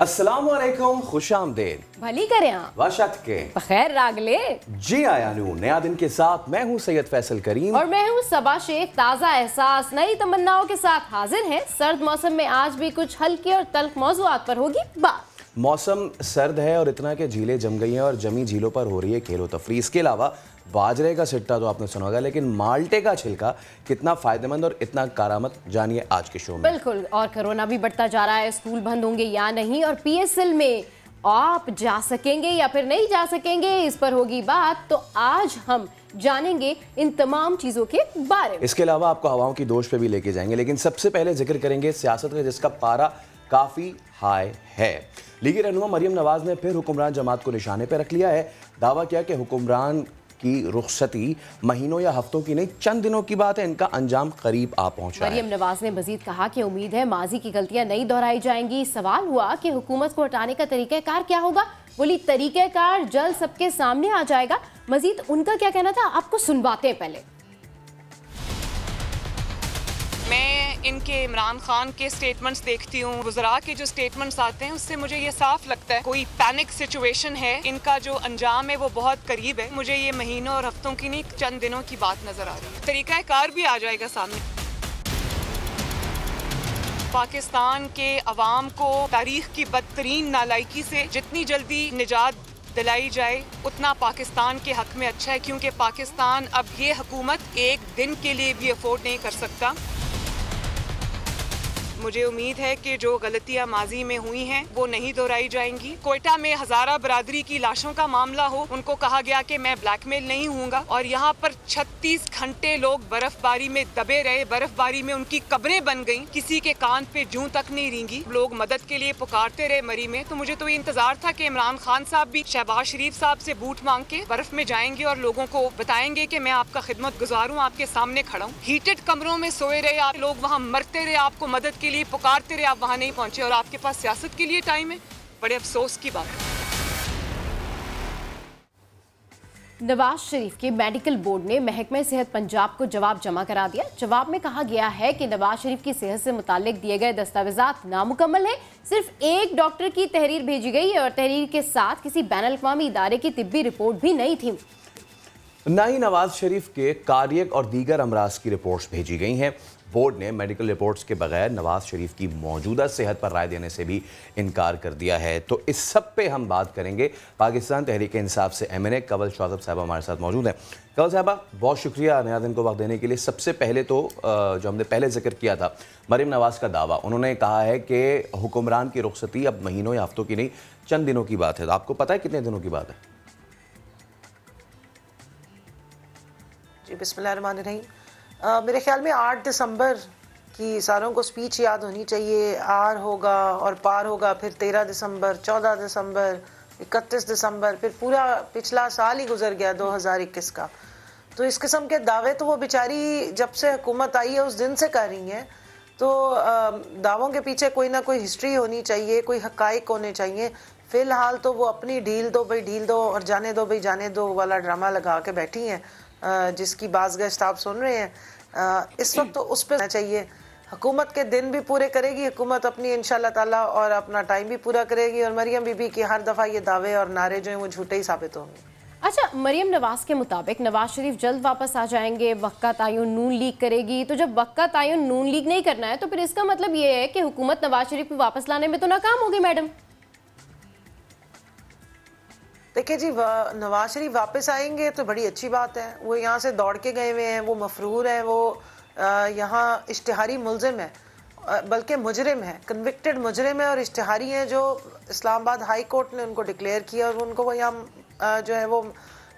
अस्सलामुअलैकुम, खुशामदीद। भली करें आप वाशत के बखैर रागले। जी आयानू, नया दिन के साथ मैं हूँ सैयद फैसल करीम और मैं हूँ सबा शेख। ताज़ा एहसास नई तमन्नाओं के साथ हाजिर हैं। सर्द मौसम में आज भी कुछ हल्की और तल्ख मौज़ूआत पर होगी बात। मौसम सर्द है और इतना कि झीलें जम गई हैं और जमी झीलों पर हो रही है खेलो तफरी। इसके अलावा बाजरे का सिट्टा तो आपने सुना होगा, लेकिन माल्टे का छिलका कितना फायदेमंद और इतना कारामद, जानिए आज के शो में। बिल्कुल। और कोरोना भी बढ़ता जा रहा है, स्कूल बंद होंगे या नहीं, और पीएसएल में आप जा सकेंगे या फिर नहीं जा सकेंगे, इस पर होगी बात। तो आज हम जानेंगे इन तमाम चीजों के बारे में। इसके अलावा आपको हवाओं की दोष पे भी लेके जाएंगे, लेकिन सबसे पहले जिक्र करेंगे सियासत का, जिसका पारा काफी हाई है। लीगी रहनुमा मरियम नवाज ने फिर हुक्मरान जमात को निशाने पर रख लिया है। दावा किया कि हुक्मरान की रुखसती महीनों या हफ्तों की नहीं, चंद दिनों की बात है, इनका अंजाम करीब आ पहुंचा है। मरियम नवाज ने मजीद कहा कि उम्मीद है माजी की गलतियां नहीं दोहराई जाएंगी। सवाल हुआ कि हुकूमत को हटाने का तरीक़ाकार क्या होगा। बोली तरीक़ाकार जल्द सबके सामने आ जाएगा। मजीद उनका क्या कहना था, आपको सुनवाते हैं। पहले मैं इनके इमरान खान के स्टेटमेंट्स देखती हूँ, वज़रा के जो स्टेटमेंट्स आते हैं, उससे मुझे ये साफ लगता है कोई पैनिक सिचुएशन है। इनका जो अंजाम है वो बहुत करीब है। मुझे ये महीनों और हफ्तों की नहीं, चंद दिनों की बात नजर आ रही है। तरीक़ाकार भी आ जाएगा सामने। पाकिस्तान के अवाम को तारीख की बदतरीन नालायकी से जितनी जल्दी निजात दिलाई जाए उतना पाकिस्तान के हक में अच्छा है, क्योंकि पाकिस्तान अब ये हुकूमत एक दिन के लिए भी अफोर्ड नहीं कर सकता। मुझे उम्मीद है कि जो गलतियां माजी में हुई हैं वो नहीं दोहराई जाएंगी। कोयटा में हजारा बरादरी की लाशों का मामला हो, उनको कहा गया कि मैं ब्लैकमेल नहीं हूँगा, और यहाँ पर 36 घंटे लोग बर्फबारी में दबे रहे। बर्फबारी में उनकी कब्रें बन गईं, किसी के कान पे जूं तक नहीं रेंगी। लोग मदद के लिए पुकारते रहे मरी में। तो मुझे तो ये इंतजार था कि इमरान खान साहब भी शहबाज शरीफ साहब से बूट मांग के बर्फ में जाएंगे और लोगों को बताएंगे कि मैं आपका खिदमत गुजार हूँ, आपके सामने खड़ा हूँ। हीटेड कमरों में सोए रहे आप लोग, वहाँ मरते रहे, आपको मदद के लिए पुकारते रहे, आप वहां नहीं पहुंचे, और आपके पास सियासत के लिए टाइम है। बड़े अफसोस की बात है। नवाज शरीफ के मेडिकल बोर्ड ने महकमा सेहत पंजाब को जवाब जमा करा दिया। जवाब में कहा गया है कि नवाज शरीफ की सेहत से मुतालिक दिए गए दस्तावेजात नामुकम्मल है। सिर्फ एक डॉक्टर की तहरीर भेजी गई है और तहरीर के साथ किसी बैनुल-अक़वामी इदारे की तिब्बी रिपोर्ट भी नहीं थी। न ही नवाज शरीफ के कार्डियक और दीगर अमराज की रिपोर्ट्स भेजी गई हैं। बोर्ड ने मेडिकल रिपोर्ट्स के बगैर नवाज शरीफ की मौजूदा सेहत पर राय देने से भी इनकार कर दिया है। तो इस सब पे हम बात करेंगे। पाकिस्तान तहरीक इंसाफ से MNA कंवल शौकत साहब हमारे साथ मौजूद हैं। कंवल साहबा, बहुत शुक्रिया नया दिन को वक्त देने के लिए। सबसे पहले तो जो हमने पहले जिक्र किया था, मरियम नवाज का दावा, उन्होंने कहा है कि हुक्मरान की रुखसती अब महीनों या हफ्तों की नहीं, चंद दिनों की बात है। तो आपको पता है कितने दिनों की बात है? जी बिस्मिल्लाहिर्रहमानिर्रहीम। मेरे ख्याल में 8 दिसंबर की सारों को स्पीच याद होनी चाहिए। आर होगा और पार होगा, फिर 13 दिसंबर, 14 दिसंबर, 31 दिसंबर, फिर पूरा पिछला साल ही गुजर गया 2021 का। तो इस किस्म के दावे तो वो बेचारी जब से हुकूमत आई है उस दिन से कर रही हैं। तो दावों के पीछे कोई ना कोई हिस्ट्री होनी चाहिए, कोई हकाइक होने चाहिए। फ़िलहाल तो वो अपनी ढील दो भाई ढील दो और जाने दो भाई जाने दो वाला ड्रामा लगा के बैठी हैं, जिसकी बाज़गश्त आप सुन रहे हैं। इस वक्त तो उस पर चाहिए। हुकूमत के दिन भी पूरे करेगी हुकूमत अपनी इंशाल्लाह ताला, और अपना टाइम भी पूरा करेगी। और मरियम बीबी की हर दफ़ा ये दावे और नारे जो हैं वो झूठे ही साबित होंगे। अच्छा, मरियम नवाज के मुताबिक नवाज शरीफ जल्द वापस आ जाएंगे, वक्त का तयन नून लीग करेगी। तो जब वक्त का तयन नून लीग नहीं करना है तो फिर इसका मतलब ये है कि हुकूमत नवाज शरीफ को वापस लाने में तो नाकाम होगी। मैडम देखिए जी, नवाज शरीफ वापस आएंगे तो बड़ी अच्छी बात है। वो यहाँ से दौड़ के गए हुए हैं, वो मफरूर हैं, वो यहाँ इश्तिहारी मुलजिम है, बल्कि मुजरिम है, कन्विक्टेड मुजरिम है और इश्तिहारी हैं, जो इस्लामाबाद हाई कोर्ट ने उनको डिक्लेयर किया और उनको वो यहाँ जो है वो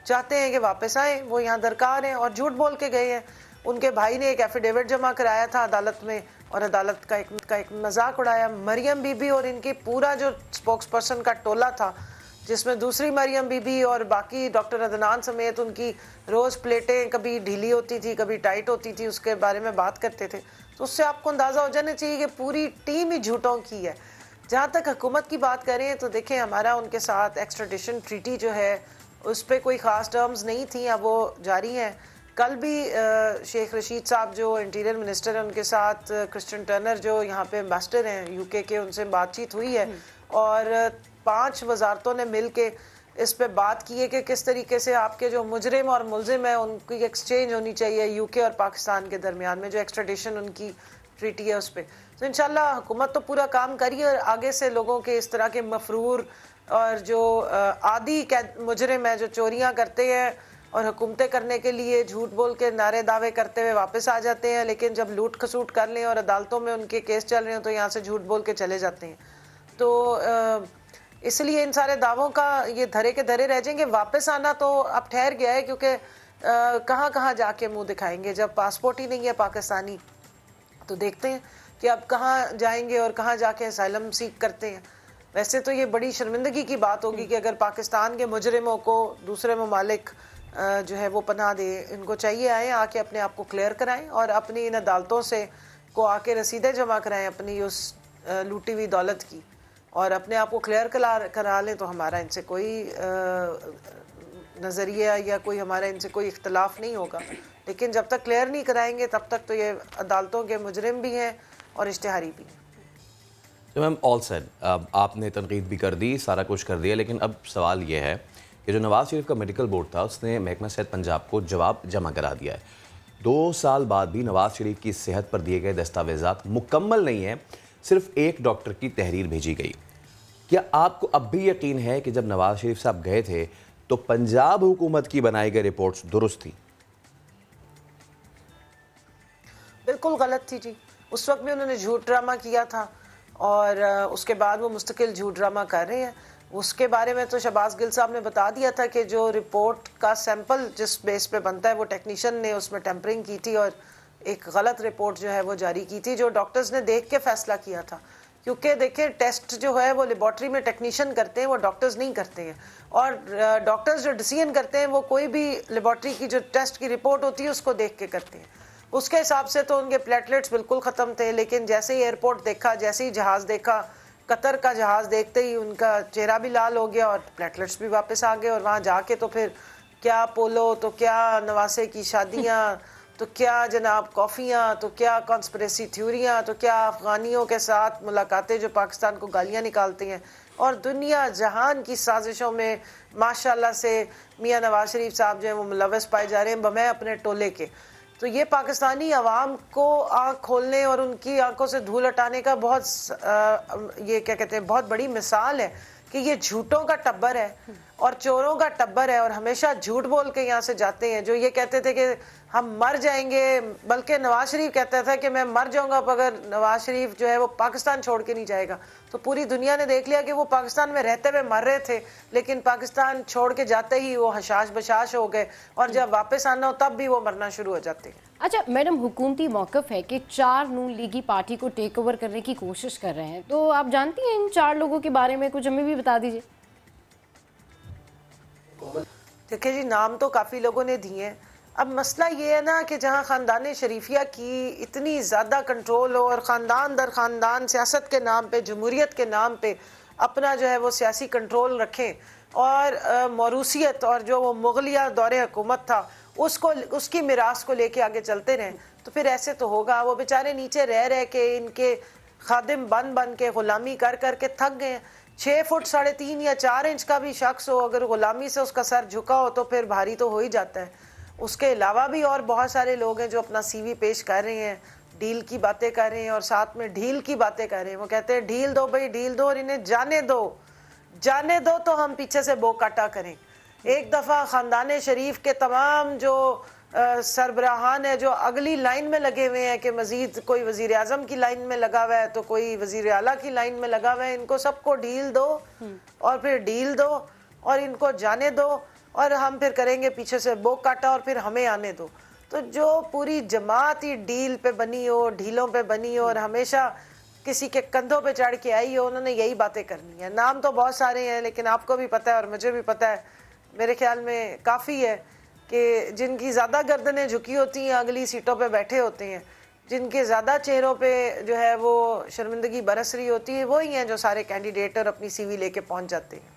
चाहते हैं कि वापस आए। वो यहाँ दरकार हैं और झूठ बोल के गए हैं। उनके भाई ने एक एफिडेविट जमा कराया था अदालत में और अदालत का एक मजाक उड़ाया। मरियम बीबी और इनकी पूरा जो स्पोक्स पर्सन का टोला था, जिसमें दूसरी मरियम बीबी और बाकी डॉक्टर अदनान समेत उनकी रोज़ प्लेटें कभी ढीली होती थी कभी टाइट होती थी, उसके बारे में बात करते थे। तो उससे आपको अंदाज़ा हो जाना चाहिए कि पूरी टीम ही झूठों की है। जहाँ तक हुकूमत की बात करें तो देखें, हमारा उनके साथ एक्स्ट्राडिशन ट्रीटी जो है उस पर कोई ख़ास टर्म्स नहीं थी, अब वो जारी हैं। कल भी शेख रशीद साहब जो इंटीरियर मिनिस्टर हैं, उनके साथ क्रिश्चियन टर्नर जो यहाँ पे एम्बेसडर हैं यूके के, उनसे बातचीत हुई है और 5 वजारतों ने मिल के इस पे बात की है कि किस तरीके से आपके जो मुजरिम और मुलजिम है उनकी एक्सचेंज होनी चाहिए यूके और पाकिस्तान के दरमियान में, जो एक्स्ट्राडिशन उनकी ट्रीटी है उस पर। तो इंशाल्लाह हुकूमत तो पूरा काम करी और आगे से लोगों के इस तरह के मफरूर और जो आदि मुजरिम है जो चोरियाँ करते हैं और हुकूमतें करने के लिए झूठ बोल के नारे दावे करते हुए वापस आ जाते हैं, लेकिन जब लूट खसूट कर लें और अदालतों में उनके केस चल रहे हैं तो यहाँ से झूठ बोल के चले जाते हैं। तो इसलिए इन सारे दावों का ये धरे के धरे रह जाएंगे। वापस आना तो अब ठहर गया है, क्योंकि कहाँ कहाँ जाके मुंह दिखाएंगे जब पासपोर्ट ही नहीं है पाकिस्तानी। तो देखते हैं कि अब कहाँ जाएंगे और कहाँ जाके असाइलम सीख करते हैं। वैसे तो ये बड़ी शर्मिंदगी की बात होगी कि अगर पाकिस्तान के मुजरिमों को दूसरे ममालिक जो है वो पनाह दे, इनको चाहिए आए आके अपने आप को क्लियर कराएं और अपनी इन अदालतों से को आके रसीदें जमा कराएं अपनी उस लूटी हुई दौलत की और अपने आप को क्लियर करा लें। तो हमारा इनसे कोई नज़रिया या कोई हमारा इनसे कोई इख्तलाफ नहीं होगा, लेकिन जब तक क्लियर नहीं कराएंगे तब तक तो ये अदालतों के मुजरिम भी हैं और इश्तिहारी भी हैं। तो मैम ऑल सेड, आपने तनकीद भी कर दी, सारा कुछ कर दिया, लेकिन अब सवाल ये है कि जो नवाज़ शरीफ का मेडिकल बोर्ड था उसने महकमा सेहत पंजाब को जवाब जमा करा दिया है। 2 साल बाद भी नवाज़ शरीफ की सेहत पर दिए गए दस्तावेज़ात मुकम्मल नहीं हैं, सिर्फ एक डॉक्टर की तहरीर भेजी गई। क्या आपको अब भी यकीन है कि जब नवाज़ शरीफ साहब गए थे तो पंजाब हुकूमत की बनाई गई रिपोर्ट्स दुरुस्त थी? बिल्कुल गलत थी जी। उस वक्त भी उन्होंने झूठ ड्रामा किया था और उसके बाद वो मुस्तकिल झूठ ड्रामा कर रहे हैं। उसके बारे में तो शहबाज गिल साहब ने बता दिया था कि जो रिपोर्ट का सैंपल जिस बेस पे बनता है वो टेक्नीशियन ने उसमें टेम्परिंग की थी और एक गलत रिपोर्ट जो है वो जारी की थी, जो डॉक्टर्स ने देख के फैसला किया था। क्योंकि देखिए टेस्ट जो है वो लेबॉर्ट्री में टेक्नीशियन करते हैं, वो डॉक्टर्स नहीं करते हैं। और डॉक्टर्स जो डिसीजन करते हैं वो कोई भी लेबॉर्ट्री की जो टेस्ट की रिपोर्ट होती है उसको देख के करते हैं। उसके हिसाब से तो उनके प्लेटलेट्स बिल्कुल ख़त्म थे, लेकिन जैसे ही एयरपोर्ट देखा, जैसे ही जहाज़ देखा, कतर का जहाज़ देखते ही उनका चेहरा भी लाल हो गया और प्लेटलेट्स भी वापस आ गए। और वहाँ जाके तो फिर क्या पोलो, तो क्या नवासे की शादियाँ, तो क्या जनाब कॉफ़ियाँ, तो क्या कॉन्स्पिरेसी थ्योरियाँ, तो क्या अफ़गानियों के साथ मुलाकातें जो पाकिस्तान को गालियाँ निकालती हैं। और दुनिया जहान की साजिशों में माशाल्लाह से मियाँ नवाज शरीफ साहब जो हैं वो मुलव्वस पाए जा रहे हैं बमै अपने टोले के। तो ये पाकिस्तानी अवाम को आँख खोलने और उनकी आंखों से धूल हटाने का बहुत ये क्या कहते हैं बहुत बड़ी मिसाल है कि ये झूठों का टब्बर है और चोरों का टब्बर है और हमेशा झूठ बोल के यहाँ से जाते हैं। जो ये कहते थे कि हम मर जाएंगे, बल्कि नवाज शरीफ कहता था कि मैं मर जाऊंगा अगर नवाज शरीफ जो है वो पाकिस्तान छोड़ के नहीं जाएगा। तो पूरी दुनिया ने देख लिया कि वो पाकिस्तान में रहते हुए मर रहे थे, लेकिन पाकिस्तान छोड़ के जाते ही वो हशाश बशाश हो गए और जब वापस आना हो तब भी वो मरना शुरू हो जाते हैं। अच्छा मैडम, हुकूमती मौक़िफ़ है कि 4 नून लीगी पार्टी को टेक ओवर करने की कोशिश कर रहे हैं, तो आप जानती हैं इन 4 लोगों के बारे में कुछ हमें भी बता दीजिए। देखिए जी, नाम तो काफ़ी लोगों ने दिए हैं। अब मसला ये है ना कि जहाँ ख़ानदान शरीफिया की इतनी ज़्यादा कंट्रोल हो और ख़ानदान दर ख़ानदान सियासत के नाम पे, जमहूरियत के नाम पे अपना जो है वो सियासी कंट्रोल रखें और मौरूसियत और जो वो मुग़लिया दौरे हुकूमत था उसको, उसकी मिरास को लेके आगे चलते रहें, तो फिर ऐसे तो होगा। वो बेचारे नीचे रह रह के इनके खादिम बन के ग़ुलामी कर कर के थक गए। 6 फुट 3.5 या 4 इंच का भी शख्स हो, अगर ग़ुलामी से उसका सर झुका हो तो फिर भारी तो हो ही जाता है। उसके अलावा भी और बहुत सारे लोग हैं जो अपना CV पेश कर रहे हैं, डील की बातें कर रहे हैं और साथ में ढील की बातें कर रहे हैं। वो कहते हैं ढील दो भाई, ढील दो और इन्हें जाने दो तो हम पीछे से बो काटा करें। एक दफ़ा ख़ानदान शरीफ के तमाम जो सरबराहान है जो अगली लाइन में लगे हुए हैं कि मज़ीद कोई वज़ीर आज़म की लाइन में लगा हुआ है तो कोई वज़ीर आला की लाइन में लगा हुआ है, इनको सबको ढील दो और फिर ढील दो और इनको जाने दो और हम फिर करेंगे पीछे से बो काटा और फिर हमें आने दो। तो जो पूरी जमात ही डील पे बनी हो, ढीलों पे बनी हो और हमेशा किसी के कंधों पे चढ़ के आई हो, उन्होंने यही बातें करनी है। नाम तो बहुत सारे हैं, लेकिन आपको भी पता है और मुझे भी पता है, मेरे ख्याल में काफ़ी है कि जिनकी ज़्यादा गर्दनें झुकी होती हैं अगली सीटों पे बैठे होते हैं, जिनके ज़्यादा चेहरों पे जो है वो शर्मिंदगी बरस रही होती है, वही हैं जो सारे कैंडिडेट और अपनी CV लेके पहुंच जाते हैं।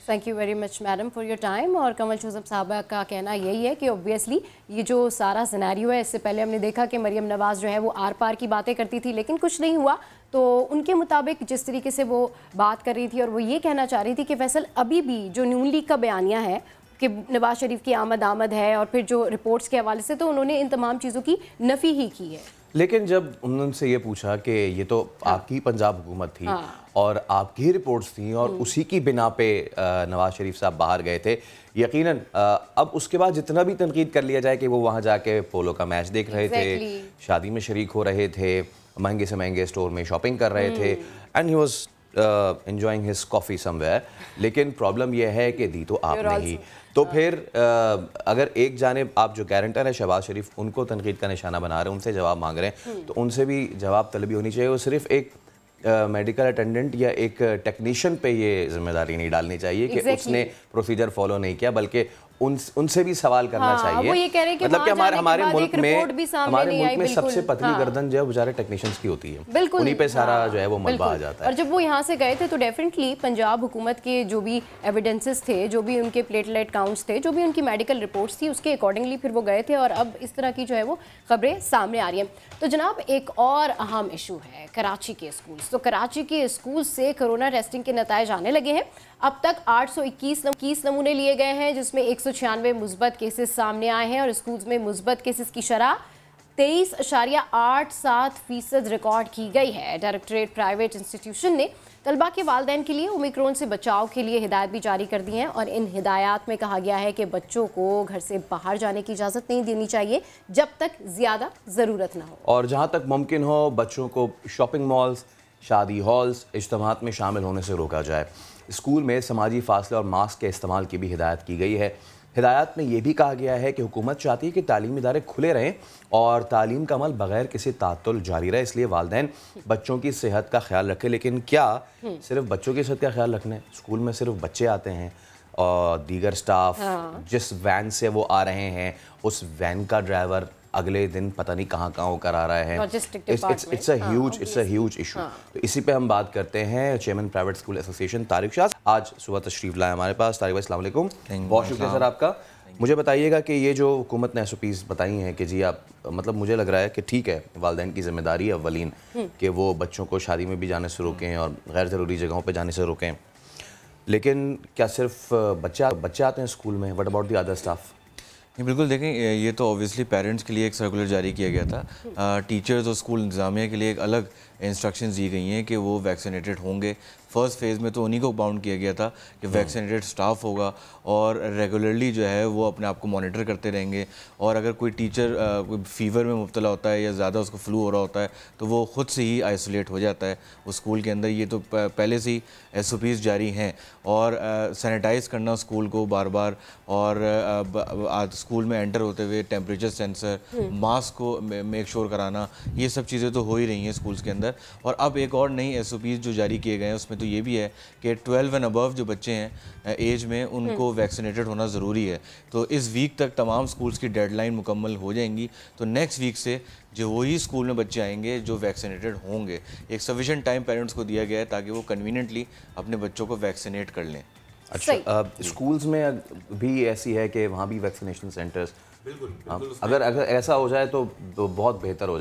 Thank you very much madam for your time. और कमल शोजब साहबा का कहना यही है कि ऑब्वियसली ये जो सारा सिनेरियो है, इससे पहले हमने देखा कि मरियम नवाज़ जो है वो आर पार की बातें करती थी लेकिन कुछ नहीं हुआ, तो उनके मुताबिक जिस तरीके से वो बात कर रही थी और वो ये कहना चाह रही थी कि फैसल अभी भी जो नून लीग का बयानिया है कि नवाज शरीफ की आमद है और फिर जो रिपोर्ट्स के हवाले से, तो उन्होंने इन तमाम चीज़ों की नफ़ी ही की है। लेकिन जब उनसे ये पूछा कि ये तो आपकी पंजाब हुकूमत थी और आपकी रिपोर्ट्स थी और उसी की बिना पे नवाज शरीफ साहब बाहर गए थे, यकीनन अब उसके बाद जितना भी तनकीद कर लिया जाए कि वो वहाँ जाके पोलो का मैच देख रहे थे, शादी में शरीक हो रहे थे, महंगे से महंगे स्टोर में शॉपिंग कर रहे थे, and he was enjoying his coffee somewhere, लेकिन प्रॉब्लम यह है कि दी तो आपने ही। तो फिर अगर एक जानिब आप जो गारंटर है शहबाज शरीफ, उनको तनकीद का निशाना बना रहे हैं, उनसे जवाब मांग रहे हैं, तो उनसे भी जवाब तलबी होनी चाहिए। वो सिर्फ एक मेडिकल अटेंडेंट या एक टेक्नीशियन पे ये जिम्मेदारी नहीं डालनी चाहिए कि उसने प्रोसीजर फॉलो नहीं किया, बल्कि उनसे भी सवाल करना चाहिए। वो ये कह रहे हैं कि मतलब कि हमारे मुल्क में बिल्कुल, सबसे पतली गर्दन जो है बेचारे टेक्नीशियंस की होती है, उन्हीं पे सारा जो है वो मलबा आ जाता है। और जब वो यहाँ से गए थे तो डेफिनेटली पंजाब हुकूमत के जो भी एविडेंसेस थे, जो भी उनके प्लेटलेट काउंट्स थे, जो भी उनकी मेडिकल रिपोर्ट्स थी, उसके अकॉर्डिंगली फिर वो गए थे और अब इस तरह की जो है वो खबरें सामने आ रही हैं। तो जनाब एक और अहम इशू है कराची के स्कूल। तो कराची के स्कूल से कोरोना टेस्टिंग के नतीजे आने लगे हैं। अब तक 821 नमूने लिए गए हैं, जिसमें 196 मुस्बत केसेस सामने आए हैं और स्कूल्स में मुस्बत केसेस की शरह 23.87% रिकॉर्ड की गई है। डायरेक्टरेट प्राइवेट इंस्टीट्यूशन ने तलबा के वालिदैन के लिए ओमिक्रॉन से बचाव के लिए हिदायत भी जारी कर दी हैं और इन हिदायत में कहा गया है कि बच्चों को घर से बाहर जाने की इजाज़त नहीं देनी चाहिए जब तक ज़्यादा ज़रूरत ना हो, और जहाँ तक मुमकिन हो बच्चों को शॉपिंग मॉल्स, शादी हॉल्स, इज्तिमात में शामिल होने से रोका जाए। स्कूल में समाजी फासले और मास्क के इस्तेमाल की भी हिदायत की गई है। हिदायत में यह भी कहा गया है कि हुकूमत चाहती है कि तालीमी इदारे खुले रहें और तालीम का अमल बगैर किसी तातुल जारी रहे, इसलिए वालिदैन बच्चों की सेहत का ख्याल रखें। लेकिन क्या सिर्फ बच्चों की सेहत का ख्याल रखना है? स्कूल में सिर्फ बच्चे आते हैं और दीगर स्टाफ जिस वैन से वो आ रहे हैं, उस वैन का ड्राइवर अगले दिन पता नहीं कहाँ होकर आ रहा है। It's a huge issue. तो इसी पे हम बात करते हैं chairman private school association Tariq Shah आज सुबह तशरीफ लाए हमारे पास। तारिक भाई अस्सलाम वालेकुम, बहुत शुक्रिया सर आपका। मुझे बताइएगा कि ये जो हुकूमत ने एसओपीज़ बताई हैं कि जी आप, मतलब मुझे लग रहा है कि ठीक है वालिदैन की जिम्मेदारी है अव्वलीन कि वो बच्चों को शादी में भी जाने से रोकें और गैर ज़रूरी जगहों पर जाने से रोकें, लेकिन क्या सिर्फ बच्चे आते हैं स्कूल में? What about the other staff? नहीं, बिल्कुल देखें, ये तो ऑब्वियसली पेरेंट्स के लिए एक सर्कुलर जारी किया गया था। टीचर्स और स्कूल इंतज़ामिया के लिए एक अलग इंस्ट्रक्शंस दी गई हैं कि वो वैक्सीनेटेड होंगे। फ़र्स्ट फेज़ में तो उन्हीं को बाउंड किया गया था कि वैक्सीनेटेड स्टाफ होगा और रेगुलरली जो है वो अपने आप को मॉनिटर करते रहेंगे, और अगर कोई टीचर कोई फीवर में मुब्तला होता है या ज़्यादा उसको फ्लू हो रहा होता है तो वो ख़ुद से ही आइसोलेट हो जाता है वो स्कूल के अंदर। ये तो पहले से ही SOPs जारी हैं। और सैनिटाइज़ करना स्कूल को बार बार, और स्कूल में एंटर होते हुए टेम्परेचर सेंसर, मास्क को मेक श्योर कराना, ये सब चीज़ें तो हो ही रही हैं स्कूल्स के अंदर। और अब एक और नई SOPs जो जारी किए गए हैं उसमें तो ये भी है कि 12 एंड अबव जो बच्चे हैं एज में, उनको वैक्सीनेटेड होना ज़रूरी है। तो इस वीक तक तमाम स्कूल्स की डेडलाइन मुकम्मल हो जाएंगी, तो नेक्स्ट वीक से जो वही स्कूल में बच्चे आएंगे जो वैक्सीनेटेड होंगे। एक सफिशिएंट टाइम पेरेंट्स को दिया गया है ताकि वो कन्वीनियंटली अपने बच्चों को वैक्सीनेट कर लें। अच्छा, स्कूल्स में भी ऐसी है कि वहाँ भी वैक्सीनेशन सेंटर्स? बिल्कुल। अगर ऐसा हो जाए तो बहुत बेहतर हो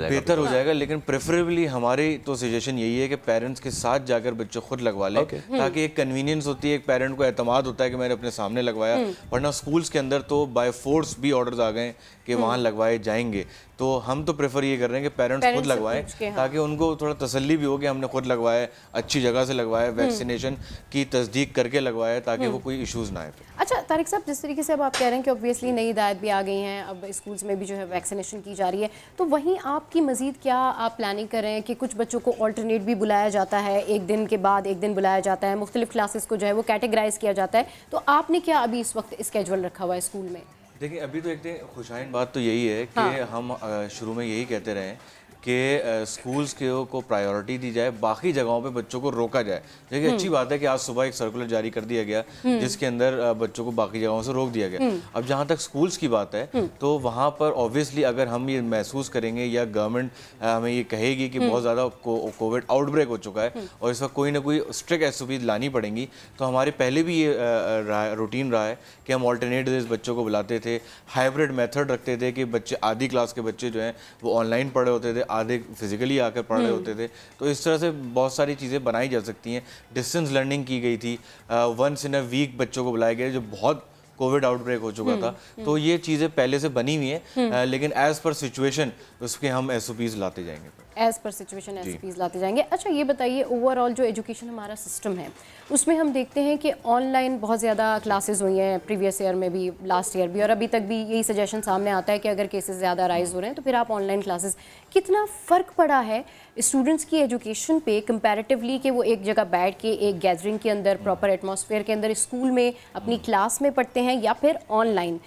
जाएगा। लेकिन प्रेफरेबली हमारी तो सजेशन यही है कि पेरेंट्स के साथ जाकर बच्चे खुद लगवा लें, ताकि एक कन्वीनियंस होती है, एक पेरेंट को एतमाद होता है कि मैंने अपने सामने लगवाया। वरना स्कूल्स के अंदर तो बाय फोर्स भी ऑर्डर्स आ गए कि वहाँ लगवाए जाएंगे। तो हम तो प्रेफर ये कर रहे हैं कि पेरेंट्स खुद लगवाएं, ताकि उनको थोड़ा तसल्ली भी हो कि हमने खुद लगवाया, अच्छी जगह से लगवाया, वैक्सीनेशन की तस्दीक करके लगवाया, ताकि वो कोई इश्यूज़ ना आए। अच्छा तारिक साहब, जिस तरीके से अब आप कह रहे हैं कि ऑब्वियसली नई हिदायत भी आ गई हैं, अब स्कूल्स में भी जो है वैक्सीनेशन की जा रही है, तो वहीं आपकी मज़ीद क्या आप प्लानिंग कर रहे हैं कि कुछ बच्चों को ऑल्टरनेट भी बुलाया जाता है, एक दिन के बाद एक दिन बुलाया जाता है, मुख्तलिफ क्लासेस को जो है वो कैटेगराइज किया जाता है, तो आपने क्या अभी इस वक्त स्केड्यूल रखा हुआ है स्कूल में? देखिए, अभी तो एक खुशाइन बात तो यही है कि हम शुरू में यही कहते रहे कि स्कूल्स को प्रायोरिटी दी जाए, बाकी जगहों पे बच्चों को रोका जाए। देखिए अच्छी बात है कि आज सुबह एक सर्कुलर जारी कर दिया गया जिसके अंदर बच्चों को बाकी जगहों से रोक दिया गया। अब जहाँ तक स्कूल्स की बात है तो वहाँ पर ऑब्वियसली अगर हम ये महसूस करेंगे या गवर्नमेंट हमें ये कहेगी कि बहुत ज़्यादा कोविड आउटब्रेक हो चुका है और इस वक्त कोई ना कोई स्ट्रिक्ट SOPs लानी पड़ेंगी, तो हमारे पहले भी ये रूटीन रहा है कि हम ऑल्टरनेट डेज बच्चों को बुलाते थे, हाइब्रिड मेथड रखते थे कि बच्चे आधी क्लास के बच्चे जो हैं वो ऑनलाइन पढ़े होते थे, आधे फिजिकली आकर पढ़ रहे होते थे। तो इस तरह से बहुत सारी चीज़ें बनाई जा सकती हैं। डिस्टेंस लर्निंग की गई थी, वंस इन अ वीक बच्चों को बुलाया गया जो बहुत कोविड आउटब्रेक हो चुका था। तो ये चीज़ें पहले से बनी हुई हैं, लेकिन एज पर सिचुएशन उसके हम SOPs लाते जाएंगे। एज पर सिचुएशन SOPs लाते जाएंगे। अच्छा ये बताइए, ओवरऑल जो एजुकेशन हमारा सिस्टम है उसमें हम देखते हैं कि ऑनलाइन बहुत ज़्यादा क्लासेस हुई हैं, प्रीवियस ईयर में भी, लास्ट ईयर भी, और अभी तक भी यही सजेशन सामने आता है कि अगर केसेस ज़्यादा राइज हो रहे हैं तो फिर आप ऑनलाइन क्लासेस। कितना फ़र्क पड़ा है स्टूडेंट्स की एजुकेशन पे कंपैरेटिवली कि वो एक जगह बैठ के एक गैदरिंग के अंदर, प्रॉपर एटमॉस्फेयर के अंदर स्कूल में अपनी क्लास में पढ़ते हैं या फिर ऑनलाइन?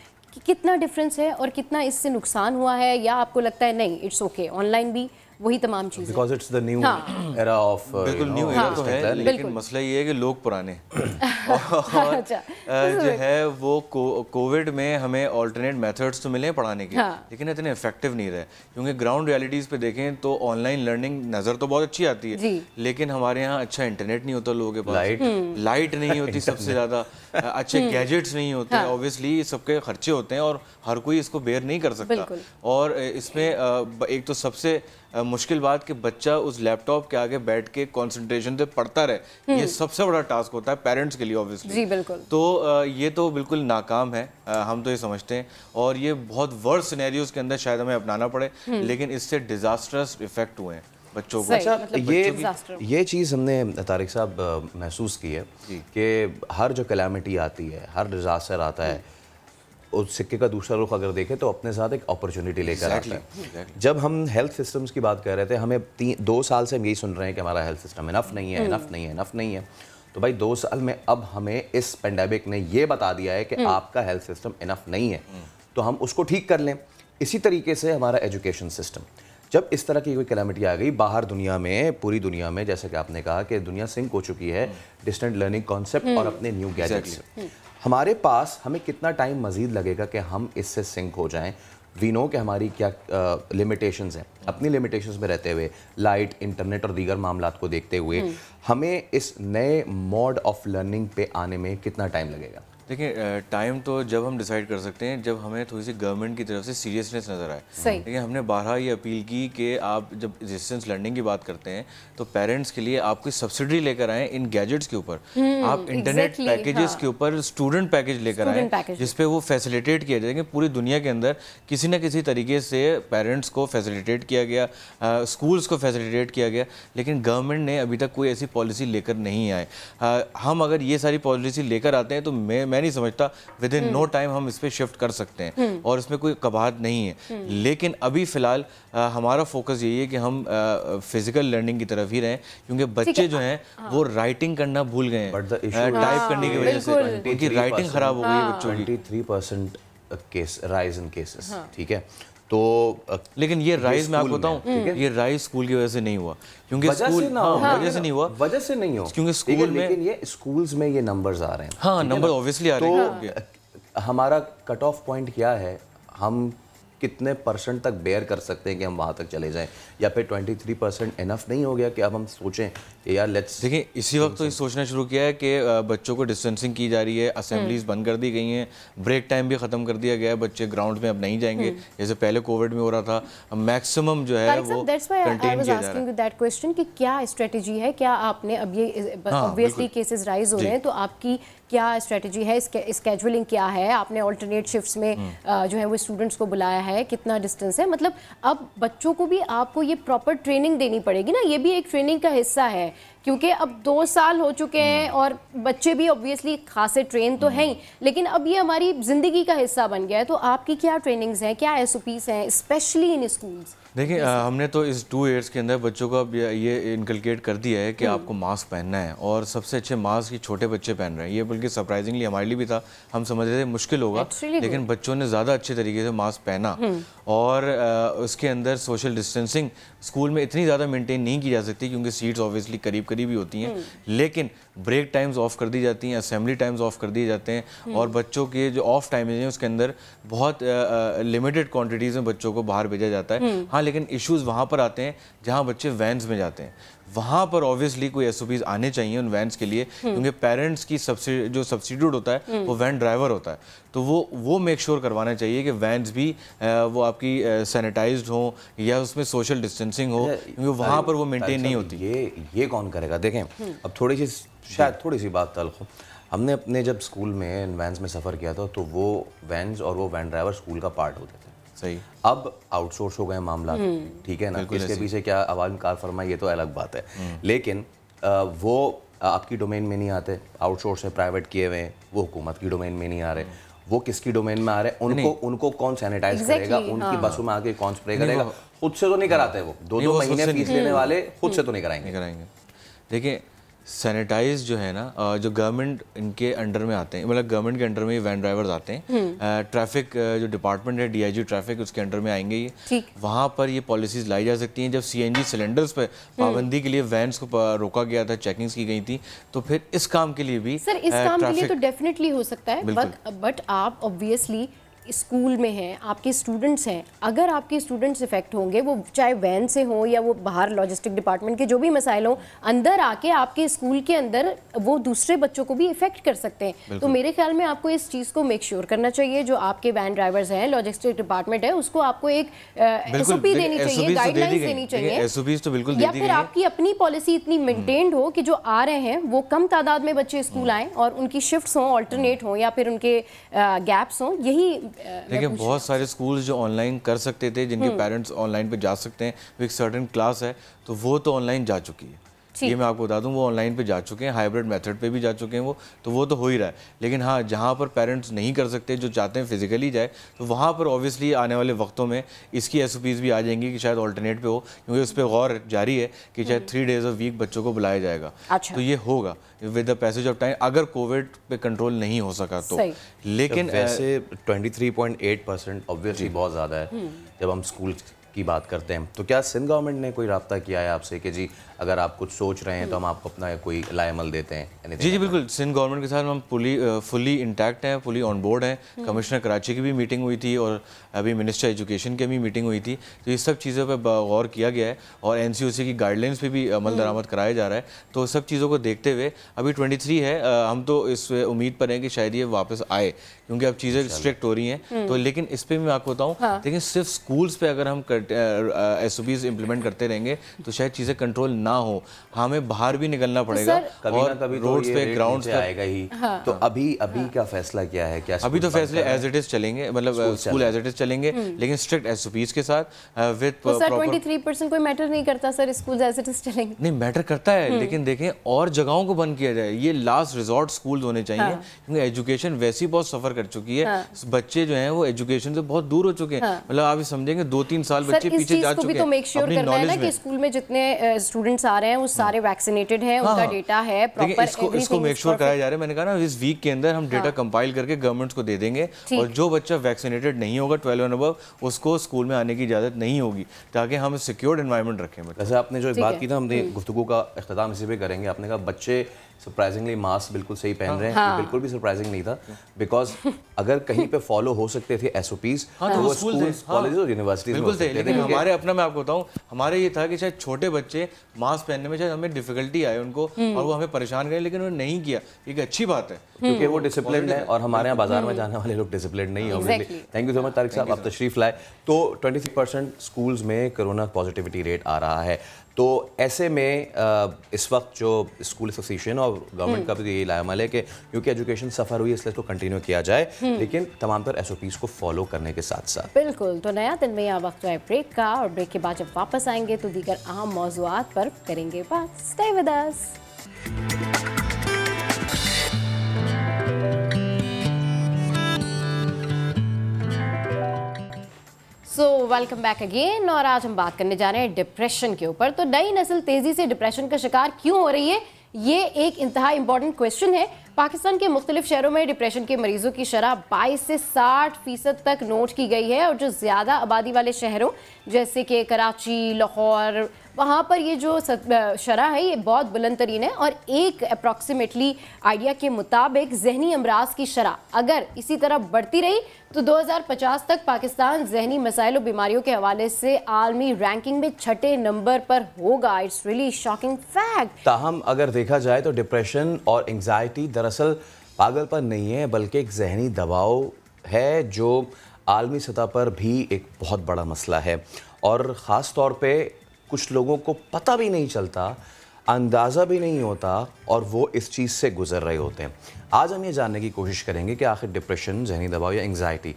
कितना डिफरेंस है और कितना इससे नुकसान हुआ है, या आपको लगता है नहीं इट्स ओके ऑनलाइन भी वही तमाम चीज़ें? Because it's the new era of, बिल्कुल न्यू एरा तो है, लेकिन मसला ये है कि लोग पुराने और जो है वो कोविड में हमें ऑल्टरनेट मेथड्स तो मिले पढ़ाने के, लेकिन इतने इफेक्टिव नहीं रहे, क्योंकि ग्राउंड रियलिटीज़ पे देखें तो ऑनलाइन लर्निंग नज़र तो बहुत अच्छी आती है, लेकिन हमारे यहाँ अच्छा इंटरनेट नहीं होता लोगों के पास, लाइट नहीं होती सबसे ज़्यादा, अच्छे गैजेट्स नहीं होते, ऑब्वियसली सबके खर्चे होते हैं और हर कोई इसको बेयर नहीं कर सकता। और इसमें एक तो सबसे मुश्किल बात कि बच्चा उस लैपटॉप के आगे बैठ के कंसंट्रेशन से पढ़ता रहे, ये सबसे बड़ा टास्क होता है पेरेंट्स के लिए ऑब्वियसली। जी बिल्कुल। तो ये तो बिल्कुल नाकाम है, हम तो ये समझते हैं, और ये बहुत वर्स्ट सिनेरियोज के अंदर शायद हमें अपनाना पड़े, लेकिन इससे डिजास्टर्स इफेक्ट हुए हैं बच्चों को। अच्छा ये चीज़ हमने तारिक साहब महसूस की है कि हर जो कैलामिटी आती है, हर डिजास्टर आता है, उस सिक्के का दूसरा रुख अगर देखें तो अपने साथ एक अपॉर्चुनिटी लेकर आता है। जब हम हेल्थ सिस्टम्स की बात कर रहे थे, हमें 2 साल से हम यही सुन रहे हैं कि हमारा हेल्थ सिस्टम इनफ नहीं है, इनफ नहीं है, इनफ नहीं है। तो भाई 2 साल में अब हमें इस पेंडेमिक ने ये बता दिया है कि आपका हेल्थ सिस्टम इनफ नहीं है, तो हम उसको ठीक कर लें। इसी तरीके से हमारा एजुकेशन सिस्टम, जब इस तरह की कोई कैलामिटी आ गई बाहर दुनिया में, पूरी दुनिया में, जैसे कि आपने कहा कि दुनिया सिंक हो चुकी है डिस्टेंट लर्निंग कॉन्सेप्ट और अपने न्यू गैजेट्स, हमारे पास हमें कितना टाइम मजीद लगेगा कि हम इससे सिंक हो जाएं? वी नो कि हमारी क्या लिमिटेशंस हैं, अपनी लिमिटेशंस में रहते हुए, लाइट, इंटरनेट और दीगर मामलात को देखते हुए हमें इस नए मोड ऑफ लर्निंग पे आने में कितना टाइम लगेगा? देखिए टाइम तो जब हम डिसाइड कर सकते हैं जब हमें थोड़ी सी गवर्नमेंट की तरफ से सीरियसनेस नज़र आए। देखिए हमने 12 ये अपील की कि आप जब डिस्टेंस लर्निंग की बात करते हैं तो पेरेंट्स के लिए आप कोई सब्सिडी लेकर आएँ इन गैजेट्स के ऊपर, आप इंटरनेट पैकेजेस के ऊपर स्टूडेंट पैकेज लेकर आएँ जिसपे वो फैसिलिटेट किया जाएगा। पूरी दुनिया के अंदर किसी न किसी तरीके से पेरेंट्स को फैसिलिटेट किया गया, स्कूल्स को फैसिलिटेट किया गया, लेकिन गवर्नमेंट ने अभी तक कोई ऐसी पॉलिसी लेकर नहीं आए। हम अगर ये सारी पॉलिसी लेकर आते हैं तो मैं नहीं समझता विद इन नो टाइम हम इस पे शिफ्ट कर सकते हैं और इसमें कोई कबाहत नहीं है। लेकिन अभी फिलहाल हमारा फोकस यही है कि हम फिजिकल लर्निंग की तरफ ही रहें, क्योंकि बच्चे जो हैं वो राइटिंग करना भूल गए हैं, टाइप करने की वजह से उनकी राइटिंग खराब हो गई है बच्चों की। 23% केस राइज इन केसेस, ठीक है। तो लेकिन ये राइज मैं आपको बताऊं, ये राइज स्कूल की वजह से नहीं हुआ, क्योंकि स्कूल वजह से नहीं हुआ, वजह से नहीं हो, क्योंकि स्कूल में, लेकिन ये स्कूल्स में ये नंबर्स आ रहे हैं। हाँ नंबर ऑब्वियसली आ रहे हैं। तो हमारा कट ऑफ पॉइंट क्या है, हम कितने % तक बेयर कर सकते हैं कि हम वहाँ तक चले जाएं, या फिर 23% इनफ नहीं हो गया कि अब हम सोचें कि यार लेट्स। देखिए इसी वक्त तो सोचना शुरू किया है कि बच्चों को डिस्टेंसिंग की जा रही है, असेंबलीज बंद कर दी गई हैं, ब्रेक टाइम भी ख़त्म कर दिया गया है, बच्चे ग्राउंड में अब नहीं जाएंगे जैसे पहले कोविड में हो रहा था, मैक्सिमम जो है वो कंटेन किया जा रहा है। दैट क्वेश्चन कि क्या स्ट्रेटजी है, क्या आपने अब ये ऑब्वियसली केसेस राइज हो रहे हैं तो आपकी क्या स्ट्रेटजी है, स्केजुअलिंग क्या है, आपने ऑल्टरनेट शिफ्ट्स में जो है वो स्टूडेंट्स को बुलाया है, कितना डिस्टेंस है, मतलब अब बच्चों को भी आपको ये प्रॉपर ट्रेनिंग देनी पड़ेगी ना, ये भी एक ट्रेनिंग का हिस्सा है क्योंकि अब 2 साल हो चुके हैं और बच्चे भी ऑब्वियसली खासे ट्रेन तो हैं ही, लेकिन अब ये हमारी ज़िंदगी का हिस्सा बन गया है। तो आपकी क्या ट्रेनिंग्स हैं, क्या SOPs हैं, स्पेशली इन स्कूल्स? देखिए हमने तो इस 2 ईयर्स के अंदर बच्चों को अब ये इनकलकेट कर दिया है कि आपको मास्क पहनना है, और सबसे अच्छे मास्क ही छोटे बच्चे पहन रहे हैं। ये बल्कि सरप्राइजिंगली हमारे लिए भी था, हम समझ रहे थे मुश्किल होगा, लेकिन बच्चों ने ज़्यादा अच्छे तरीके से मास्क पहना। और उसके अंदर सोशल डिस्टेंसिंग स्कूल में इतनी ज़्यादा मेंटेन नहीं की जा सकती क्योंकि सीट्स ऑब्वियसली करीब करीब ही होती हैं, लेकिन ब्रेक टाइम्स ऑफ कर दी जाती हैं, असेंबली टाइम्स ऑफ कर दिए जाते हैं, और बच्चों के जो ऑफ टाइमिंग है उसके अंदर बहुत लिमिटेड क्वांटिटीज़ में बच्चों को बाहर भेजा जाता है। हाँ, लेकिन इश्यूज़ वहाँ पर आते हैं जहाँ बच्चे वैन्स में जाते हैं, वहाँ पर ऑब्वियसली कोई SOPs आने चाहिए उन वैन्स के लिए, क्योंकि पेरेंट्स की जो सब्सिट्यूट होता है वो वैन ड्राइवर होता है, तो वो मेक श्योर करवाना चाहिए कि वैन्स भी वो आपकी सैनिटाइज्ड हो या उसमें सोशल डिस्टेंसिंग हो, क्योंकि वहाँ पर वो मेंटेन नहीं होती। ये कौन करेगा? देखें, अब थोड़ी सी बात तल्ख हो। हमने अपने जब स्कूल में इन वैन्स में सफ़र किया था तो वो वैन्स और वो वैन ड्राइवर स्कूल का पार्ट होते थे। सही। अब आउटसोर्स हो गए मामला, ठीक है ना, इसके पीछे क्या अवाम कार फरमाई ये तो अलग बात है, लेकिन वो आपकी डोमेन में नहीं आते, आउटसोर्स है, प्राइवेट किए हुए हैं, वो हुकूमत की डोमेन में नहीं आ रहे, वो किसकी डोमेन में आ रहे हैं? उनको कौन सैनिटाइज करेगा? उनकी बसों में आके कौन स्प्रे करेगा? खुद से तो नहीं कराते, वो 2-2 महीने फीस लेने वाले खुद से तो नहीं कराएंगे। देखिए सैनिटाइज जो है ना, जो गवर्नमेंट इनके अंडर में आते हैं, मतलब गवर्नमेंट के अंडर में वैन ड्राइवर्स आते हैं, ट्रैफिक जो डिपार्टमेंट है DIG ट्रैफिक उसके अंडर में आएंगे ये, वहाँ पर ये पॉलिसीज़ लाई जा सकती हैं। जब CNG सिलेंडर्स पे पाबंदी के लिए वैन्स को रोका गया था, चेकिंग्स की गई थी, तो फिर इस काम के लिए भी सर, इस काम के लिए तो डेफिनेटली हो सकता है, बट आप ऑब्वियसली स्कूल में हैं, आपके स्टूडेंट्स हैं, अगर आपके स्टूडेंट्स इफेक्ट होंगे, वो चाहे वैन से हो या वो बाहर लॉजिस्टिक डिपार्टमेंट के जो भी मसाइल हों, अंदर आके आपके स्कूल के अंदर वो दूसरे बच्चों को भी इफेक्ट कर सकते हैं। तो मेरे ख्याल में आपको इस चीज़ को मेक श्योर करना चाहिए, जो आपके वैन ड्राइवर्स हैं, लॉजिस्टिक डिपार्टमेंट है, उसको आपको एक SOP देनी चाहिए, गाइडलाइंस देनी चाहिए, SOPs तो बिल्कुल या फिर आपकी अपनी पॉलिसी इतनी मेंटेन्ड हो कि जो आ रहे हैं वो कम तादाद में बच्चे स्कूल आएँ और उनकी शिफ्ट्स हों, ऑल्टरनेट हों, या फिर उनके गैप्स हों। यही देखिए बहुत सारे स्कूल्स जो ऑनलाइन कर सकते थे, जिनके पेरेंट्स ऑनलाइन पे जा सकते हैं, वो एक सर्टेन क्लास है तो वो तो ऑनलाइन जा चुकी है, ये मैं आपको बता दूं, वो ऑनलाइन पे जा चुके हैं, हाइब्रिड मेथड पे भी जा चुके हैं वो तो हो ही रहा है। लेकिन हाँ, जहाँ पर पेरेंट्स नहीं कर सकते, जो चाहते हैं फिजिकली जाए, तो वहाँ पर ऑब्वियसली आने वाले वक्तों में इसकी SOPs भी आ जाएंगी कि शायद ऑल्टरनेट पे हो, क्योंकि उस पर गौर जारी है कि शायद 3 days a week बच्चों को बुलाया जाएगा। अच्छा। तो ये होगा with the passage of time, अगर कोविड पे कंट्रोल नहीं हो सका तो। लेकिन वैसे 23.8% ऑब्वियसली बहुत ज़्यादा है जब हम स्कूल की बात करते हैं। तो क्या सिंध गवर्नमेंट ने कोई राब्ता किया है आपसे कि जी अगर आप कुछ सोच रहे हैं तो हम आपको अपना कोई लाएमल देते हैं? जी बिल्कुल, सिंध गवर्नमेंट के साथ हम फुली इंटैक्ट हैं, फुली ऑन बोर्ड हैं। कमिश्नर कराची की भी मीटिंग हुई थी और अभी मिनिस्टर एजुकेशन की भी मीटिंग हुई थी, तो ये सब चीज़ों पर गौर किया गया है और NCOC की गाइडलाइंस पे भी अमल दरामद कराया जा रहा है। तो सब चीज़ों को देखते हुए अभी 23 है, हम तो इस उम्मीद पर हैं कि शायद ये वापस आए, क्योंकि अब चीज़ें स्ट्रिक्ट हो रही हैं। तो लेकिन इस पर मैं आपको बताऊँ, लेकिन सिर्फ स्कूल्स पे अगर हम SOPs इंप्लीमेंट करते रहेंगे तो शायद चीज़ें कंट्रोल ना हो, हमें बाहर भी निकलना पड़ेगा और रोड्स पे, ग्राउंड्स पे आएगा ही। तो अभी क्या फैसला किया है? क्या अभी तो फैसले एज इट इज चलेंगे, मतलब स्कूल एज इट इज चलेंगे, लेकिन स्ट्रिक्ट SOPs के साथ विद प्रॉपर। 23% कोई मैटर नहीं करता sir, school as it is चलेंगे? नहीं, मैटर करता है, लेकिन देखें और जगहों को बंद किया जाए, ये लास्ट रिजॉर्ट स्कूल होने चाहिए, क्योंकि एजुकेशन वैसे ही बहुत सफर कर चुकी है। बच्चे जो हैं वो एजुकेशन से बहुत दूर हो चुके हैं, मतलब आप समझेंगे 2-3 साल बच्चे पीछे जा चुके हैं। तो मेक श्योर करना है ना कि स्कूल में जितने स्टूडेंट्स आ रहे हैं वो सारे वैक्सीनेटेड हैं, उनका डेटा है प्रॉपर, इसको मेक श्योर कराया जा रहा है। मैंने कहा ना, इस वीक के अंदर हम डेटा कंपाइल करके गवर्नमेंट्स को दे देंगे, और जो बच्चा वैक्सीनेटेड नहीं होगा 12 एंड अबव, उसको स्कूल में आने की इजाजत नहीं होगी, ताकि हम सिक्योर्ड एनवायरनमेंट रखें। वैसे आपने जो एक बात की था, हमने गुफ्तगू का इख्तिताम इसी पे करेंगे। आपने कहा बच्चे सरप्राइजिंगली मास्क बिल्कुल सही पहन रहे हैं, ये बिल्कुल भी सरप्राइजिंग नहीं था, बिकॉज अगर कहीं पे फॉलो हो सकते थे SOPs तो वो स्कूल्स, कॉलेजेस और यूनिवर्सिटीज बिल्कुल थे। लेकिन हमारे अपना, मैं आपको बताऊं, हमारे ये था कि शायद छोटे बच्चे मास्क पहनने में शायद हमें डिफिकल्टी आए उनको, और वो हमें परेशान करें, लेकिन उन्होंने नहीं किया। एक अच्छी बात है, क्योंकि वो डिसिप्लिन है, और हमारे यहाँ बाजार में जाने वाले लोग डिसिप्लिन नहीं है। Thank you so much Tariq साहब, आप तशरीफ लाए। तो 23% स्कूल्स में कोरोना पॉजिटिविटी रेट आ रहा है। तो ऐसे में इस वक्त जो स्कूल एसोसिएशन और गवर्नमेंट का भी यही लायामल है कि क्योंकि एजुकेशन सफ़र हुई इसलिए इसको कंटिन्यू किया जाए, लेकिन तमाम तर SOPs को फॉलो करने के साथ साथ। बिल्कुल। तो नया दिन में यहाँ वक्त है ब्रेक का, और ब्रेक के बाद जब वापस आएंगे तो दीगर अहम मौज़ूआत पर करेंगे बात। Stay with us. So welcome back again, और आज हम बात करने जा रहे हैं डिप्रेशन के ऊपर। तो नई नस्ल तेजी से डिप्रेशन का शिकार क्यों हो रही है, ये एक इंतहा इंपॉर्टेंट क्वेश्चन है। पाकिस्तान के मुख्तलिफ शहरों में डिप्रेशन के मरीजों की शरह 22 से 60% तक नोट की गई है, और जो ज़्यादा आबादी वाले शहरों जैसे कि कराची, लाहौर, वहाँ पर ये जो शरह है ये बहुत बुलंद तरीन है। और एक अप्रॉक्सीमेटली आइडिया के मुताबिक जहनी अमराज की शरह अगर इसी तरह बढ़ती रही तो 2050 तक पाकिस्तान जहनी मसाइल और बीमारियों के हवाले से आलमी रैंकिंग में 6ठे नंबर पर होगा। It's really shocking fact. ताहम अगर देखा जाए तो डिप्रेशन और एंग्जाइटी दरअसल पागलपन नहीं है, बल्कि एक जहनी दबाव है जो आलमी सतह पर भी एक बहुत बड़ा मसला है, और ख़ास तौर पे कुछ लोगों को पता भी नहीं चलता, अंदाज़ा भी नहीं होता, और वो इस चीज़ से गुजर रहे होते हैं। आज हम ये जानने की कोशिश करेंगे कि आखिर डिप्रेशन, जहनी दबाव या एंग्जाइटी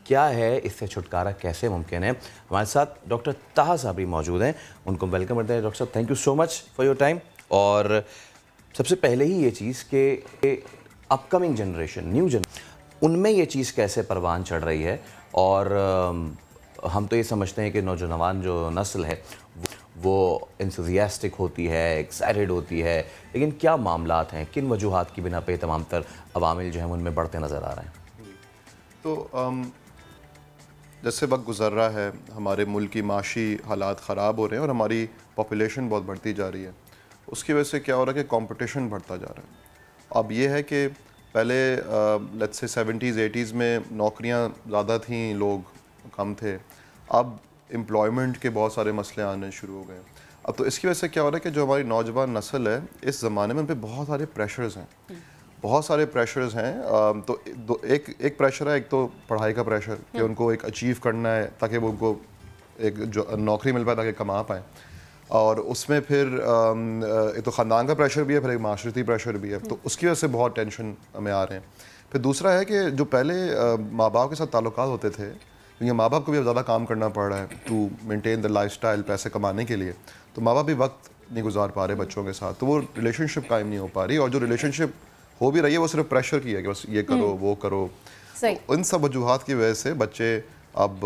क्या है, इससे छुटकारा कैसे मुमकिन है। हमारे साथ डॉक्टर ताहा साबरी मौजूद हैं, उनको वेलकम करते हैं। डॉक्टर साहब, thank you so much for your time. और सबसे पहले ही ये चीज़ कि अपकमिंग जनरेशन, न्यू उनमें ये चीज़ कैसे परवान चढ़ रही है, और हम तो ये समझते हैं कि नौजवान जो नस्ल है वो इंथुजियास्टिक होती है, एक्साइटेड होती है, लेकिन क्या मामलात हैं, किन वजूहात की बिना पे तमाम तर अवामिल जो हैं उनमें बढ़ते नज़र आ रहे हैं? तो जैसे वक्त गुजर रहा है, हमारे मुल्क की माशी हालात ख़राब हो रहे हैं और हमारी पॉपुलेशन बहुत बढ़ती जा रही है। उसकी वजह से क्या हो रहा है कि कंपटीशन बढ़ता जा रहा है। अब ये है कि पहले लेट्स से 70s 80s में नौकरियां ज़्यादा थीं, लोग कम थे। अब एम्प्लॉयमेंट के बहुत सारे मसले आने शुरू हो गए। अब तो इसकी वजह से क्या हो रहा है कि जो हमारी नौजवान नस्ल है इस ज़माने में उन पर बहुत सारे प्रेशर्स हैं, बहुत सारे प्रेशर्स हैं। तो एक प्रेशर है, एक तो पढ़ाई का प्रेशर कि उनको एक अचीव करना है ताकि वो उनको एक जो नौकरी मिल पाए ताकि कमा पाएँ, और उसमें फिर एक तो ख़ानदान का प्रेशर भी है, फिर एक माशरती प्रेशर भी है। तो उसकी वजह से बहुत टेंशन हमें आ रहे हैं। फिर दूसरा है कि जो पहले माँ बाप के साथ ताल्लुकात होते थे, क्योंकि माँ बाप को भी अब ज़्यादा काम करना पड़ रहा है टू मेंटेन द लाइफस्टाइल, पैसे कमाने के लिए, तो माँ बाप भी वक्त नहीं गुजार पा रहे बच्चों के साथ, तो वो रिलेशनशिप कायम नहीं हो पा रही। और जो रिलेशनशिप हो भी रही है वो सिर्फ प्रेशर की है कि बस ये करो वो करो। तो इन सब वजूहात की वजह से बच्चे अब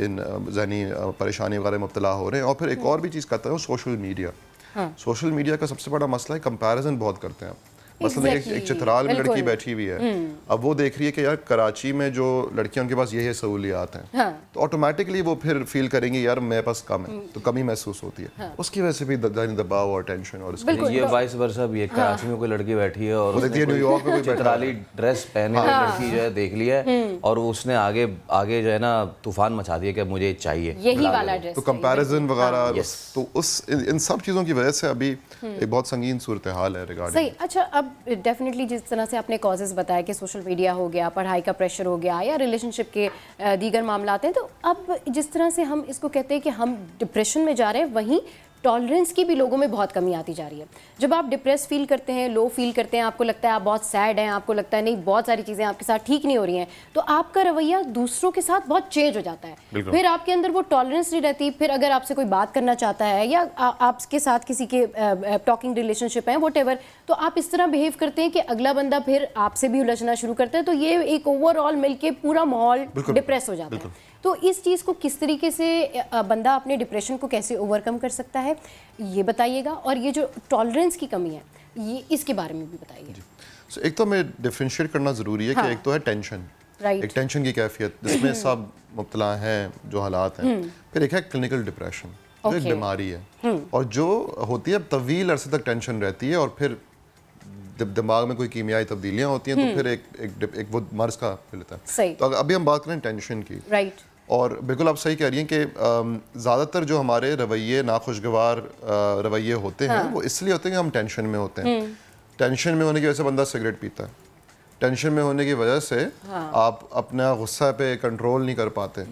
इन ज़हनी परेशानी वगैरह मुब्तला हो रहे हैं। और फिर एक और भी चीज़ कहता हूँ, सोशल मीडिया। सोशल मीडिया का सबसे बड़ा मसला है कंपैरिजन बहुत करते हैं। मसलन एक चित्राल में लड़की बैठी हुई है, अब वो देख रही है कि यार कराची में जो लड़कियां उनके पास ये सहूलियात हैं, तो ऑटोमेटिकली वो फिर फील करेंगे यार मेरे पास कम है, तो कमी महसूस होती है। उसकी वजह से भी दबाव और टेंशन। और ये वाइस वर्सा भी है, कराची में कोई लड़की बैठी है और देखती है न्यूयॉर्क में कोई चित्राली ड्रेस पहने हुई लड़की जो है देख लिया है, और उसने आगे जो है ना तूफान मचा दिया कि मुझे चाहिए यही वाला ड्रेस। तो कंपैरिजन वगैरह, तो उस इन सब चीज़ों की वजह से अभी एक बहुत संगीन सूरत हाल है रिगार्डिंग। सही। अच्छा, अब डेफिनेटली जिस तरह से आपने कॉजेज़ बताया कि सोशल मीडिया हो गया, पढ़ाई का प्रेशर हो गया, या रिलेशनशिप के दीगर मामलात हैं, तो अब जिस तरह से हम इसको कहते हैं कि हम डिप्रेशन में जा रहे हैं, वहीं टॉलरेंस की भी लोगों में बहुत कमी आती जा रही है। जब आप डिप्रेस फील करते हैं, लो फील करते हैं, आपको लगता है आप बहुत सैड हैं, आपको लगता है नहीं बहुत सारी चीज़ें आपके साथ ठीक नहीं हो रही हैं, तो आपका रवैया दूसरों के साथ बहुत चेंज हो जाता है। फिर आपके अंदर वो टॉलरेंस नहीं रहती। फिर अगर आपसे कोई बात करना चाहता है या आपके साथ किसी के टॉकिंग रिलेशनशिप है वॉटेवर, तो आप इस तरह बिहेव करते हैं कि अगला बंदा फिर आपसे भी उलझना शुरू करता है। तो ये एक ओवरऑल मिलके पूरा माहौल डिप्रेस हो जाता है। तो इस चीज़ को किस तरीके से बंदा अपने डिप्रेशन को कैसे ओवरकम कर सकता है, ये बताइएगा। और ये जो टॉलरेंस की कमी है, ये इसके बारे में भी बताइए। एक तो हमें डिफरेंशिएट करना ज़रूरी है कि एक तो है टेंशन, एक टेंशन की कैफियत जिसमें सब मुब्तला हैं, जो हालात हैं। फिर एक है क्लिनिकल डिप्रेशन, जो एक बीमारी है और जो होती है तवील अरसे तक टेंशन रहती है, और फिर जब दिमाग में कोई कीमियाई तब्दीलियाँ होती हैं तो फिर एक वो मर्ज का फिर लेता है। तो अभी हम बात करें टेंशन की, और बिल्कुल आप सही कह रही हैं कि ज़्यादातर जो हमारे रवैये नाखुशगवार रवैये होते हैं वो इसलिए होते हैं कि हम टेंशन में होते हैं। टेंशन में होने की वजह से बंदा सिगरेट पीता है, टेंशन में होने की वजह से आप अपना गुस्सा पे कंट्रोल नहीं कर पाते,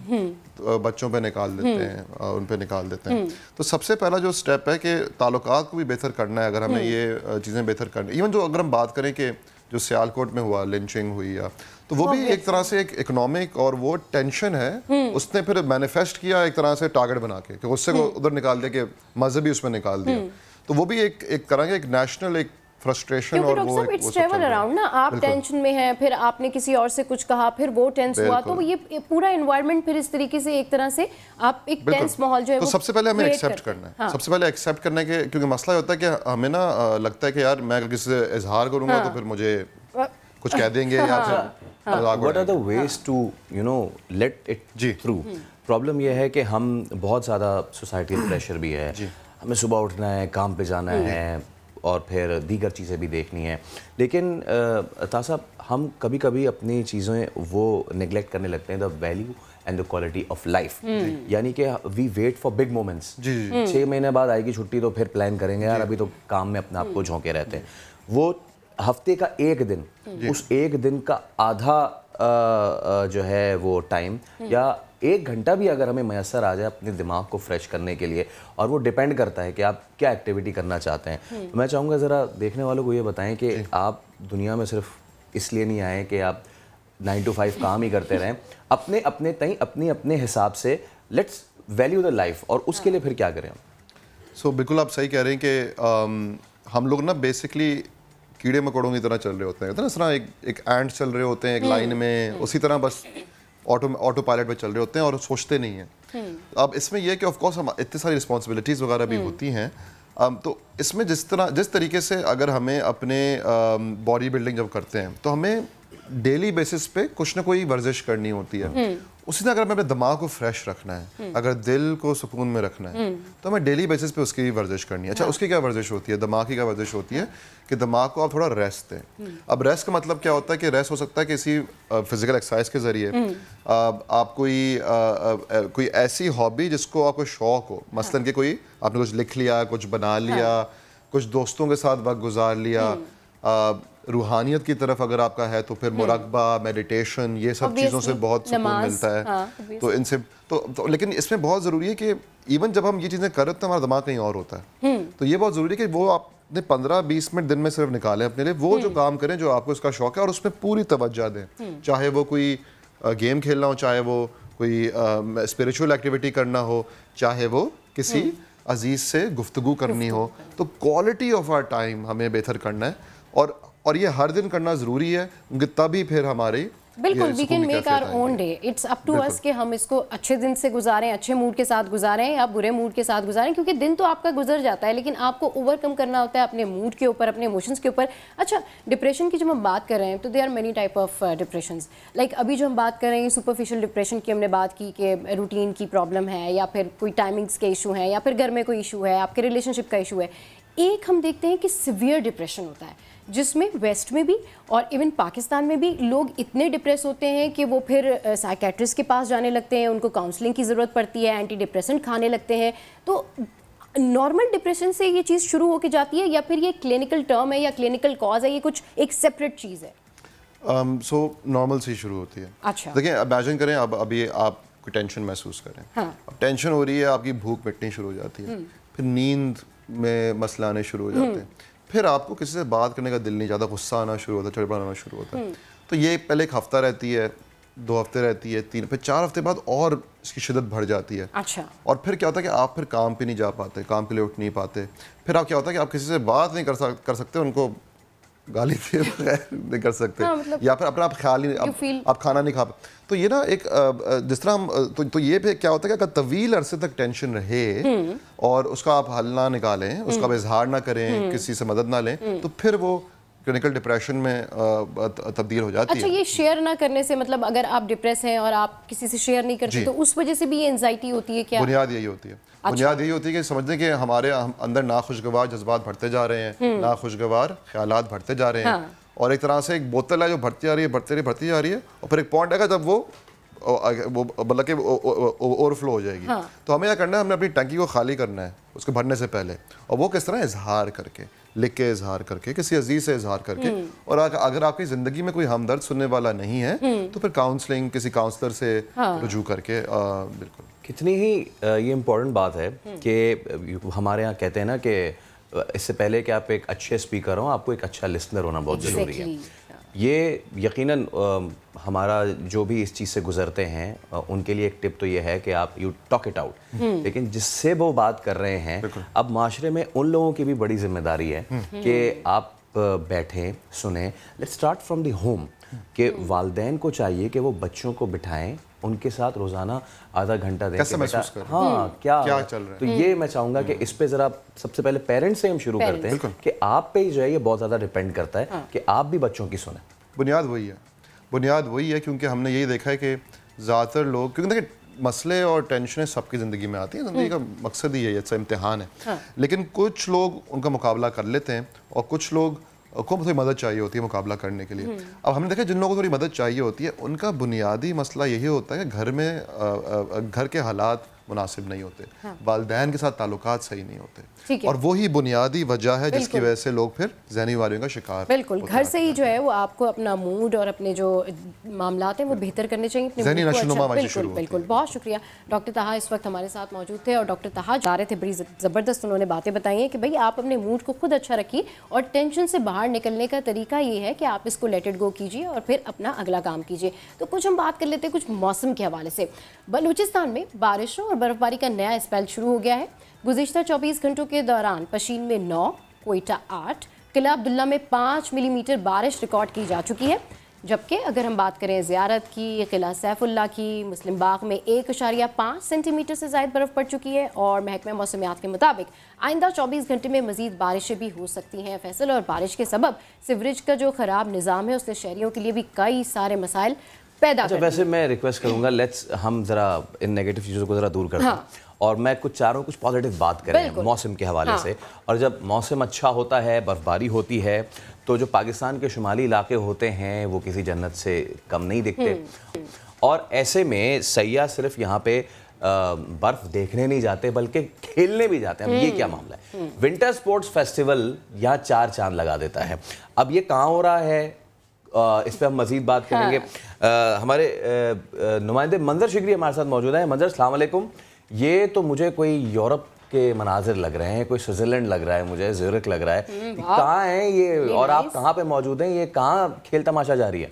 तो बच्चों पे निकाल देते हैं, उन पे निकाल देते हैं। तो सबसे पहला जो स्टेप है कि ताल्लुकात को भी बेहतर करना है। अगर हमें ये चीज़ें बेहतर करनी, इवन जो अगर हम बात करें कि जो सियालकोट में हुआ, लिंचिंग हुई या, तो वो भी एक तरह से एक इकोनॉमिक और वो टेंशन है, उसने फिर मैनिफेस्ट किया एक तरह से टारगेट बना के कि गुस्से को उधर निकाल दिया, कि मजहबी उसमें निकाल दिया। तो वो भी एक तरह के एक नेशनल एक फ्रस्ट्रेशन और वो इट्स ट्रैवल अराउंड ना, आप टेंशन में हैं, फिर आपने किसी और से कुछ कहा, फिर वो टेंस हुआ, तो ये पूरा एनवायरनमेंट फिर इस तरीके से एक तरह से आप एक टेंस माहौल जो है, तो सबसे पहले हमें एक्सेप्ट करना है। सबसे पहले एक्सेप्ट करना है कि क्योंकि मसला होता है कि हमें ना लगता है कि यार मैं अगर किसी से इजहार करूंगा तो फिर मुझे कुछ कह देंगे या फिर what are the ways to let it through. Problem यह है कि हम बहुत ज़्यादा सोसाइटल प्रेशर भी है, हमें सुबह उठना है, काम पे जाना है और फिर दीगर चीज़ें भी देखनी है, लेकिन तासा हम कभी कभी अपनी चीज़ें वो नेगलेक्ट करने लगते हैं, the value and the quality of life. यानी कि we wait for big moments, 6 महीने बाद आएगी छुट्टी तो फिर प्लान करेंगे, यार अभी तो काम में अपने आप को झोंके रहते हैं। वो हफ्ते का एक दिन, उस एक दिन का आधा जो है वो टाइम या 1 घंटा भी अगर हमें मैसर आ जाए अपने दिमाग को फ्रेश करने के लिए, और वो डिपेंड करता है कि आप क्या एक्टिविटी करना चाहते हैं। तो मैं चाहूँगा ज़रा देखने वालों को ये बताएं कि आप दुनिया में सिर्फ इसलिए नहीं आए कि आप 9 to 5 काम ही करते रहें, अपने अपने तई अपने हिसाब से लेट्स वैल्यू द लाइफ, और उसके लिए फिर क्या करें हम। बिल्कुल आप सही कह रहे हैं कि हम लोग ना बेसिकली कीड़े मकोड़ों की तरह चल रहे होते हैं, इस तरह एक एंट चल रहे होते हैं एक लाइन में, उसी तरह बस ऑटो पायलट पे चल रहे होते हैं और सोचते नहीं हैं। अब इसमें यह कि ऑफ कोर्स हम इतनी सारी रिस्पॉन्सिबिलिटीज़ वगैरह भी होती हैं, तो इसमें जिस तरीके से अगर हमें अपने बॉडी बिल्डिंग जब करते हैं तो हमें डेली बेसिस पे कुछ ना कोई वर्जिश करनी होती है। उसी तरह अगर हमें अपने दिमाग को फ्रेश रखना है, अगर दिल को सुकून में रखना है, तो हमें डेली बेसिस पे उसकी वर्जिश करनी है। अच्छा, उसकी क्या वर्जिश होती है? दिमाग की क्या वर्जिश होती है कि दिमाग को आप थोड़ा रेस्ट दें। अब रेस्ट का मतलब क्या होता है कि रेस्ट हो सकता है किसी फिजिकल एक्सरसाइज के जरिए, आप कोई ऐसी हॉबी जिसको आपको शौक हो, मसलन कि कोई आपने कुछ लिख लिया, कुछ बना लिया, कुछ दोस्तों के साथ वक्त गुजार लिया, रूहानियत की तरफ अगर आपका है तो फिर मुराकबा, मेडिटेशन, ये सब चीज़ों से बहुत सुकून मिलता है। तो इनसे तो लेकिन इसमें बहुत ज़रूरी है कि इवन जब हम ये चीज़ें कर रहे हैं तो हमारा दिमाग कहीं और होता है। तो ये बहुत ज़रूरी है कि वो आपने 15-20 मिनट दिन में सिर्फ निकालें अपने लिए, वो जो काम करें जो आपको इसका शौक है, और उसमें पूरी तवज्जो दें। चाहे वो कोई गेम खेलना हो, चाहे वो कोई स्पिरिचुअल एक्टिविटी करना हो, चाहे वो किसी अजीज़ से गुफ्तगू करनी हो। तो क्वालिटी ऑफ आवर टाइम हमें बेहतर करना है, और ये हर दिन करना ज़रूरी है, क्योंकि तभी फिर हमारी बिल्कुल we can make our own day. It's up to us कि हम इसको अच्छे दिन से गुजारें, अच्छे मूड के साथ गुजारें या बुरे मूड के साथ गुजारें, क्योंकि दिन तो आपका गुजर जाता है, लेकिन आपको ओवरकम करना होता है अपने मूड के ऊपर, अपने इमोशंस के ऊपर। अच्छा, डिप्रेशन की जब हम बात कर रहे हैं तो there are many type of depressions. Like अभी जो हम बात कर रहे हैं सुपरफिशियल डिप्रेशन की, हमने बात की कि रूटीन की प्रॉब्लम है, या फिर कोई टाइमिंग्स के इशू है, या फिर घर में कोई इशू है, आपके रिलेशनशिप का इशू है। एक हम देखते हैं कि सिवियर डिप्रेशन होता है, जिसमें वेस्ट में भी और इवन पाकिस्तान में भी लोग इतने डिप्रेस होते हैं कि वो फिर साइकेट्रिस्ट के पास जाने लगते हैं, उनको काउंसलिंग की ज़रूरत पड़ती है, एंटी डिप्रेसेंट खाने लगते हैं। तो नॉर्मल डिप्रेशन से ये चीज़ शुरू होकर जाती है, या फिर ये क्लिनिकल टर्म है या क्लिनिकल कॉज है, ये कुछ एक सेपरेट चीज़ है? सो नॉर्मल से शुरू होती है। अच्छा, देखिए, इमेजिन करें अब अभी आप कोई टेंशन महसूस करें। अब टेंशन हो रही है, आपकी भूख मिटनी शुरू हो जाती है, फिर नींद में मसला आने शुरू हो जाते हैं, फिर आपको किसी से बात करने का दिल नहीं चाहता, गुस्सा आना शुरू होता है, चिड़चिड़ाना शुरू होता है। तो ये पहले 1 हफ्ता रहती है, 2 हफ्ते रहती है, 3, फिर 4 हफ्ते बाद और इसकी शिद्दत बढ़ जाती है। अच्छा, और फिर क्या होता है कि आप फिर काम पे नहीं जा पाते, काम के लिए उठ नहीं पाते। फिर आप क्या होता है कि आप किसी से बात नहीं कर सकते, उनको गाली दिए बगैर नहीं कर सकते, मतलब या फिर अपना आप ख्याल नहीं, आप खाना नहीं खा। तो ये ना एक जिस तरह हम तो ये भी क्या होता है कि अगर तवील अरसे तक टेंशन रहे और उसका आप हल ना निकालें, उसका आप इजहार ना करें, किसी से मदद ना लें, तो फिर वो क्लिनिकल डिप्रेशन में तब्दील हो जाती है। अच्छा, ये शेयर ना करने से मतलब अगर आप डिप्रेस हैं और आप किसी से शेयर नहीं करते तो उस वजह से भी ये एंजाइटी होती है क्या? बुनियाद यही होती है। अच्छा। बुनियाद यही होती है कि समझते हैं कि हमारे अंदर नाखुशगवार जज्बात बढ़ते जा रहे हैं, नाखुशगवार ख्यालात बढ़ते जा रहे हैं, और एक तरह से एक बोतल है जो बढ़ती जा रही है, बढ़ती जा रही है, और फिर एक पॉइंट आएगा जब वो मतलब कि ओवरफ्लो हो जाएगी। तो हमें क्या करना है, हमने अपनी टंकी को खाली करना है उसको भरने से पहले, और वो किस तरह इजहार करके, लिख के इजहार करके, किसी अजीज से इजहार करके, और अगर आपकी ज़िंदगी में कोई हमदर्द सुनने वाला नहीं है तो फिर काउंसलिंग, किसी काउंसलर से रुजू करके बिल्कुल। कितनी ही ये इम्पोर्टेंट बात है कि हमारे यहाँ कहते हैं ना कि इससे पहले कि आप एक अच्छे स्पीकर हो, आपको एक अच्छा लिसनर होना बहुत ज़रूरी है। ये यकीनन हमारा जो भी इस चीज़ से गुजरते हैं उनके लिए एक टिप तो ये है कि आप यू टॉक इट आउट, लेकिन जिससे वो बात कर रहे हैं अब माशरे में उन लोगों की भी बड़ी जिम्मेदारी है कि आप बैठें, सुने। Let's start from the home कि वालिदैन को चाहिए कि वो बच्चों को बिठाएं, उनके साथ रोज़ाना आधा घंटा दें कैसे महसूस कर रहे हैं, हाँ क्या चल रहा है। तो ये मैं चाहूँगा कि इस पे ज़रा सबसे पहले पेरेंट्स से हम शुरू करते हैं कि आप पे ही जो है ये बहुत ज़्यादा डिपेंड करता है कि आप भी बच्चों की सुने। बुनियाद वही है क्योंकि हमने यही देखा है कि ज़्यादातर लोग, क्योंकि देखिए मसले और टेंशनें सबकी ज़िंदगी में आती हैं, ज़िंदगी का मकसद ही है, ये इम्तिहान है। लेकिन कुछ लोग उनका मुकाबला कर लेते हैं और कुछ लोग को थोड़ी मदद चाहिए होती है मुकाबला करने के लिए। अब हमने देखा जिन लोगों को थोड़ी मदद चाहिए होती है उनका बुनियादी मसला यही होता है कि घर में घर के हालात मुनासिब नहीं होते, वालिदैन के साथ ताल्लुकात सही नहीं होते, और वही बुनियादी वजह है जिसकी वजह से लोग फिर ज़हनी बीमारियों का शिकार। बिल्कुल, घर से ही जो है वो आपको अपना मूड और अपने जो मामलात हैं वो बेहतर करने चाहिए, अपने ज़हनी नशोनुमा बिल्कुल बिल्कुल। बहुत शुक्रिया डॉक्टर ताहा इस वक्त हमारे साथ मौजूद थे, और डॉक्टर ताहा जा रहे थे, बड़ी ज़बरदस्त उन्होंने बातें बताई हैं कि भाई आप अपने मूड को खुद अच्छा रखिए और टेंशन से बाहर निकलने का तरीका ये है कि आप इसको लेट इट गो कीजिए और फिर अपना अगला काम कीजिए। तो कुछ हम बात कर लेते हैं कुछ मौसम के हवाले से। बलूचिस्तान में बारिशों और बर्फबारी का नया स्पेल शुरू हो गया है। गुज़िश्ता 24 घंटों के दौरान पशीन में 9, कोयटा 8, किला अब्दुल्ला में 5 मिलीमीटर बारिश रिकॉर्ड की जा चुकी है। जबकि अगर हम बात करें ज़ियारत की, किला सैफुल्ला की, मुस्लिम बाग में 1.5 सेंटीमीटर से ज़ायद बर्फ़ पड़ चुकी है, और महकमा मौसमियात के मुताबिक आइंदा 24 घंटे में मज़ीद बारिशें भी हो सकती हैं। फैसल, और बारिश के सबब सिवरेज का जो ख़राब निज़ाम है उससे शहरियों के लिए भी कई सारे मसाइल पैदा कर। वैसे मैं रिक्वेस्ट करूंगा लेट्स हम ज़रा इन नेगेटिव चीज़ों को ज़रा दूर करते हैं और मैं कुछ कुछ पॉजिटिव बात करें मौसम के हवाले से। और जब मौसम अच्छा होता है, बर्फबारी होती है, तो जो पाकिस्तान के शुमाली इलाके होते हैं वो किसी जन्नत से कम नहीं दिखते। और ऐसे में सयाह सिर्फ यहाँ पे बर्फ देखने नहीं जाते बल्कि खेलने भी जाते हैं। अब ये क्या मामला है? विंटर स्पोर्ट्स फेस्टिवल यहाँ 4 चांद लगा देता है। अब ये कहाँ हो रहा है, इस पर हम मजीद बात करेंगे। हमारे नुमाइंदे मंजर शिगरी हमारे साथ मौजूद हैं। मंजर, अस्सलाम वालेकुम। ये तो मुझे कोई यूरोप के मनाजिर लग रहे हैं, कोई स्विट्जरलैंड लग रहा है, मुझे ज़्यूरिख लग रहा है। कहाँ हैं ये और आप कहाँ पे मौजूद हैं? ये कहाँ खेल तमाशा जारी है?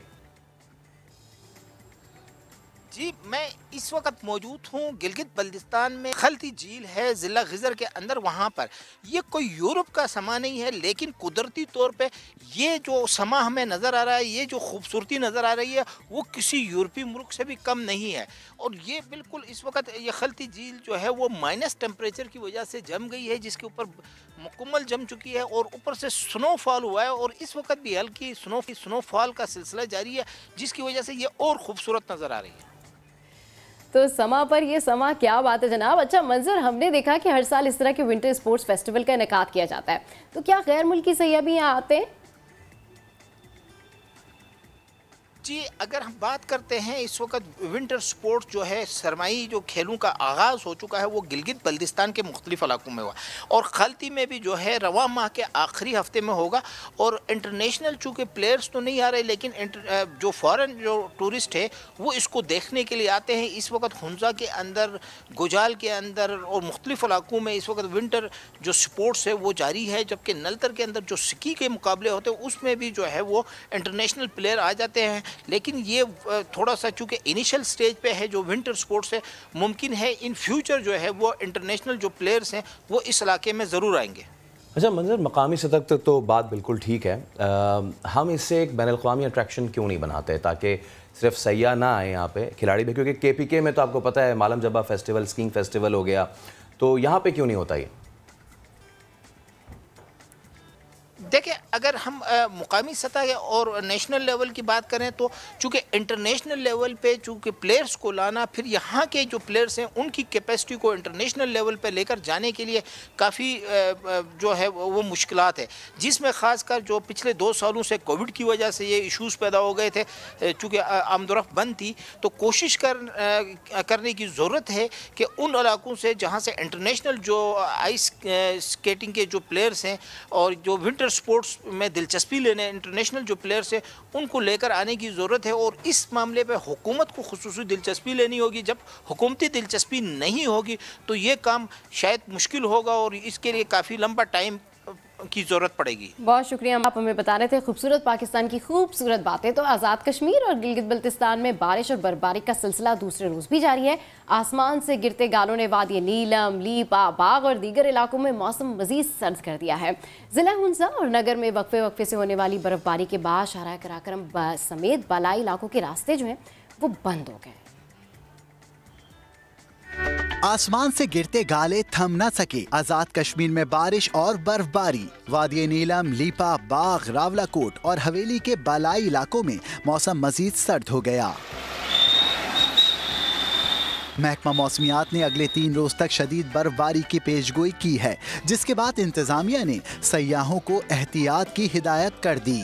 जी, मैं इस वक्त मौजूद हूँ गिलगित बल्तिस्तान में। खलती झील है ज़िला गिज़र के अंदर। वहाँ पर ये कोई यूरोप का समा नहीं है, लेकिन कुदरती तौर पे ये जो समा हमें नज़र आ रहा है, ये जो खूबसूरती नज़र आ रही है, वो किसी यूरोपीय मुल्क से भी कम नहीं है। और ये बिल्कुल इस वक्त ये खलती झील जो है वो माइनस टेम्परेचर की वजह से जम गई है, जिसके ऊपर मुकम्मल जम चुकी है, और ऊपर से स्नोफॉल हुआ है, और इस वक्त भी हल्की स्नोफॉल का सिलसिला जारी है, जिसकी वजह से ये और खूबसूरत नज़र आ रही है। तो समा पर ये समा, क्या बात है जनाब। अच्छा मंजर, हमने देखा कि हर साल इस तरह के विंटर स्पोर्ट्स फेस्टिवल का इनेकाद किया जाता है, तो क्या गैर मुल्की सयाह भी यहाँ आते हैं? जी, अगर हम बात करते हैं इस वक्त विंटर स्पोर्ट्स जो है, सरमाई जो खेलों का आगाज़ हो चुका है वो गिलगित बल्तिस्तान के मुख्तलिफ इलाकों में हुआ, और खलती में भी जो है रवा माह के आखिरी हफ्ते में होगा। और इंटरनेशनल चूँकि प्लेयर्स तो नहीं आ रहे, लेकिन जो फॉरेन जो टूरिस्ट है वो इसको देखने के लिए आते हैं। इस वक्त हुंजा के अंदर, गुजाल के अंदर और मुख्तलिफ इलाकों में इस वक्त विंटर जो स्पोर्ट्स है वो जारी है। जबकि नलतर के अंदर जो स्की के मुकाबले होते हैं उसमें भी जो है वो इंटरनेशनल प्लेयर आ जाते हैं। लेकिन ये थोड़ा सा चूँकि इनिशियल स्टेज पे है जो विंटर स्पोर्ट्स है, मुमकिन है इन फ्यूचर जो है वो इंटरनेशनल जो प्लेयर्स हैं वो इस इलाके में ज़रूर आएंगे। अच्छा मंजर, मकामी सतह तक तो बात बिल्कुल ठीक है। हम इससे एक बैनुल-अक़वामी अट्रैक्शन क्यों नहीं बनाते ताकि सिर्फ सयाह ना आए यहाँ पे, खिलाड़ी भी? क्योंकि KPK में तो आपको पता है मालम जब्बा फेस्टिवल, स्कीइंग फेस्टिवल हो गया, तो यहाँ पे क्यों नहीं होता ये? देखिए, अगर हम मुकामी सतह और नेशनल लेवल की बात करें तो चूँकि इंटरनेशनल लेवल पे चूँकि प्लेयर्स को लाना, फिर यहाँ के जो प्लेयर्स हैं उनकी कैपेसिटी को इंटरनेशनल लेवल पे लेकर जाने के लिए काफ़ी जो है वो मुश्किलात है, जिसमें ख़ासकर जो पिछले 2 सालों से कोविड की वजह से ये इश्यूज़ पैदा हो गए थे। चूँकि आमदोरफ्त बंद थी तो कोशिश करने की ज़रूरत है कि उन इलाकों से जहाँ से इंटरनेशनल जो आइस स्केटिंग के जो प्लेयर्स हैं और जो विंटर स्पोर्ट्स में दिलचस्पी लेने इंटरनेशनल जो प्लेयर्स हैं उनको लेकर आने की ज़रूरत है। और इस मामले पे हुकूमत को खुसूसी दिलचस्पी लेनी होगी। जब हुकूमती दिलचस्पी नहीं होगी तो ये काम शायद मुश्किल होगा और इसके लिए काफ़ी लंबा टाइम की ज़रूरत पड़ेगी। बहुत शुक्रिया, आप हमें बता रहे थे खूबसूरत पाकिस्तान की खूबसूरत बातें। तो आज़ाद कश्मीर और गिलगित बल्तिस्तान में बारिश और बर्फबारी का सिलसिला दूसरे रोज़ भी जारी है। आसमान से गिरते गालों ने वादी नीलम, लीपा, बाग और दीगर इलाकों में मौसम मजीद सर्द कर दिया है। ज़िला हुंजा और नगर में वक्फे वक्फे से होने वाली बर्फबारी के बाद शाहराह कराकरम समेत बालाई इलाकों के रास्ते जो हैं वो बंद हो गए। आसमान से गिरते गाले थम न सके, आजाद कश्मीर में बारिश और बर्फबारी। वादी नीलम, लीपा, बाग, रावलाकोट और हवेली के बालाई इलाकों में मौसम मजीद सर्द हो गया। महकमा मौसमियात ने अगले 3 रोज तक शदीद बर्फबारी की पेशगोई की है, जिसके बाद इंतजामिया ने सयाहों को एहतियात की हिदायत कर दी।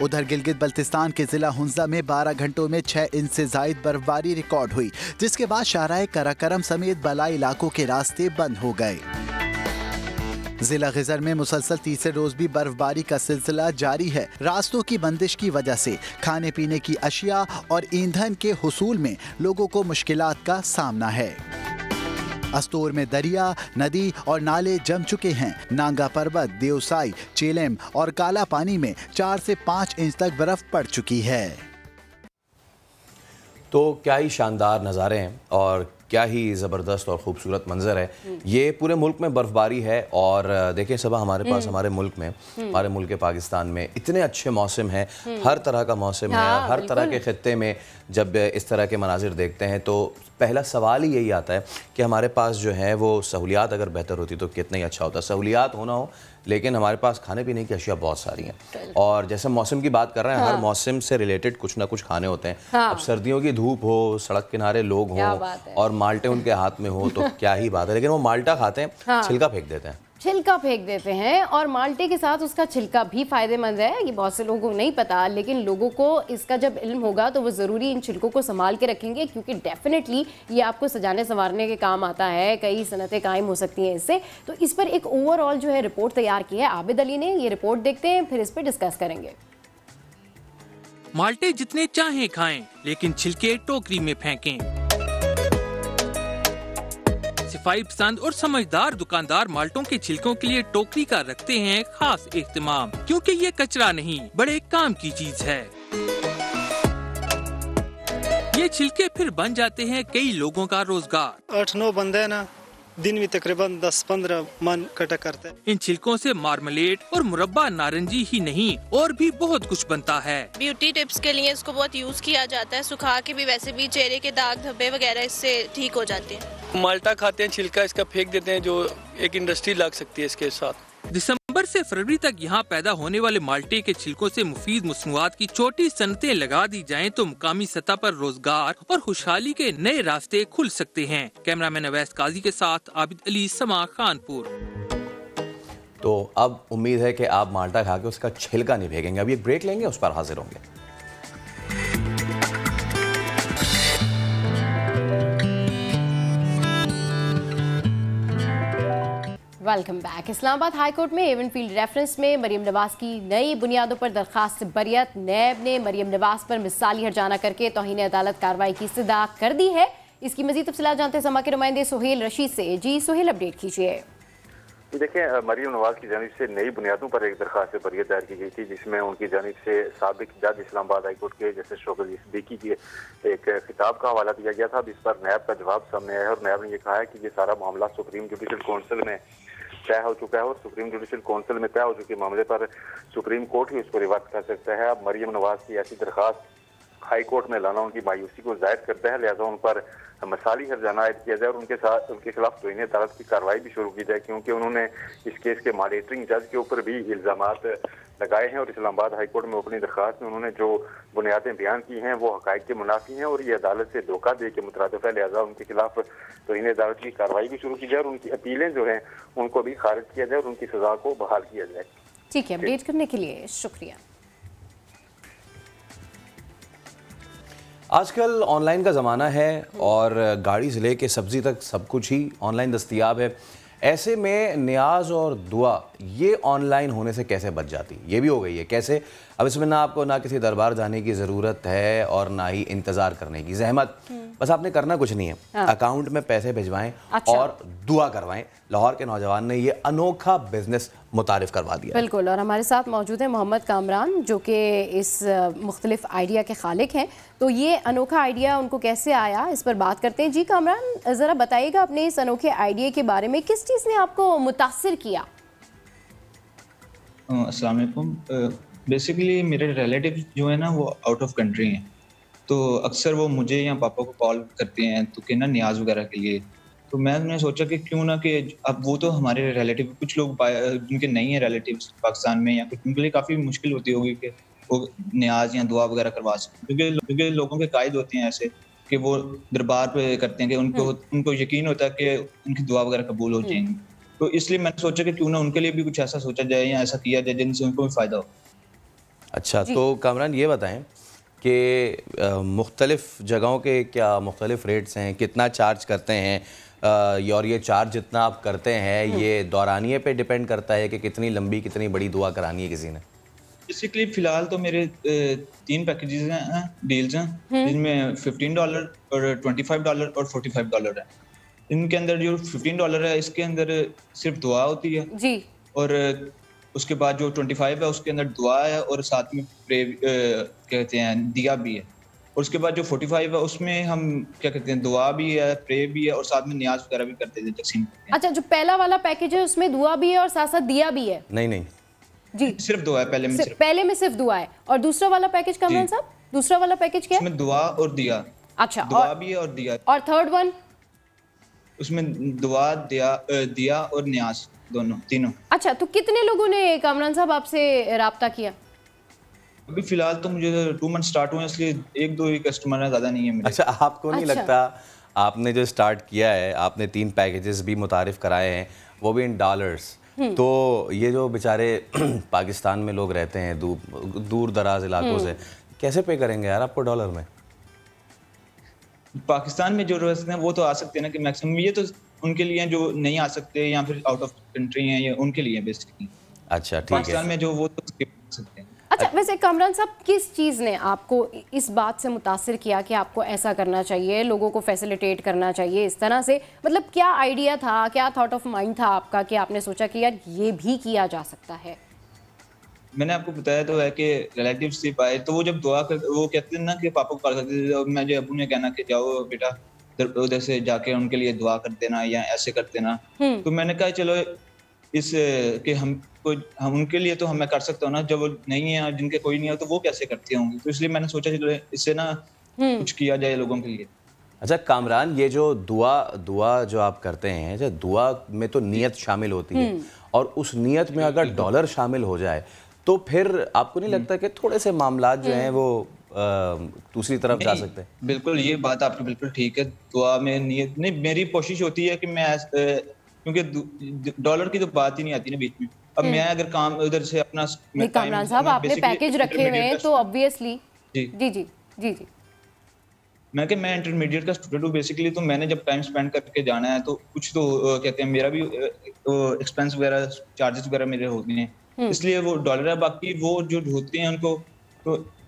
उधर गिलगित बल्तिस्तान के जिला हुंजा में 12 घंटों में 6 इंच से जायद बर्फबारी रिकॉर्ड हुई, जिसके बाद शाहराह कराकरम समेत बलाई इलाकों के रास्ते बंद हो गए। जिला गिजर में मुसलसल तीसरे रोज भी बर्फबारी का सिलसिला जारी है। रास्तों की बंदिश की वजह से खाने पीने की अशिया और ईंधन के हुसूल में लोगों को मुश्किलात का सामना है। अस्तोर में दरिया, नदी और नाले जम चुके हैं। नांगा पर्वत, देवसाई, चेलेम और काला पानी में 4 से 5 इंच तक बर्फ पड़ चुकी है। तो क्या ही शानदार नज़ारे हैं और क्या ही ज़बरदस्त और ख़ूबसूरत मंजर है। ये पूरे मुल्क में बर्फ़बारी है और देखिए सबा हमारे पास हमारे मुल्क में हमारे मुल्क पाकिस्तान में इतने अच्छे मौसम हैं, हर तरह का मौसम है। हर तरह के ख़ित्ते में जब इस तरह के मनाजिर देखते हैं तो पहला सवाल ही यही आता है कि हमारे पास जो है वो सहूलियात अगर बेहतर होती तो कितना ही अच्छा होता। सहूलियात होना हो लेकिन हमारे पास खाने पीने की अशिया बहुत सारी हैं। और जैसे मौसम की बात कर रहे हैं, हर मौसम से रिलेटेड कुछ ना कुछ खाने होते हैं। अब सर्दियों की धूप हो, सड़क किनारे लोग हों और माल्टे उनके हाथ में हो तो क्या ही बात है, लेकिन वो माल्टा खाते हैं, छिलका फेंक देते हैं। छिलका फेंक देते हैं और माल्टे के साथ उसका छिलका भी फ़ायदेमंद है। ये बहुत से लोगों को नहीं पता, लेकिन लोगों को इसका जब इल्म होगा तो वो ज़रूरी इन छिलकों को संभाल के रखेंगे, क्योंकि डेफिनेटली ये आपको सजाने संवारने के काम आता है। कई सनतें कायम हो सकती हैं इससे। तो इस पर एक ओवरऑल जो है रिपोर्ट तैयार की है आबिद अली ने। ये रिपोर्ट देखते हैं, फिर इस पर डिस्कस करेंगे। माल्टे जितने चाहें खाएं, लेकिन छिलके टोकरी में फेंकें। सफाई पसंद और समझदार दुकानदार माल्टों के छिलकों के लिए टोकरी का रखते हैं खास एहतमाम, क्योंकि ये कचरा नहीं बड़े काम की चीज है। ये छिलके फिर बन जाते हैं कई लोगों का रोजगार। 8-9 बंदे ना दिन में तकरीबन 10-15 मन कटा करते हैं। इन छिलकों से मार्मलेट और मुरब्बा नारंगी ही नहीं और भी बहुत कुछ बनता है। ब्यूटी टिप्स के लिए इसको बहुत यूज किया जाता है, सुखा के भी, वैसे भी चेहरे के दाग धब्बे वगैरह इससे ठीक हो जाते हैं। माल्टा खाते हैं, छिलका इसका फेंक देते हैं, जो एक इंडस्ट्री लग सकती है इसके साथ। दिसंबर से फरवरी तक यहाँ पैदा होने वाले माल्टे के छिलकों से मुफीद मसनूआत की छोटी सनतें लगा दी जाएं तो मुकामी सतह पर रोजगार और खुशहाली के नए रास्ते खुल सकते हैं। कैमरामैन अवैस काजी के साथ आबिद अली, समा, खानपुर। तो अब उम्मीद है कि आप माल्टा खा के उसका छिलका नहीं फेंकेंगे। अभी एक ब्रेक लेंगे, उस पर हाजिर होंगे। Welcome back. Islamabad high court में एवन फील्ड रेफरेंस में मरियम नवाज की नई बुनियादों पर दरखास्त बरियत। नैब ने मरियम नवाज पर मिसाली हर्जाना करके तौहीन अदालत कार्रवाई की इस्तदा कर दी है। इसकी मजीद तफसीलात जानते हैं समा के नुमाइंदे सुहेल रशीद से। जी सुहेल, अपडेट कीजिए। देखिए, मरियम नवाज की जानिब से नई बुनियादों पर एक दरखास्त बरियत दायर की गई थी, जिसमें उनकी जानिब से साबिक जज इस्लामाबाद हाई कोर्ट के जस्टिस शौकत सिद्दीकी के एक खिताब का हवाला दिया गया था। अब इस पर नैब का जवाब सामने आया और नैब ने यह कहा है कि ये सारा मामला सुप्रीम जुडिशल काउंसिल में तय हो चुका है और सुप्रीम जुडिशल काउंसिल में तय हो चुके मामले पर सुप्रीम कोर्ट ही उसको रिवर्स कर सकता है। अब मरियम नवाज की ऐसी दरखास्त हाई कोर्ट में लाना उनकी मायूसी को जाहिर करता है, लिहाजा उन पर मसाली हर्जाना आयद किया जाए और उनके खिलाफ तौहीन अदालत की कार्रवाई भी शुरू की जाए, क्योंकि उन्होंने इस केस के मॉनिटरिंग जज के ऊपर भी इल्जामात लगाए हैं और इस्लामाबाद हाई कोर्ट में अपनी दरख्वास्त में उन्होंने जो बुनियादें बयान की हैं वो हकायक के मुनाफी हैं और ये अदालत से धोखा दे के मुतरादिफ है, लिहाजा उनके खिलाफ तौहीन अदालत की कार्रवाई भी शुरू की जाए और उनकी अपीलें जो हैं उनको भी खारिज किया जाए और उनकी सजा को बहाल किया जाए। ठीक है, अपडेट करने के लिए शुक्रिया। आजकल ऑनलाइन का ज़माना है और गाड़ी से लेके सब्ज़ी तक सब कुछ ही ऑनलाइन दस्तयाब है। ऐसे में नियाज और दुआ ये ऑनलाइन होने से कैसे बच जाती, ये भी हो गई है कैसे? अब इसमें ना आपको ना किसी दरबार जाने की ज़रूरत है और ना ही इंतज़ार करने की ज़हमत। बस आपने करना कुछ नहीं है, अकाउंट में पैसे भिजवाएं और दुआ करवाएं। लाहौर के नौजवान ने ये अनोखा बिजनेस मुतारिफ करवा दिया। बिल्कुल, और हमारे साथ मौजूद है मोहम्मद कामरान जो कि इस मुख्तलिफ आइडिया के खालिक हैं। तो ये अनोखा आइडिया उनको कैसे आया, इस पर बात करते हैं। जी कामरान, ज़रा बताइएगा अपने इस अनोखे आइडिया के बारे में, किस चीज़ ने आपको मुतासिर किया? अस्सलाम वालेकुम। बेसिकली मेरे रिलेटिव जो है ना वो आउट ऑफ कंट्री हैं, तो अक्सर वो मुझे या पापा को कॉल करते हैं तो कि ना न्याज वगैरह के लिए। तो मैंने सोचा कि क्यों ना कि अब वो तो हमारे रिलेटिव, कुछ लोग जिनके नहीं है रिलेटिव्स पाकिस्तान में या कुछ, उनके लिए काफ़ी मुश्किल होती होगी कि वो न्याज या दुआ वगैरह करवा सकें, क्योंकि लोगों के कायद होते हैं ऐसे कि वो दरबार पे करते हैं कि उनको यकीन होता है कि उनकी दुआ वगैरह कबूल हो जाएंगी। तो इसलिए मैंने सोचा कि क्यों ना उनके लिए भी कुछ ऐसा सोचा जाए या ऐसा किया जाए जिनसे उनको भी फ़ायदा हो। अच्छा, तो कामरान ये बताएं कि मुख्तलिफ जगहों के क्या मुख्तलिफ रेट्स हैं, कितना चार्ज करते हैं, और ये चार्ज जितना आप करते हैं ये दौरानिए पे डिपेंड करता है कि कितनी लंबी कितनी बड़ी दुआ करानी है किसी ने? बेसिकली फ़िलहाल तो मेरे 3 पैकेजेस हैं, डील्स हैं, जिनमें $15 और $25 और $45 है। इनके अंदर जो $15 है इसके अंदर सिर्फ दुआ होती है जी, और उसके बाद जो 25 है उसके अंदर दुआ है और साथ में प्रे कहते हैं दिया भी है, और उसके बाद जो 45 है उसमें हम क्या कहते हैं दुआ भी है, प्रे भी है और साथ में नियाज वगैरह भी करते हैं, तकसीम करते हैं। अच्छा, जो पहला वाला पैकेज है उसमें दुआ भी है और साथ साथ दिया भी है? नहीं जी, सिर्फ दुआ है। पहले में सिर्फ दुआ है। और दूसरा वाला पैकेज कामरान साहब, दूसरा वाला पैकेज क्या है? उसमें दुआ और दिया। अच्छा, दुआ भी है और दिया। और थर्ड वन? उसमें दुआ, दिया और न्याज, दोनों तीनों। अच्छा, तो कितने लोगों ने कामरान साहब आपसे राब्ता किया? अभी फिलहाल तो मुझे 2 मंथ स्टार्ट हुए, इसलिए 1-2 ही कस्टमर है, ज़्यादा नहीं है मेरे। अच्छा, आपको नहीं लगता आपने जो स्टार्ट किया है, आपने 3 पैकेजेस भी मुतारिफ कराए हैं, वो भी इन डॉलर्स, तो ये जो बेचारे पाकिस्तान में लोग रहते हैं दूर दराज इलाकों से, कैसे पे करेंगे यार आपको डॉलर में? पाकिस्तान में जो रहते हैं वो तो आ सकते हैं ना, कि मैक्सिमम ये तो उनके लिए जो नहीं आ सकते या फिर आउट ऑफ कंट्री हैं, ये उनके लिए बेसिकली। अच्छा, ठीक है। पाकिस्तान में जो वो तो स्किप कर सकते हैं। अच्छा, वैसे कामरान साहब किस चीज़ ने आपको इस बात से मुतासिर किया कि आपको ऐसा करना चाहिए, लोगों को फैसिलिटेट करना चाहिए इस तरह से? मतलब क्या आइडिया था, क्या थॉट ऑफ माइंड था आपका कि आपने सोचा कि यार ये भी किया जा सकता है? मैंने आपको बताया तो है कि रिलेटिव से पाए तो वो जब दुआ कर, वो कहते हैं ना कि पापा को कॉल करते थे, मुझे अबू ने कहना कि जाओ बेटा उधर से जाके उनके लिए दुआ कर देना या ऐसे कर देना। तो मैंने कहा चलो इस कि हम उनके लिए तो मैं कर सकता हूँ ना, जब वो नहीं है, जिनके कोई नहीं है तो वो कैसे करते होंगे, तो इसलिए मैंने सोचा चलो इससे ना कुछ किया जाए लोगों के लिए। अच्छा कामरान, ये जो दुआ जो आप करते हैं, जो दुआ में तो नियत शामिल होती है और उस नियत में अगर डॉलर शामिल हो जाए तो फिर आपको नहीं लगता कि थोड़े से मामलात जो हैं वो दूसरी तरफ जा सकते हैं? बिल्कुल, ये बात आपकी बिल्कुल ठीक है। दुआ में नियत नहीं, मेरी कोशिश होती है कि मैं क्योंकि डॉलर की तो बात ही नहीं आती ना बीच में। अब मैं अगर काम उधर से अपना कामरान साहब आपने पैकेज रखे हुए हैं तो ऑब्वियसली जी जी जी जी जी मैं इंटरमीडिएट का स्टूडेंट हूँ बेसिकली, तो मैंने जब टाइम स्पेंड करके जाना है तो कुछ तो कहते हैं मेरा भी एक्सपेंस वगैरह चार्जेस वगैरह मेरे होते हैं, इसलिए वो डॉलर है। बाकी वो जो होते हैं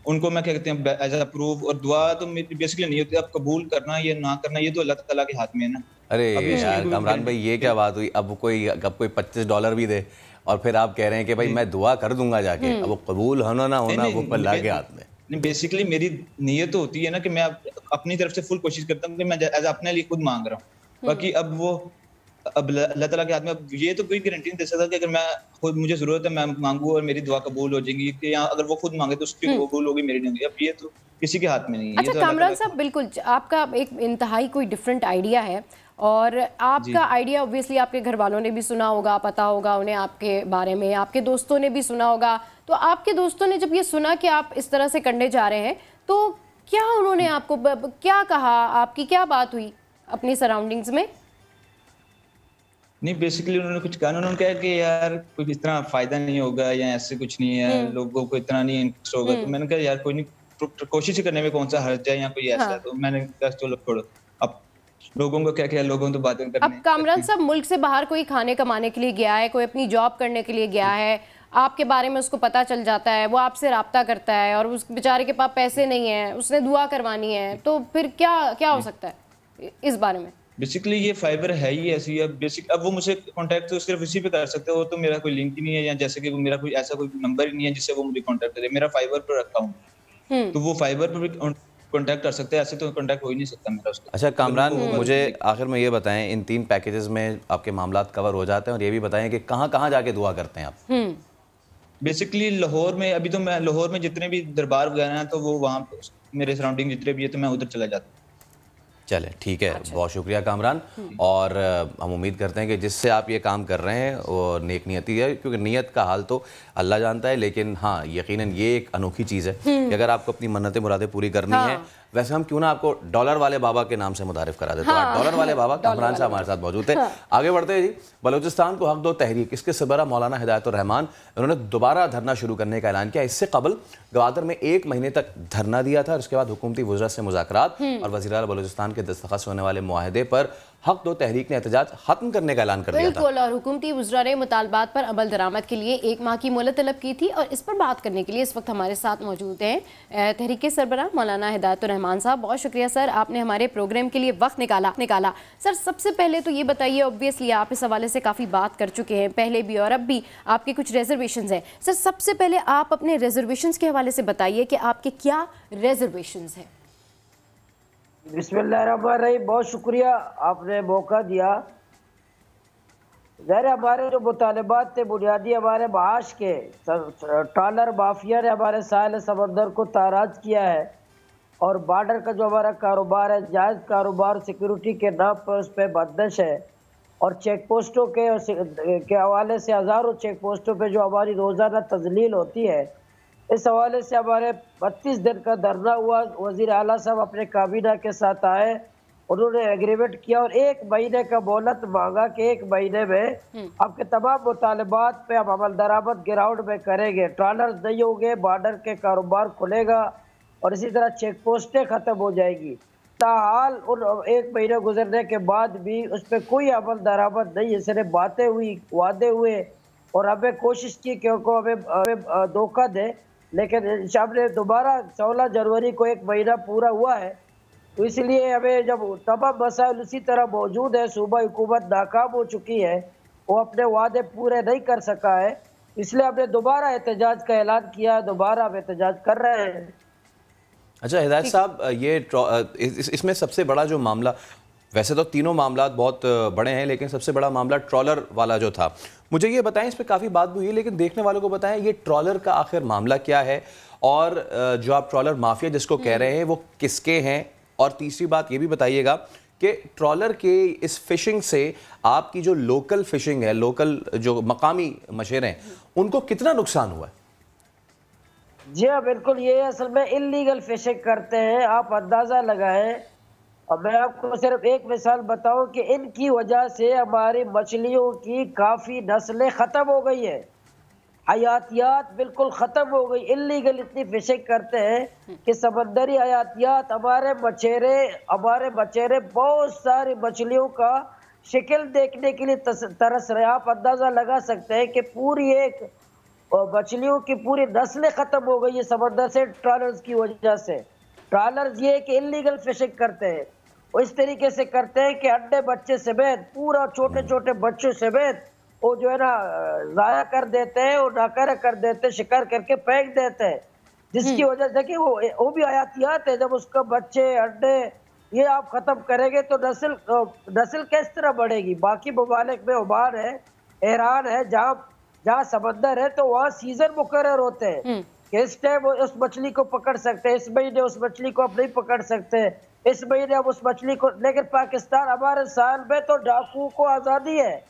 उनको मैं क्या कहते हैं एज अ प्रूफ, और दुआ तो मेरी बेसिकली नहीं होती। अब कबूल करना या ना करना ये तो अल्लाह ताला के हाथ में है ना। अरे यार कामरान भाई, ये क्या बात हुई? अब कोई $25 भी दे और फिर आप कह रहे हैं कि भाई मैं दुआ कर दूंगा जाके, अब वो कबूल होना ना होना वो अल्लाह के हाथ में। बेसिकली मेरी नीयत होती है ना कि मैं अपनी तरफ से फुल कोशिश करता हूँ कि मैं एज अपने लिए खुद मांग रहा हूँ। बाकी अब वो अब अल्लाह ताला के हाथ में। अब ये तो कोई गारंटी नहीं दे सकता कि अगर मैं खुद मुझे जरूरत है मैं मांगू और मेरी दुआ कबूल हो जाएगी, कि या अगर वो खुद मांगे तो उसकी कबूल होगी, मेरी नहीं होगी। अब ये तो किसी के हाथ में नहीं है। अच्छा कामरान साहब, बिल्कुल आपका एक इंतहाई कोई डिफरेंट आइडिया है, और आपका आइडिया ऑब्वियसली आपके घर वालों ने भी सुना होगा, पता होगा उन्हें आपके बारे में, आपके दोस्तों ने भी सुना होगा। तो आपके दोस्तों ने जब ये सुना कि आप इस तरह से करने जा रहे हैं, तो क्या उन्होंने आपको क्या कहा, आपकी क्या बात हुई अपनी सराउंडिंग्स में? नहीं, बेसिकली उन्होंने कुछ कहा, उन्होंने कहा कि यार कोई इस तरह फायदा नहीं होगा या ऐसे कुछ नहीं है, लोगों को इतना नहीं इंटरेस्ट होगा। तो मैंने कहा यार कोई नहीं, कोशिश करने में कौन सा हर्ज है या कोई ऐसा है। तो मैंने कहा चलो छोड़ो, अब लोगों को क्या क्या, लोगों तो बातें करनी। अब कामरान साहब, मुल्क से बाहर कोई खाने कमाने के लिए गया है, कोई अपनी जॉब करने के लिए गया है, आपके बारे में उसको पता चल जाता है, वो आपसे राब्ता करता है और उस बेचारे के पास पैसे नहीं है, उसने दुआ करवानी है, तो फिर क्या क्या हो सकता है इस बारे में? बेसिकली ये फाइबर है ही ऐसी है। अब वो मुझे कांटेक्ट तो सिर्फ इसी पे कर सकते हो, तो मेरा कोई लिंक ही नहीं है, या जैसे कि मेरा कोई ऐसा कोई नंबर ही नहीं है जिससे वो मुझे कांटेक्ट करे। मेरा फाइबर पर रखा हूँ, तो वो फाइबर पर भी कांटेक्ट कर सकते हैं, ऐसे तो कांटेक्ट हो ही नहीं सकता मेरा उसका। अच्छा कामरान, मुझे आखिर में ये बताएं, इन 3 पैकेजेस में आपके मामला कवर हो जाते हैं, और ये भी बताएं कि कहाँ कहाँ जाके दुआ करते हैं आप? बेसिकली लाहौर में, अभी तो मैं लाहौर में जितने भी दरबार वगैरह हैं, तो वो वहाँ मेरे सराउंडिंग जितने भी है, तो मैं उधर चला जाता हूँ। चले ठीक है। अच्छा। बहुत शुक्रिया कामरान, और हम उम्मीद करते हैं कि जिससे आप ये काम कर रहे हैं वो नेक नियती है, क्योंकि नियत का हाल तो अल्लाह जानता है। लेकिन हाँ, यकीनन ये एक अनोखी चीज़ है कि अगर आपको अपनी मन्नतें मुरादें पूरी करनी है, वैसे हम क्यों ना आपको डॉलर वाले बाबा के नाम से मुतारिफ करा देते हैं। डॉलर वाले बाबा कामरान साहब हमारे साथ मौजूद थे। आगे बढ़ते हैं जी। बलूचिस्तान को हक दो तहरीक, इसके सरबराह मौलाना हिदायतुर रहमान, उन्होंने दोबारा धरना शुरू करने का ऐलान किया। इससे कबल गवादर में 1 महीने तक धरना दिया था, और उसके बाद हुकूमती वज़रा से मुज़ाकरात और वज़ीर आला बलूचिस्तान के दस्तखत से होने वाले मुआहदे पर हक दो तहरीक ने एहतजाज खत्म करने का ऐलान कर दिया था। बिल्कुल, और हुकूमती वज़रा ने मुतालबात पर अमल दरामद के लिए 1 माह की मोहलत तलब की थी, और इस पर बात करने के लिए इस वक्त हमारे साथ मौजूद हैं तहरीक के सरबराह मौलाना हिदायतुर रहमान साहब। बहुत शुक्रिया सर, आपने हमारे प्रोग्राम के लिए वक्त निकाला। सर, सबसे पहले तो ये बताइए, ऑब्वियसली आप इस हवाले से काफ़ी बात कर चुके हैं पहले भी, और अब भी आपके कुछ रिजर्वेशंस हैं। सर, सबसे पहले आप अपने रिजर्वेशंस के हवाले से बताइए कि आपके क्या रिजर्वेशंस हैं। बिस्मिल्लाहिर्रहमानिर्रहीम, बहुत शुक्रिया आपने मौका दिया। ज़ाहिर हमारे जो मुतालबात थे बुनियादी हमारे माश के, ट्रॉलर माफिया ने हमारे साहिल समंदर को ताराज किया है, और बॉर्डर का जो हमारा कारोबार है, जायज़ कारोबार सिक्योरिटी के नाम पर उस पर बंदिश है, और चेक पोस्टों के हवाले से हज़ारों चेक पोस्टों पर जो हमारी रोज़ाना तजलील होती है, इस हवाले से हमारे 32 दिन का धरना हुआ। वज़ीर आला साहब अपने काबीना के साथ आए, उन्होंने एग्रीमेंट किया और 1 महीने का मोहलत मांगा कि 1 महीने में आपके तमाम मुतालबात पे हम अमल दरामद ग्राउंड में करेंगे, ट्रॉलर्स नहीं होंगे, बॉर्डर के कारोबार खुलेगा, और इसी तरह चेक पोस्टें ख़त्म हो जाएगी। ताहाल उन 1 महीने गुजरने के बाद भी उस पर कोई अमल दरामद नहीं है। सिर्फ बातें हुई, वादे हुए, और हमें कोशिश की कि उनको हमें धोखा दे, लेकिन हमने दोबारा 16 जनवरी को 1 महीना पूरा हुआ है, तो इसलिए हमें जब तमाम मसाइल उसी तरह मौजूद है, सूबा हुकूमत नाकाम हो चुकी है, वो अपने वादे पूरे नहीं कर सका है, इसलिए हमने दोबारा एहतजाज का ऐलान किया है, दोबारा हम एहतजाज कर रहे हैं। अच्छा हिदायत साहब, ये इसमें सबसे बड़ा जो मामला, वैसे तो तीनों मामला बहुत बड़े हैं, लेकिन सबसे बड़ा मामला ट्रॉलर वाला जो था, मुझे ये बताएं, इस पर काफ़ी बात भी हुई है, लेकिन देखने वालों को बताएं ये ट्रॉलर का आखिर मामला क्या है, और जो आप ट्रॉलर माफिया जिसको कह रहे हैं वो किसके हैं, और तीसरी बात ये भी बताइएगा कि ट्रॉलर के इस फिशिंग से आपकी जो लोकल फिशिंग है, लोकल जो मकामी मछेरे हैं, उनको कितना नुकसान हुआ है? जी हाँ, बिल्कुल, ये असल में इलीगल फिशिंग करते हैं, आप अंदाज़ा लगाएं। और मैं आपको सिर्फ एक मिसाल बताऊं कि इनकी वजह से हमारी मछलियों की काफ़ी नस्लें ख़त्म हो गई है, हयातियात बिल्कुल ख़त्म हो गई। इलीगल इतनी फिशिंग करते हैं कि समंदरी हयातियात, हमारे मछेरे बहुत सारी मछलियों का शिकल देखने के लिए तरस रहे। आप अंदाज़ा लगा सकते हैं कि पूरी एक मछलियों की पूरी नस्लें ख़त्म हो गई है समंदर से, ट्रॉलर्स की वजह से। ट्रॉलर्स ये कि इलीगल फिशिंग करते हैं, वो इस तरीके से करते हैं कि अंडे बच्चे समेत, पूरा छोटे छोटे बच्चों समेत वो जो है ना ज़ाया कर देते हैं और नाकारा कर देते हैं, शिकार करके फेंक देते हैं, जिसकी वजह से कि वो भी हयातियात है। जब उसका बच्चे अंडे ये आप खत्म करेंगे तो नस्ल किस तरह बढ़ेगी। बाकी ममालिक में ओमान है, ईरान है, जहाँ समंदर है तो वहाँ सीजन मुकर्रर होते हैं कि इस टाइम उस मछली को पकड़ सकते हैं, इस महीने उस मछली को आप नहीं पकड़ सकते, इस महीने आप उस मछली को। लेकिन पाकिस्तान हमारे साल में तो डाकुओं को आज़ादी है,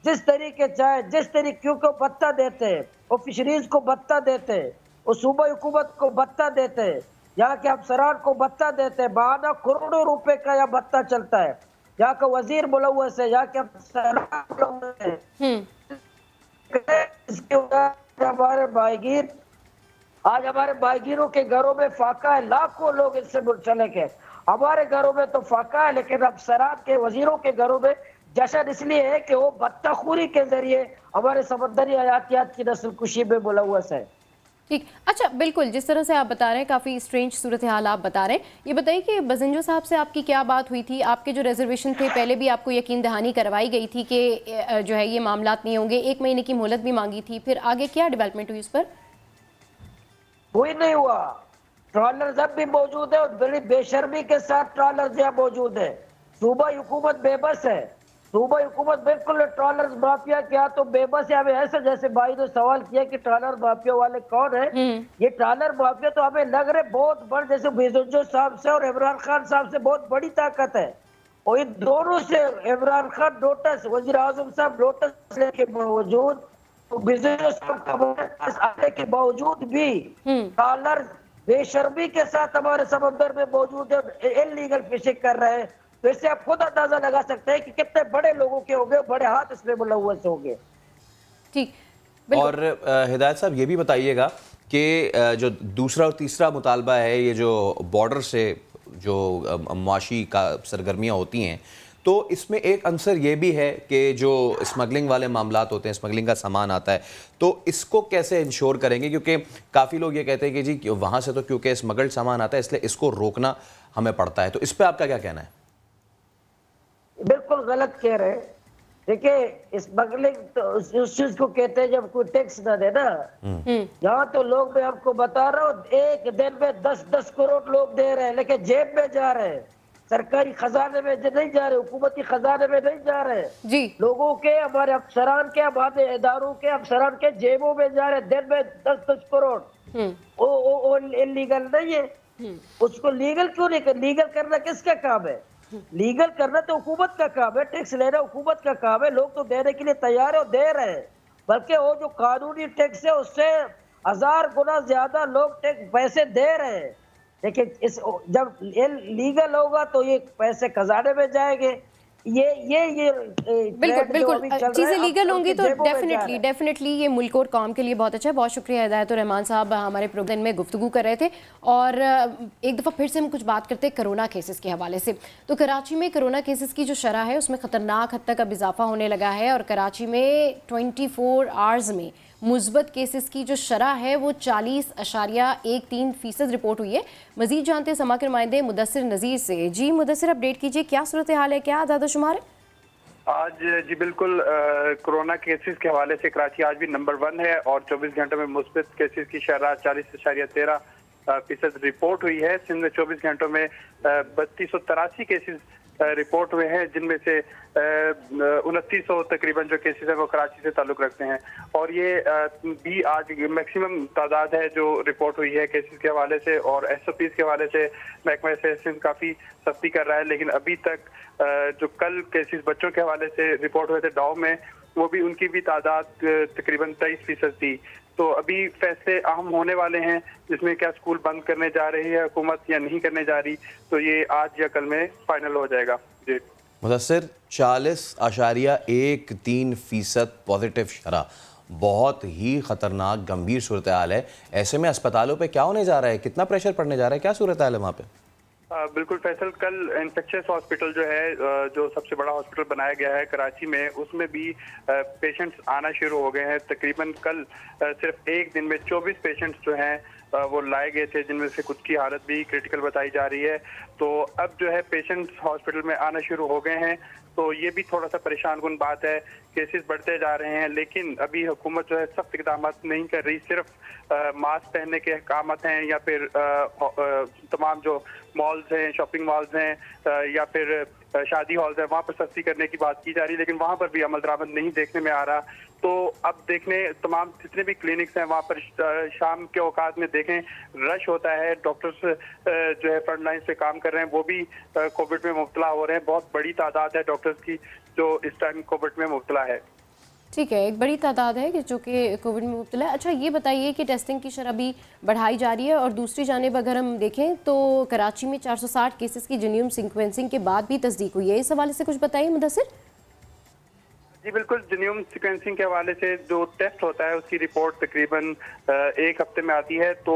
जिस तरीके चाहे जिस तरीके को भत्ता देते हैं, वो फिशरीज को भत्ता देते हैं, वो सूबाई हुकूमत को भत्ता देते हैं, यहाँ के अफसरान को भत्ता देते हैं। बहाना करोड़ों रुपए का यहाँ भत्ता चलता है। यहाँ का वजीर मुलव्वस है, यहाँ के अफसरान मुलव्वस है। हमारे भाईगीर, आज हमारे भाईगीरों के घरों में फाका है, लाखों लोग इससे मुंसलिक है। हमारे घरों में तो फाका है, लेकिन अफसरान के वजीरों के घरों में जश्न इसलिए है कि वो भत्ताखोरी के जरिए हमारे समंदरी हयातियात की नस्ल कुशी में मुलव्वस है। ठीक, अच्छा, बिल्कुल जिस तरह से आप बता रहे हैं, काफ़ी स्ट्रेंज सूरत हाल आप बता रहे हैं। ये बताइए कि बजिंजो साहब से आपकी क्या बात हुई थी? आपके जो रिजर्वेशन थे पहले भी आपको यकीन दहानी करवाई गई थी कि जो है ये मामलात नहीं होंगे, 1 महीने की मोहलत भी मांगी थी, फिर आगे क्या डेवलपमेंट हुई उस पर? वही नहीं हुआ। ट्रॉलर अब भी मौजूद है और बड़ी बेशर्मी के साथ ट्रॉलर यहाँ मौजूद है। सूबाई हुकूमत बेबस है, सूबाई हुकूमत बिल्कुल ट्रॉलर माफिया क्या तो बेबस है। हमें ऐसा जैसे भाई ने सवाल किया कि ट्रॉलर माफिया वाले कौन है, ये ट्रॉलर माफिया तो हमें लग रहे बहुत बड़, जैसे बेजोजो साहब से और इमरान खान साहब से बहुत बड़ी ताकत है। और इन दोनों से इमरान खान नोटिस, वजीर आजम साहब नोटिस लेके बावजूद, बेजोजो साहब का आने के बावजूद भी ट्रॉलर बेशर्मी के साथ हमारे समंदर में मौजूद है, इलीगल फिशिंग कर रहे हैं। तो इससे आप खुद अंदाजा लगा सकते हैं कि कितने बड़े लोगों के होंगे, बड़े हाथ इसमें मुलव्वस होंगे। ठीक, और हिदायत साहब ये भी बताइएगा कि जो दूसरा और तीसरा मुतालबा है, ये जो बॉर्डर से जो मुआशी का सरगर्मियाँ होती हैं, तो इसमें एक अंसर ये भी है कि जो स्मगलिंग वाले मामलात होते हैं, स्मगलिंग का सामान आता है, तो इसको कैसे इंश्योर करेंगे? क्योंकि काफ़ी लोग ये कहते हैं कि जी वहाँ से तो क्योंकि स्मगल्ड सामान आता है इसलिए इसको रोकना हमें पड़ता है, तो इस पर आपका क्या कहना है? बिल्कुल गलत कह रहे हैं। देखिए, स्मगलिंग तो उस चीज को कहते हैं जब कोई टैक्स ना दे ना। यहाँ तो लोग, मैं आपको बता रहा हूँ, एक दिन में 10-10 करोड़ लोग दे रहे हैं, लेकिन जेब में जा रहे हैं, सरकारी खजाने में नहीं जा रहे, हुकूमती खजाने में नहीं जा रहे जी। लोगों के, हमारे अफसरान के, हमारे इदारों के अफसरान के जेबों में जा रहे, दिन में 10-10 करोड़। वो इलीगल नहीं है। उसको लीगल क्यों नहीं कर? लीगल करना किसका काम है? लीगल करना तो हुकूमत का काम है, टैक्स लेना हुकूमत का काम है। लोग तो देने के लिए तैयार है और दे रहे हैं, बल्कि वो जो कानूनी टैक्स है उससे 1000 गुना ज्यादा लोग टैक्स पैसे दे रहे हैं। लेकिन इस जब लीगल होगा तो ये पैसे खजाने में जाएंगे। ये बिल्कुल चीज़ें लीगल होंगी तो डेफिनेटली ये मुल्क और कौम के लिए बहुत अच्छा है। बहुत शुक्रिया हिदायत रहमान साहब, हमारे प्रोग्राम में गुफ्तगू कर रहे थे। और एक दफ़ा फिर से हम कुछ बात करते हैं कोरोना केसेस के हवाले से। तो कराची में कोरोना केसेस की जो शरह है उसमें ख़तरनाक हद तक अब इजाफा होने लगा है और कराची में 24 आवर्स में मुस्बत केसेस की जो शरह है वो 40.13% रिपोर्ट हुई है। मजीद जानते हैं समा के नुमाइंदे मुदस्सिर नज़ीर से। जी मुदस्सिर, अपडेट कीजिए, क्या सूरत हाल है, क्या आदाद शुमार है? आज जी बिल्कुल, कोरोना केसेस के हवाले से कराची आज भी नंबर 1 है और 24 घंटों में मुस्बत केसेस की शरह 40.13% रिपोर्ट हुई है। सिंध में 24 घंटों में 3283 केसेस रिपोर्ट हुए हैं, जिनमें से 2900 तकरीबन जो केसेस हैं वो कराची से ताल्लुक रखते हैं। और ये भी आज मैक्सिमम तादाद है जो रिपोर्ट हुई है केसेस के हवाले से। और SOPs के हवाले से महकमा सेहत काफ़ी सख्ती कर रहा है, लेकिन अभी तक जो कल केसेस बच्चों के हवाले से रिपोर्ट हुए थे डाउ में, वो भी उनकी भी तादाद तकरीबन 23% थी। तो अभी फैसले अहम होने वाले हैं, जिसमें क्या स्कूल बंद करने जा रही है हुकूमत या नहीं करने जा रही, तो ये आज या कल में फाइनल हो जाएगा। जी मुदस्सिर, 40.13% पॉजिटिव शरह, बहुत ही ख़तरनाक गंभीर सूरत हाल है। ऐसे में अस्पतालों पे क्या होने जा रहा है, कितना प्रेशर पड़ने जा रहा है, क्या सूरत हाल है वहाँ पे? बिल्कुल फैसल, कल इन्फेक्शियस हॉस्पिटल जो है, जो सबसे बड़ा हॉस्पिटल बनाया गया है कराची में, उसमें भी पेशेंट्स आना शुरू हो गए हैं। तकरीबन कल सिर्फ एक दिन में 24 पेशेंट्स जो हैं वो लाए गए थे, जिनमें से कुछ की हालत भी क्रिटिकल बताई जा रही है। तो अब जो है पेशेंट्स हॉस्पिटल में आना शुरू हो गए हैं, तो ये भी थोड़ा सा परेशान कुन बात है। केसेस बढ़ते जा रहे हैं, लेकिन अभी हुकूमत जो है सख्त इक़दाम नहीं कर रही। सिर्फ मास्क पहनने के अहकामत हैं, या फिर तमाम जो मॉल्स हैं, शॉपिंग मॉल्स हैं, या फिर शादी हॉल्स हैं, वहाँ पर सख्ती करने की बात की जा रही है, लेकिन वहाँ पर भी अमल दरामद नहीं देखने में आ रहा। तो अब देखने तमाम जितने भी क्लिनिक्स हैं वहाँ पर शाम के औकात में देखें रश होता है। डॉक्टर्स जो है फ्रंट लाइन से काम कर रहे हैं, वो भी कोविड में मुब्तला हो रहे हैं। बहुत बड़ी तादाद है डॉक्टर्स की जो इस टाइम कोविड में मुब्तला है। ठीक है, एक बड़ी तादाद है कि जो कि कोविड में मुब्तला है। अच्छा, ये बताइए कि टेस्टिंग की शरह भी बढ़ाई जा रही है, और दूसरी जानिब अगर हम देखें तो कराची में 460 केसेस की जीनोम सीक्वेंसिंग के बाद भी तस्दीक हुई है। इस हवाले से कुछ बताइए मुदस्सिर। जी बिल्कुल, जीनोम सीक्वेंसिंग के हवाले से जो टेस्ट होता है उसकी रिपोर्ट तकरीबन एक हफ्ते में आती है। तो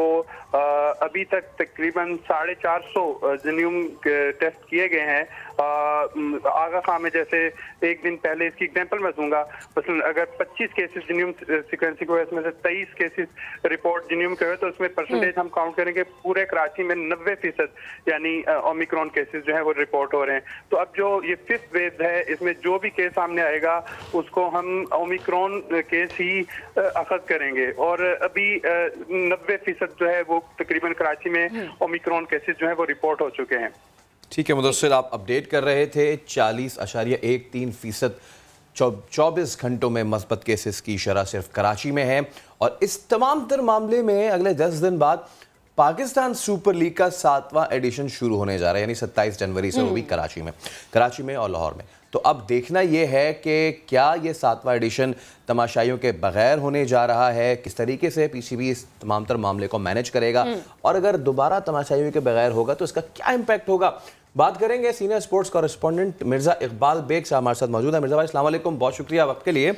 अभी तक तकरीबन 450 जीनोम टेस्ट किए गए हैं। आगा खां में जैसे एक दिन पहले, इसकी एग्जांपल मैं दूंगा, मसलन अगर 25 केसेस जीनोम सीक्वेंसिंग हुए, इसमें से 23 केसेस रिपोर्ट जीनोम के हुए, तो उसमें परसेंटेज हम काउंट करेंगे पूरे कराची में 90% यानी ओमिक्रॉन केसेस जो है वो रिपोर्ट हो रहे हैं। तो अब जो ये 5th वेव है, इसमें जो भी केस सामने आएगा उसको हम ओमिक्रॉन केस ही अखज़ करेंगे, और अभी 90% जो है वो तकरीबन कराची में ओमिक्रॉन केसेस जो है वो रिपोर्ट हो चुके हैं। ठीक है मुदस्सिर, आप अपडेट कर रहे थे 40.13% 24 घंटों में मस्बत केसेस की शरह सिर्फ कराची में है। और इस तमाम तर मामले में अगले 10 दिन बाद पाकिस्तान सुपर लीग का 7वां एडिशन शुरू होने जा रहा है, यानी 27 जनवरी से, वो भी कराची में और लाहौर में। तो अब देखना यह है कि क्या ये 7वां एडिशन तमाशाइयों के बगैर होने जा रहा है, किस तरीके से पीसीबी इस तमाम तर मामले को मैनेज करेगा, और अगर दोबारा तमाशाइयों के बगैर होगा तो इसका क्या इम्पैक्ट होगा। बात करेंगे senior sports correspondent Mirza Iqbal Baig साहब हमारे साथ मौजूद है। मिर्ज़ा भाई अस्सलाम वालेकुम, बहुत शुक्रिया वक्त के लिए।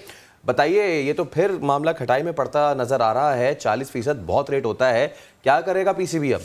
बताइए, ये तो फिर मामला खटाई में पड़ता नजर आ रहा है, 40% बहुत रेट होता है, क्या करेगा पीसीबी अब?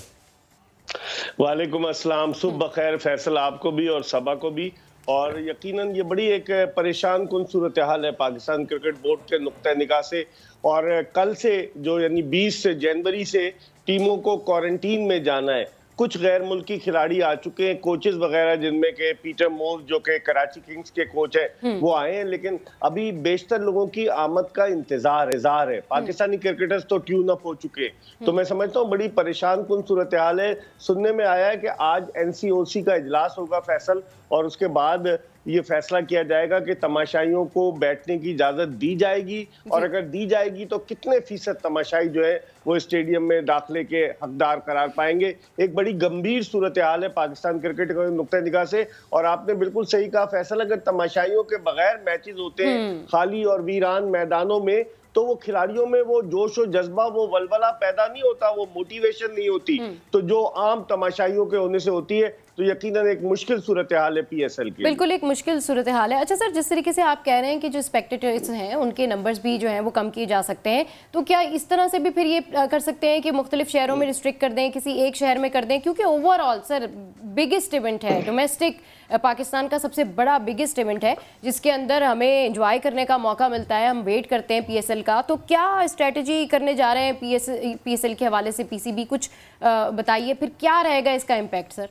वालेकुम अस्सलाम, सुबह बखैर फैसल आपको भी और सबा को भी। और यकीनन ये बड़ी एक परेशान कुन सूरत हाल है पाकिस्तान क्रिकेट बोर्ड के नुक्ता निगाह से। और कल से जो यानी 20 जनवरी से टीमों को क्वारंटीन में जाना है। कुछ गैर मुल्की खिलाड़ी आ चुके हैं, कोचेस वगैरह, जिनमें के पीटर मोर जो कि कराची किंग्स के कोच है वो आए हैं, लेकिन अभी बेशतर लोगों की आमद का इंतजार है। पाकिस्तानी क्रिकेटर्स तो ट्यून अप हो चुके हैं। तो मैं समझता हूँ बड़ी परेशान कुन सूरत हाल है। सुनने में आया है कि आज NCOC का इजलास होगा फैसल, और उसके बाद ये फैसला किया जाएगा कि तमाशाइयों को बैठने की इजाजत दी जाएगी, और अगर दी जाएगी तो कितने फीसद तमाशाई जो है वो स्टेडियम में दाखिले के हकदार करार पाएंगे। एक बड़ी गंभीर सूरत हाल है पाकिस्तान क्रिकेट के नुक्ता निगाह से। और आपने बिल्कुल सही कहा फैसल, अगर तमाशाइयों के बगैर मैचेस होते हैं खाली और वीरान मैदानों में, तो वो खिलाड़ियों में वो जोश और जज्बा, वो वलवला पैदा नहीं होता, वो मोटिवेशन नहीं होती, तो जो आम तमाशाइयों के होने से होती है। तो यकीनन एक मुश्किल सूरत हाल है PSL की। बिल्कुल एक मुश्किल सूरत हाल है। अच्छा सर, जिस तरीके से आप कह रहे हैं कि जो स्पेक्टेटर्स हैं उनके नंबर्स भी जो हैं वो कम किए जा सकते हैं, तो क्या इस तरह से भी फिर ये कर सकते हैं कि मुख्तलिफ शहरों में रिस्ट्रिक्ट कर दें, किसी एक शहर में कर दें? क्योंकि ओवरऑल सर बिगेस्ट इवेंट है, डोमेस्टिक पाकिस्तान का सबसे बड़ा बिगेस्ट इवेंट है, जिसके अंदर हमें एंजॉय करने का मौका मिलता है, हम वेट करते हैं PSL का। तो क्या स्ट्रेटजी करने जा रहे हैं PSL के हवाले से PCB, कुछ बताइए, फिर क्या रहेगा इसका इम्पैक्ट सर?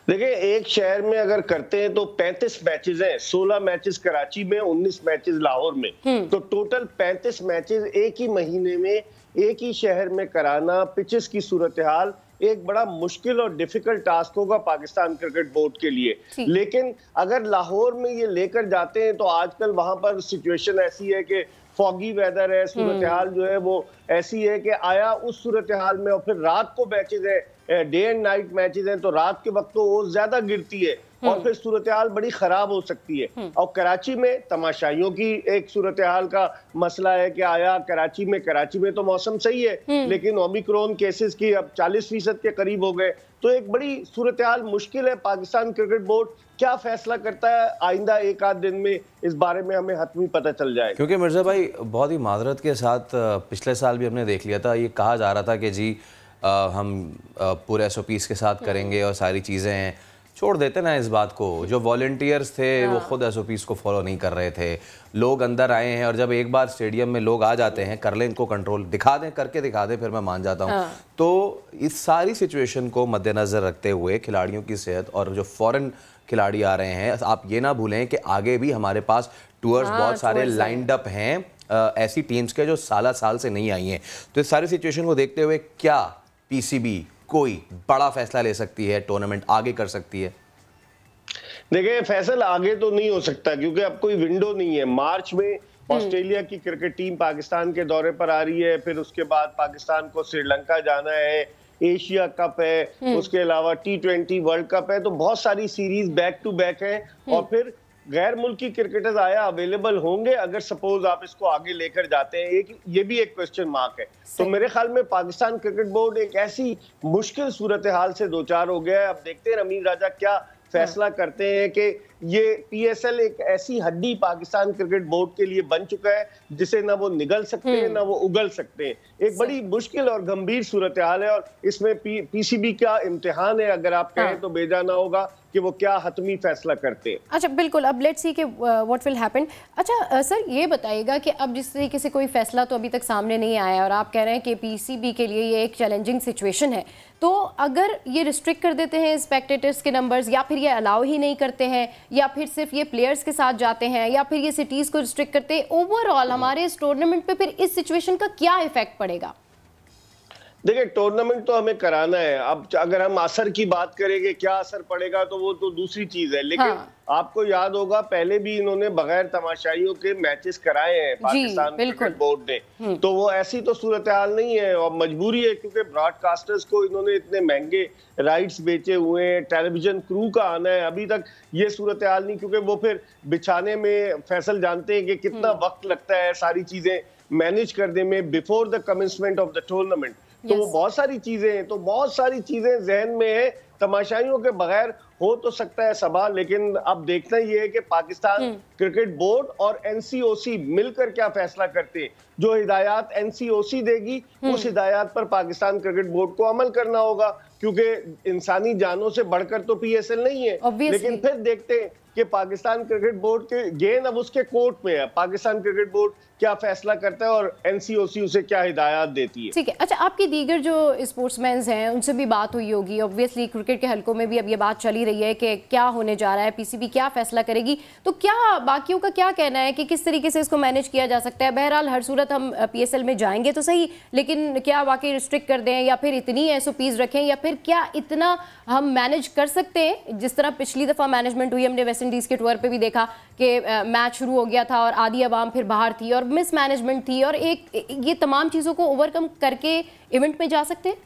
देखिए, एक शहर में अगर करते हैं तो 35 मैचेस हैं, 16 मैचेस कराची में, 19 मैचेस लाहौर में, तो टोटल 35 मैचेस एक ही महीने में एक ही शहर में कराना, पिचेस की सूरत हाल, एक बड़ा मुश्किल और डिफिकल्ट टास्क होगा पाकिस्तान क्रिकेट बोर्ड के लिए। लेकिन अगर लाहौर में ये लेकर जाते हैं तो आजकल वहां पर सिचुएशन ऐसी है कि फॉगी वेदर है, सूरत हाल जो है वो ऐसी है कि आया उस सूरत हाल में, और फिर रात को मैचेस है, डे एंड नाइट मैचेस हैं, तो रात के वक्त तो वो ज्यादा गिरती है और फिर सूरत हाल बड़ी खराब हो सकती है। और कराची में तमाशाइयों की एक सूरत हाल का मसला है कि आया कराची में तो मौसम सही है, लेकिन ओमिक्रॉन केसेस की अब 40% के करीब हो गए। तो एक बड़ी सूरत हाल मुश्किल है। पाकिस्तान क्रिकेट बोर्ड क्या फैसला करता है आइंदा एक आध दिन में, इस बारे में हमें हतमी पता चल जाए। क्योंकि मिर्ज़ा भाई, बहुत ही माजरत के साथ पिछले साल भी हमने देख लिया था, ये कहा जा रहा था कि जी हम पूरे SOPs के साथ करेंगे और सारी चीज़ें हैं, छोड़ देते ना इस बात को। जो वॉलंटियर्स थे वो खुद SOPs को फॉलो नहीं कर रहे थे। लोग अंदर आए हैं और जब एक बार स्टेडियम में लोग आ जाते हैं, कर लें इनको कंट्रोल, दिखा दें, करके दिखा दें, फिर मैं मान जाता हूँ। तो इस सारी सिचुएशन को मद्देनज़र रखते हुए खिलाड़ियों की सेहत और जो फॉरेन खिलाड़ी आ रहे हैं, आप ये ना भूलें कि आगे भी हमारे पास टूर्स बहुत सारे लाइंड अप हैं ऐसी टीम्स के जो साल से नहीं आई हैं। तो इस सारी सिचुएशन को देखते हुए क्या PCB कोई बड़ा फैसला ले सकती है, टूर्नामेंट आगे कर सकती है? देखिए, फैसला आगे तो नहीं हो सकता क्योंकि अब कोई विंडो नहीं है। मार्च में ऑस्ट्रेलिया की क्रिकेट टीम पाकिस्तान के दौरे पर आ रही है, फिर उसके बाद पाकिस्तान को श्रीलंका जाना है, एशिया कप है, उसके अलावा T20 वर्ल्ड कप है, तो बहुत सारी सीरीज बैक टू बैक है। और फिर गैर मुल्की क्रिकेटर्स आया अवेलेबल होंगे अगर सपोज आप इसको आगे लेकर जाते हैं, ये भी एक क्वेश्चन मार्क है। तो मेरे ख्याल में पाकिस्तान क्रिकेट बोर्ड एक ऐसी मुश्किल सूरत हाल से दो चार हो गया है। अब देखते हैं अमीर राजा क्या फैसला करते हैं कि ये PSL एक ऐसी हड्डी पाकिस्तान क्रिकेट बोर्ड के लिए बन चुका है जिसे ना वो निगल सकते हैं ना वो उगल सकते हैं। एक बड़ी मुश्किल और गंभीर सूरत हाल है और इसमें PCB का इम्तिहान है अगर आप कहें तो बेजाना होगा कि वो क्या हतमी फैसला करते हैं। अच्छा, बिल्कुल। अब लेट्स सी कि व्हाट विल हैपन। अच्छा सर, ये बताइएगा कि अब जिस तरीके से कोई फैसला तो अभी तक सामने नहीं आया और आप कह रहे हैं कि PCB के लिए ये एक चैलेंजिंग सिचुएशन है, तो अगर ये रिस्ट्रिक्ट कर देते हैं स्पेक्टेटर्स के नंबर्स, या फिर ये अलाउ ही नहीं करते हैं, या फिर सिर्फ ये प्लेयर्स के साथ जाते हैं, या फिर ये सिटीज़ को रिस्ट्रिक्ट करते हैं, ओवरऑल हमारे इस टूर्नामेंट पे फिर इस सिचुएशन का क्या इफेक्ट पड़ेगा? देखिए, टूर्नामेंट तो हमें कराना है। अब अगर हम असर की बात करेंगे क्या असर पड़ेगा तो वो तो दूसरी चीज है, लेकिन आपको याद होगा पहले भी इन्होंने बगैर तमाशाइयों के मैचेस कराए हैं पाकिस्तान क्रिकेट बोर्ड ने, तो वो ऐसी तो सूरत हाल नहीं है और मजबूरी है क्योंकि ब्रॉडकास्टर्स को इन्होंने इतने महंगे राइट्स बेचे हुए हैं, टेलीविजन क्रू का आना है, अभी तक ये सूरत हाल नहीं, क्योंकि वो फिर बिछाने में फैसल जानते हैं कि कितना वक्त लगता है सारी चीजें मैनेज करने में before the commencement of the tournament. तो वो बहुत सारी चीजें हैं, तो बहुत सारी चीजें जहन में है। तमाशाइयों के बगैर हो तो सकता है सभा, लेकिन अब देखना ये है कि पाकिस्तान क्रिकेट बोर्ड और NCOC मिलकर क्या फैसला करते हैं। जो हिदायत NCOC देगी उस हिदायत पर पाकिस्तान क्रिकेट बोर्ड को अमल करना होगा, क्योंकि इंसानी जानों से बढ़कर तो PSL नहीं है। लेकिन फिर देखते हैं कि पाकिस्तान क्रिकेट बोर्ड के गेंद अब उसके कोर्ट में है, पाकिस्तान क्रिकेट बोर्ड क्या फैसला करता है और NCOC उसे क्या हिदायत देती है। ठीक है। अच्छा, आपकी दीगर जो स्पोर्ट्समैन हैं उनसे भी बात हुई होगी, ऑब्वियसली क्रिकेट के हलकों में भी अब ये बात चली रही है कि क्या होने जा रहा है, PCB क्या फैसला करेगी, तो क्या बाकियों का क्या कहना है कि किस तरीके से इसको मैनेज किया जा सकता है? बहरहाल हर सूरत हम PSL में जाएंगे तो सही, लेकिन क्या वाकई रिस्ट्रिक्ट कर दें या फिर इतनी SOPs रखें, या फिर क्या इतना हम मैनेज कर सकते हैं जिस तरह पिछली दफ़ा मैनेजमेंट हुई? हमने वेस्ट इंडीज़ के टूर पर भी देखा कि मैच शुरू हो गया था और आधी अवाम फिर बाहर थी और मिसमैनेजमेंट थी, और ये तमाम चीज़ों को ओवरकम करके इवेंट में जा सकते हैं।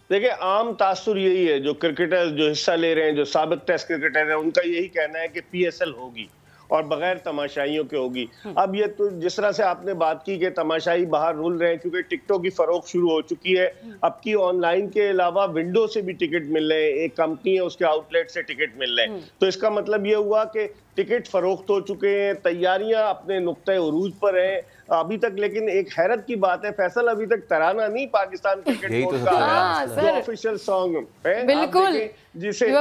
देखिए, आम तासुर यही है, जो क्रिकेटर्स जो हिस्सा ले रहे हैं, जो साबिक टेस्ट क्रिकेटर हैं, उनका यही कहना है कि PSL होगी और बगैर तमाशाइयों के होगी। अब ये तो जिस तरह से आपने बात की कि तमाशाई बाहर रुल रहे हैं क्योंकि टिकटों की फरोख्त शुरू हो चुकी है, अब की ऑनलाइन के अलावा विंडो से भी टिकट मिल रहे हैं, एक कंपनी है उसके आउटलेट से टिकट मिल रहे हैं। तो इसका मतलब ये हुआ कि टिकट फरोख्त हो चुके हैं, तैयारियां अपने नुक्ते उरूज पर हैं अभी तक। लेकिन एक हैरत की बात है, फैसल अभी तक तराना नहीं पाकिस्तान क्रिकेट बोर्ड का जो ऑफिशियल सॉन्ग है, बिल्कुल, जिसे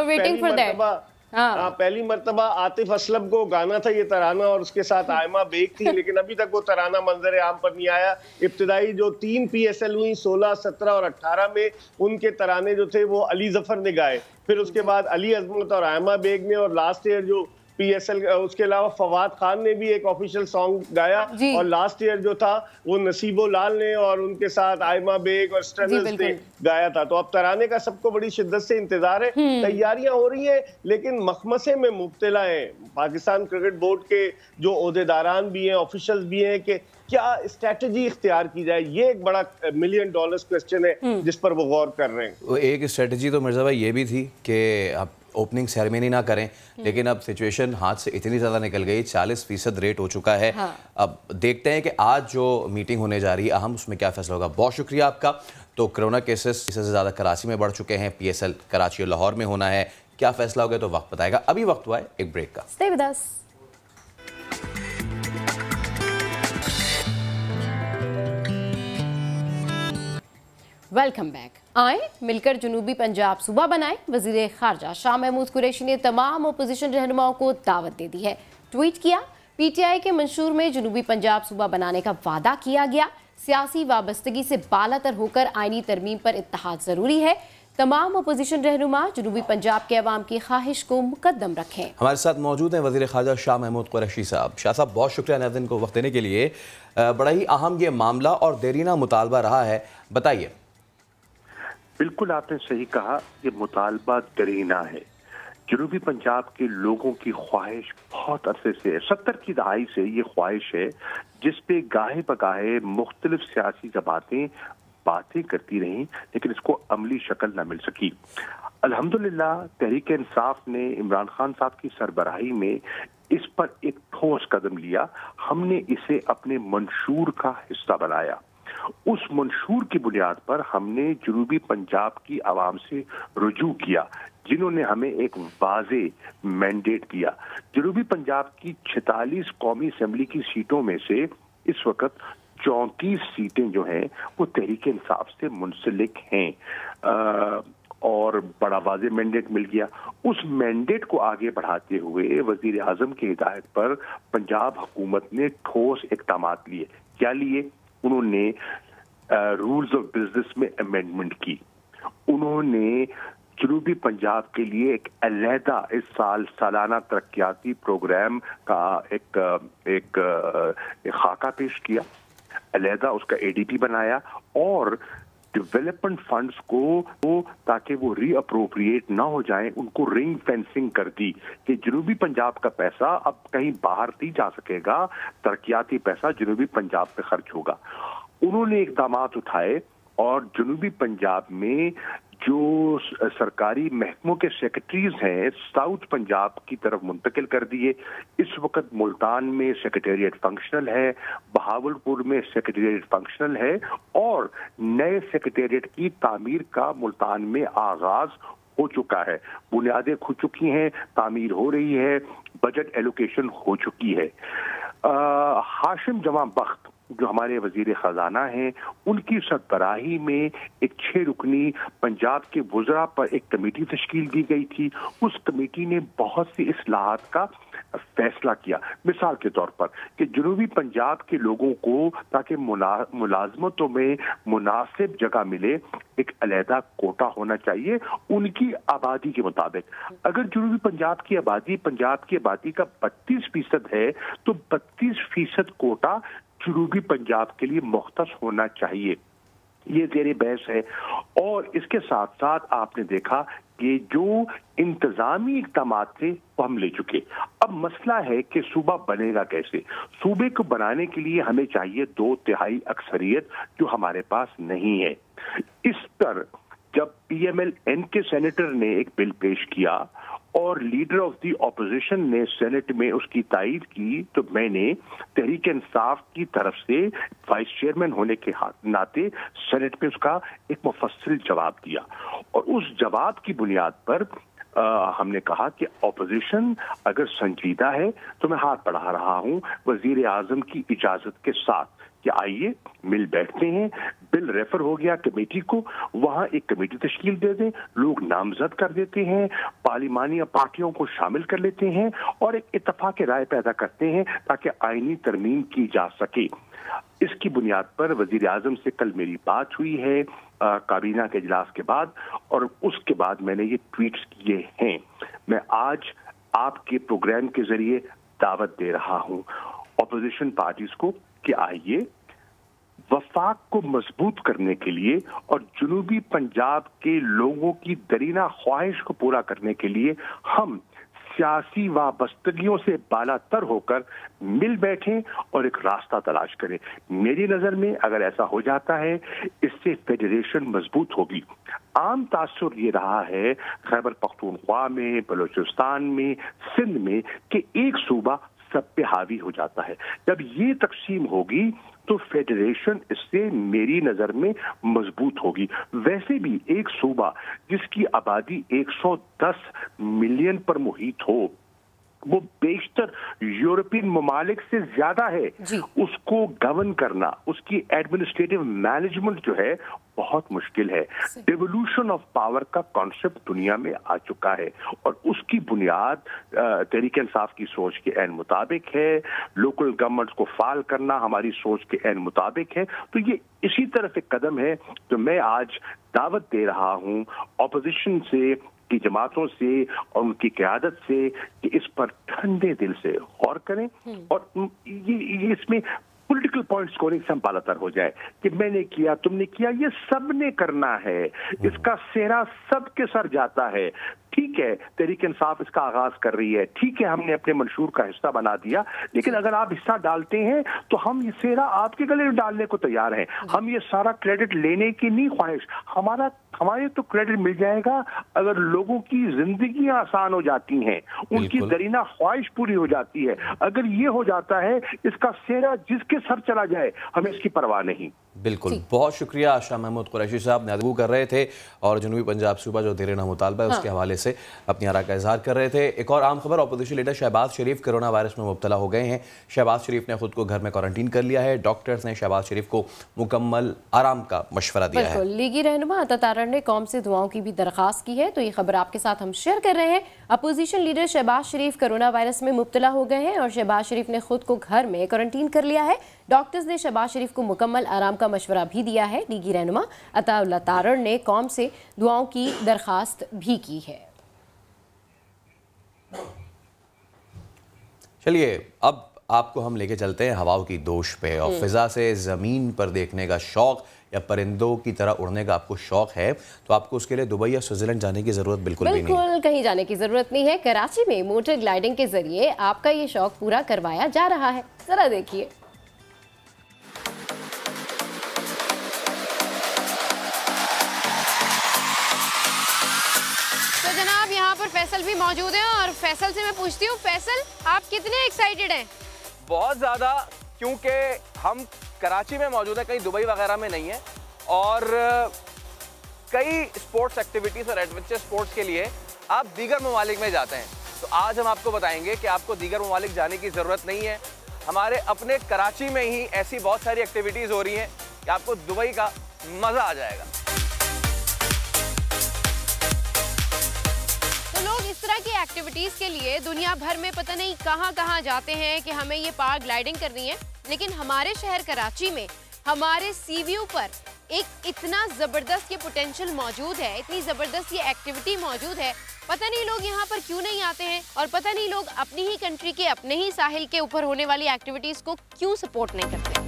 पहली मर्तबा आतिफ असलम को गाना था ये तराना और उसके साथ आयमा बेग थी, लेकिन अभी तक वो तराना मंजर आम पर नहीं आया। इब्तिदाई जो 3 PSL हुई 16, 17 और 18 में, उनके तराने जो थे वो अली जफर ने गाए, फिर उसके बाद अली अजमत और आयमा बेग ने, और लास्ट ईयर जो PSL उसके अलावा फवाद खान ने भी एक ऑफिशियल सॉन्ग गाया, और लास्ट ईयर जो था वो नसीबो लाल ने और उनके साथ आयमा बेग और स्टर्नल्स ने गाया था। तो अब तराने का सबको बड़ी शिद्दत से इंतजार है, तैयारियां हो रही हैं, लेकिन मखमसे में मुब्तला है पाकिस्तान क्रिकेट बोर्ड के जो ओहदेदारान भी हैं, ऑफिशियल्स भी हैं, कि क्या स्ट्रेटजी इख्तियार की जाए। ये एक बड़ा $1 मिलियन क्वेश्चन है जिस पर वो गौर कर रहे हैं। एक स्ट्रेटजी तो मिर्जा भाई ये भी थी कि अब ओपनिंग सेरेमनी ना करें, लेकिन अब सिचुएशन हाथ से इतनी ज़्यादा निकल गई, 40% रेट हो चुका है। अब देखते हैं कि आज जो मीटिंग होने जा रही है अहम, उसमें क्या फैसला होगा। बहुत शुक्रिया आपका। तो कोरोना केसेस से ज़्यादा कराची में बढ़ चुके हैं, PSL कराची और लाहौर में होना है, क्या फैसला होगा तो वक्त बताएगा। अभी वक्त हुआ है एक ब्रेक का। Stay with us. Welcome back. आए मिलकर जनूबी पंजाब सूबा बनाए। वजीर खारजा शाह महमूद कुरैशी ने तमाम अपोजिशन रहनुमाओं को दावत दे दी है। ट्वीट किया, PTI के मंशूर में जनूबी पंजाब सूबा बनाने का वादा किया गया। सियासी वाबस्तगी से बालातर होकर आईनी तरमीम पर इत्तेहाद जरूरी है। तमाम अपोजिशन रहनुमा जनूबी पंजाब के अवाम की ख्वाहिश को मुकद्दम रखें। हमारे साथ मौजूद हैं वज़ीर ख़ारजा शाह महमूद कुरैशी साहब। शाह साहब, बहुत शुक्रिया नाज़रीन को वक्त देने के लिए। बड़ा ही अहम ये मामला और देरीना मुतालबा रहा है, बताइए। बिल्कुल आपने सही कहा, ये मुतालबा दरीना है। जनूबी पंजाब के लोगों की ख्वाहिश बहुत अरसे से है, 70 की दहाई से ये ख्वाहिश है, जिस पे गाहे बगाहे मुख्तलिफ सियासी जमातें बातें करती रहीं, लेकिन इसको अमली शक्ल न मिल सकी। अल्हम्दुलिल्लाह तहरीक इंसाफ ने इमरान खान साहब की सरबराही में इस पर एक ठोस कदम लिया। हमने इसे अपने मंशूर का हिस्सा बनाया। उस मंशूर की बुनियाद पर हमने जनूबी पंजाब की आवाम से रुजू किया, जिन्होंने हमें एक वाज़े मैंडेट दिया। जनूबी पंजाब की 46 कौमी असेंबली की सीटों में से इस वक्त 34 सीटें जो हैं वो तहरीक इंसाफ से मुंसलिक हैं और बड़ा वाज़े मैंडेट मिल गया। उस मैंडेट को आगे बढ़ाते हुए वज़ीर आज़म की हिदायत पर पंजाब हुकूमत ने ठोस इक़दामात लिए। क्या लिए? उन्होंने रूल्स ऑफ बिजनेस में अमेंडमेंट की। उन्होंने जनूबी पंजाब के लिए एक अलहदा इस साल सालाना तरक्याती प्रोग्राम का एक खाका पेश किया, अलहदा उसका ADP बनाया और डेवलपमेंट फंड्स को ताकि वो रीअप्रोप्रिएट ना हो जाएं, उनको रिंग फेंसिंग कर दी कि जनूबी पंजाब का पैसा अब कहीं बाहर नहीं जा सकेगा, तरक्याती पैसा जनूबी पंजाब पे खर्च होगा। उन्होंने इक़दामात उठाए और जनूबी पंजाब में जो सरकारी महकमों के सेक्रेटरीज हैं साउथ पंजाब की तरफ मुंतकिल कर दिए। इस वक्त मुल्तान में सेक्रेटेरिएट फंक्शनल है, बहावलपुर में सेक्रेटेरिएट फंक्शनल है और नए सेक्रेटेरिएट की तामीर का मुल्तान में आगाज हो चुका है। बुनियादें खुद चुकी हैं, तामीर हो रही है, बजट एलोकेशन हो चुकी है। हाशिम जमा बख्त जो हमारे वजीर खजाना हैं, उनकी सरबराही में एक 6 रुकनी पंजाब के वज़रा पर एक कमेटी तश्कील दी गई थी। उस कमेटी ने बहुत सी इस्लाहात का फैसला किया। मिसाल के तौर पर कि जनूबी पंजाब के लोगों को ताकि मुलाजमतों में मुनासिब जगह मिले, एक अलहदा कोटा होना चाहिए उनकी आबादी के मुताबिक। अगर जनूबी पंजाब की आबादी का 32% है तो 32% कोटा जनूबी पंजाब के लिए मुख्तस होना चाहिए। ये ज़ेरे बहस है। और इसके साथ साथ आपने देखा कि जो इंतजामी इक़दामात थे वो हम ले चुके। अब मसला है कि सूबा बनेगा कैसे। सूबे को बनाने के लिए हमें चाहिए 2/3 अक्सरियत, जो हमारे पास नहीं है। इस पर जब PMLN के सेनेटर ने एक बिल पेश किया और लीडर ऑफ द ऑपोजिशन ने सेनेट में उसकी तायीद की, तो मैंने तहरीक इंसाफ की तरफ से वाइस चेयरमैन होने के नाते सेनेट में उसका एक मुफस्सिल जवाब दिया। और उस जवाब की बुनियाद पर हमने कहा कि ऑपोजिशन अगर संजीदा है तो मैं हाथ बढ़ा रहा हूं वजीर आजम की इजाजत के साथ कि आइए मिल बैठते हैं। बिल रेफर हो गया कमेटी को, वहां एक कमेटी तश्कील दे दें, लोग नामजद कर देते हैं, पार्लिमानी पार्टियों को शामिल कर लेते हैं और एक इत्तफाक राय पैदा करते हैं ताकि आईनी तरमीम की जा सके। इसकी बुनियाद पर वजीर आजम से कल मेरी बात हुई है काबीना के इजलास के बाद, और उसके बाद मैंने ये ट्वीट्स किए हैं। मैं आज आपके प्रोग्राम के जरिए दावत दे रहा हूं ऑपोजिशन पार्टीज को कि आइए वफाक को मजबूत करने के लिए और जनूबी पंजाब के लोगों की दरीना ख्वाहिश को पूरा करने के लिए हम सियासी वाबस्तगियों से बालातर होकर मिल बैठें और एक रास्ता तलाश करें। मेरी नजर में अगर ऐसा हो जाता है, इससे फेडरेशन मजबूत होगी। आम तासुर ये रहा है खैबर पख्तूनख्वा में, बलूचिस्तान में, सिंध में कि एक सूबा सब पे हावी हो जाता है। जब ये तकसीम होगी तो फेडरेशन इससे मेरी नजर में मजबूत होगी। वैसे भी एक सूबा जिसकी आबादी 110 मिलियन पर मुहित हो, वो बेशतर यूरोपियन ममालिक से ज्यादा है, उसको गवर्न करना, उसकी एडमिनिस्ट्रेटिव मैनेजमेंट जो है बहुत मुश्किल है। डिवोल्यूशन ऑफ पावर का कॉन्सेप्ट दुनिया में आ चुका है और उसकी बुनियाद तहरीक इंसाफ की सोच के एन मुताबिक है। लोकल गवर्नमेंट्स को फाल करना हमारी सोच के एन मुताबिक है। तो ये इसी तरफ एक कदम है जो मैं आज दावत दे रहा हूँ ऑपोजिशन से, की जमातों से और उनकी क़यादत से कि इस पर ठंडे दिल से गौर करें और ये इसमें पॉलिटिकल पॉइंट स्कोरिंग से हम पालातर हो जाए कि मैंने किया, तुमने किया, ये सब ने करना है, इसका सेहरा सबके सर जाता है। ठीक है, तहरीक इंसाफ इसका आगाज कर रही है, ठीक है, हमने अपने मंशूर का हिस्सा बना दिया, लेकिन अगर आप हिस्सा डालते हैं तो हम ये सेहरा आपके गले में डालने को तैयार हैं। हम ये सारा क्रेडिट लेने की नहीं ख्वाहिश, हमारे तो क्रेडिट मिल जाएगा अगर लोगों की जिंदगी आसान हो जाती हैं, उनकी दरीना ख्वाहिश पूरी हो जाती है। अगर ये हो जाता है, इसका सेहरा जिसके सर चला जाए, हमें इसकी परवाह नहीं। बिल्कुल, बहुत शुक्रिया। शाह महमूद कुरैशी साहब गुफ्तगू कर रहे थे और जनूबी पंजाब सूबा जो देर मुतालबा है उसके हवाले से अपनी आरा का इजहार कर रहे थे। एक और आम खबर, अपोजिशन लीडर शहबाज शरीफ कोरोना वायरस में मुब्तला हो गए हैं। शहबाज शरीफ ने खुद को घर में क्वारंटीन कर लिया है। डॉक्टर्स ने शहबाज शरीफ को मुकम्मल आराम का मशवरा दिया है। लीगी रहनुमा अता तारड़ ने कौम से दुआओं की भी दरख्वास्त की है, तो ये खबर आपके साथ हम शेयर कर रहे हैं। अपोजिशन लीडर शहबाज शरीफ कोरोना वायरस में मुब्तला हो गए हैं और शहबाज शरीफ ने खुद को घर में क्वारंटीन कर लिया है। डॉक्टर्स ने शहबाज शरीफ को मुकम्मल आराम का मशवरा भी दिया है। लीगी रहनुमा अताउल्लाह तारड़ ने कौम से दुआओं की दरख्वास्त भी की है। चलिए अब आपको हम लेके चलते हैं हवाओं की दोश पे और फिजा से ज़मीन पर देखने का शौक़ या परिंदों की तरह उड़ने का आपको शौक़ है तो आपको उसके लिए दुबई या स्विट्ज़रलैंड जाने की ज़रूरत बिल्कुल भी नहीं है। कहीं जाने की ज़रूरत नहीं है। कराची में मोटर ग्लाइडिंग के जरिए आपका ये शौक़ पूरा करवाया जा रहा है। ज़रा देखिए। यहाँ पर फैसल भी मौजूद है और फैसल से मैं पूछती हूँ, फैसल आप कितने एक्साइटेड हैं? बहुत ज़्यादा, क्योंकि हम कराची में मौजूद है, कहीं दुबई वगैरह में नहीं है और कई स्पोर्ट्स एक्टिविटीज़ और एडवेंचर स्पोर्ट्स के लिए आप दीगर ममालिक में जाते हैं। तो आज हम आपको बताएंगे कि आपको दीगर ममालिक जाने की ज़रूरत नहीं है। हमारे अपने कराची में ही ऐसी बहुत सारी एक्टिविटीज़ हो रही हैं कि आपको दुबई का मज़ा आ जाएगा। इस तरह की एक्टिविटीज के लिए दुनिया भर में पता नहीं कहां जाते हैं कि हमें ये पार ग्लाइडिंग करनी है, लेकिन हमारे शहर कराची में हमारे सीव्यू पर एक इतना जबरदस्त ये पोटेंशियल मौजूद है, इतनी जबरदस्त ये एक्टिविटी मौजूद है। पता नहीं लोग यहाँ पर क्यों नहीं आते हैं और पता नहीं लोग अपनी ही कंट्री के अपने ही साहिल के ऊपर होने वाली एक्टिविटीज को क्यों सपोर्ट नहीं करते।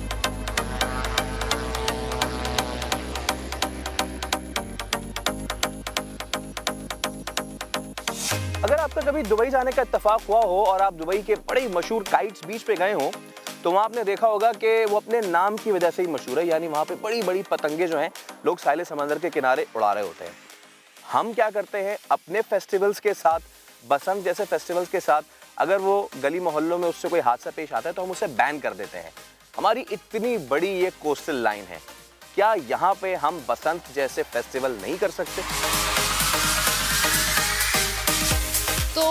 अगर आपका कभी दुबई जाने का इत्तेफाक हुआ हो और आप दुबई के बड़े मशहूर काइट्स बीच पे गए हो तो वहाँ आपने देखा होगा कि वो अपने नाम की वजह से ही मशहूर है, यानी वहाँ पे बड़ी बड़ी पतंगे जो हैं लोग साहिल समंदर के किनारे उड़ा रहे होते हैं। हम क्या करते हैं अपने फेस्टिवल्स के साथ, बसंत जैसे फेस्टिवल्स के साथ, अगर वो गली मोहल्लों में उससे कोई हादसा पेश आता है तो हम उसे बैन कर देते हैं। हमारी इतनी बड़ी ये कोस्टल लाइन है, क्या यहाँ पे हम बसंत जैसे फेस्टिवल नहीं कर सकते? तो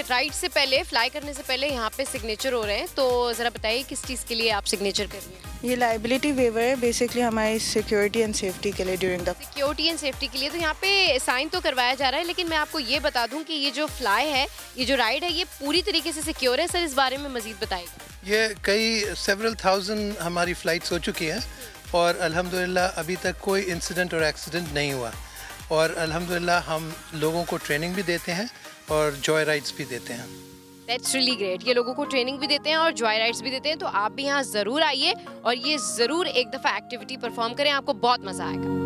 राइड से पहले, फ्लाई करने से पहले यहाँ पे सिग्नेचर हो रहे हैं, तो ज़रा बताइए किस चीज़ के लिए आप सिग्नेचर कर रही हैं? ये लाइबिलिटी वेवर है, बेसिकली हमारी सिक्योरिटी एंड सेफ्टी के लिए during the security and safety के लिए। तो यहाँ पे साइन तो करवाया जा रहा है, लेकिन मैं आपको ये बता दूँ कि ये जो फ्लाई है, ये जो राइड है, ये पूरी तरीके से सिक्योर है। सर इस बारे में मजीद बताइएगा। ये कई सेवरल थाउजेंड हमारी फ़्लाइट्स हो चुकी हैं और अल्हम्दुलिल्लाह अभी तक कोई इंसिडेंट और एक्सीडेंट नहीं हुआ और अल्हम्दुलिल्लाह हम लोगों को ट्रेनिंग भी देते हैं और जॉय राइड्स भी देते हैं। That's really great। ये लोगों को ट्रेनिंग भी देते हैं और जॉय राइड्स भी देते हैं, तो आप भी यहाँ ज़रूर आइए और ये ज़रूर एक दफ़ा एक्टिविटी परफॉर्म करें, आपको बहुत मज़ा आएगा।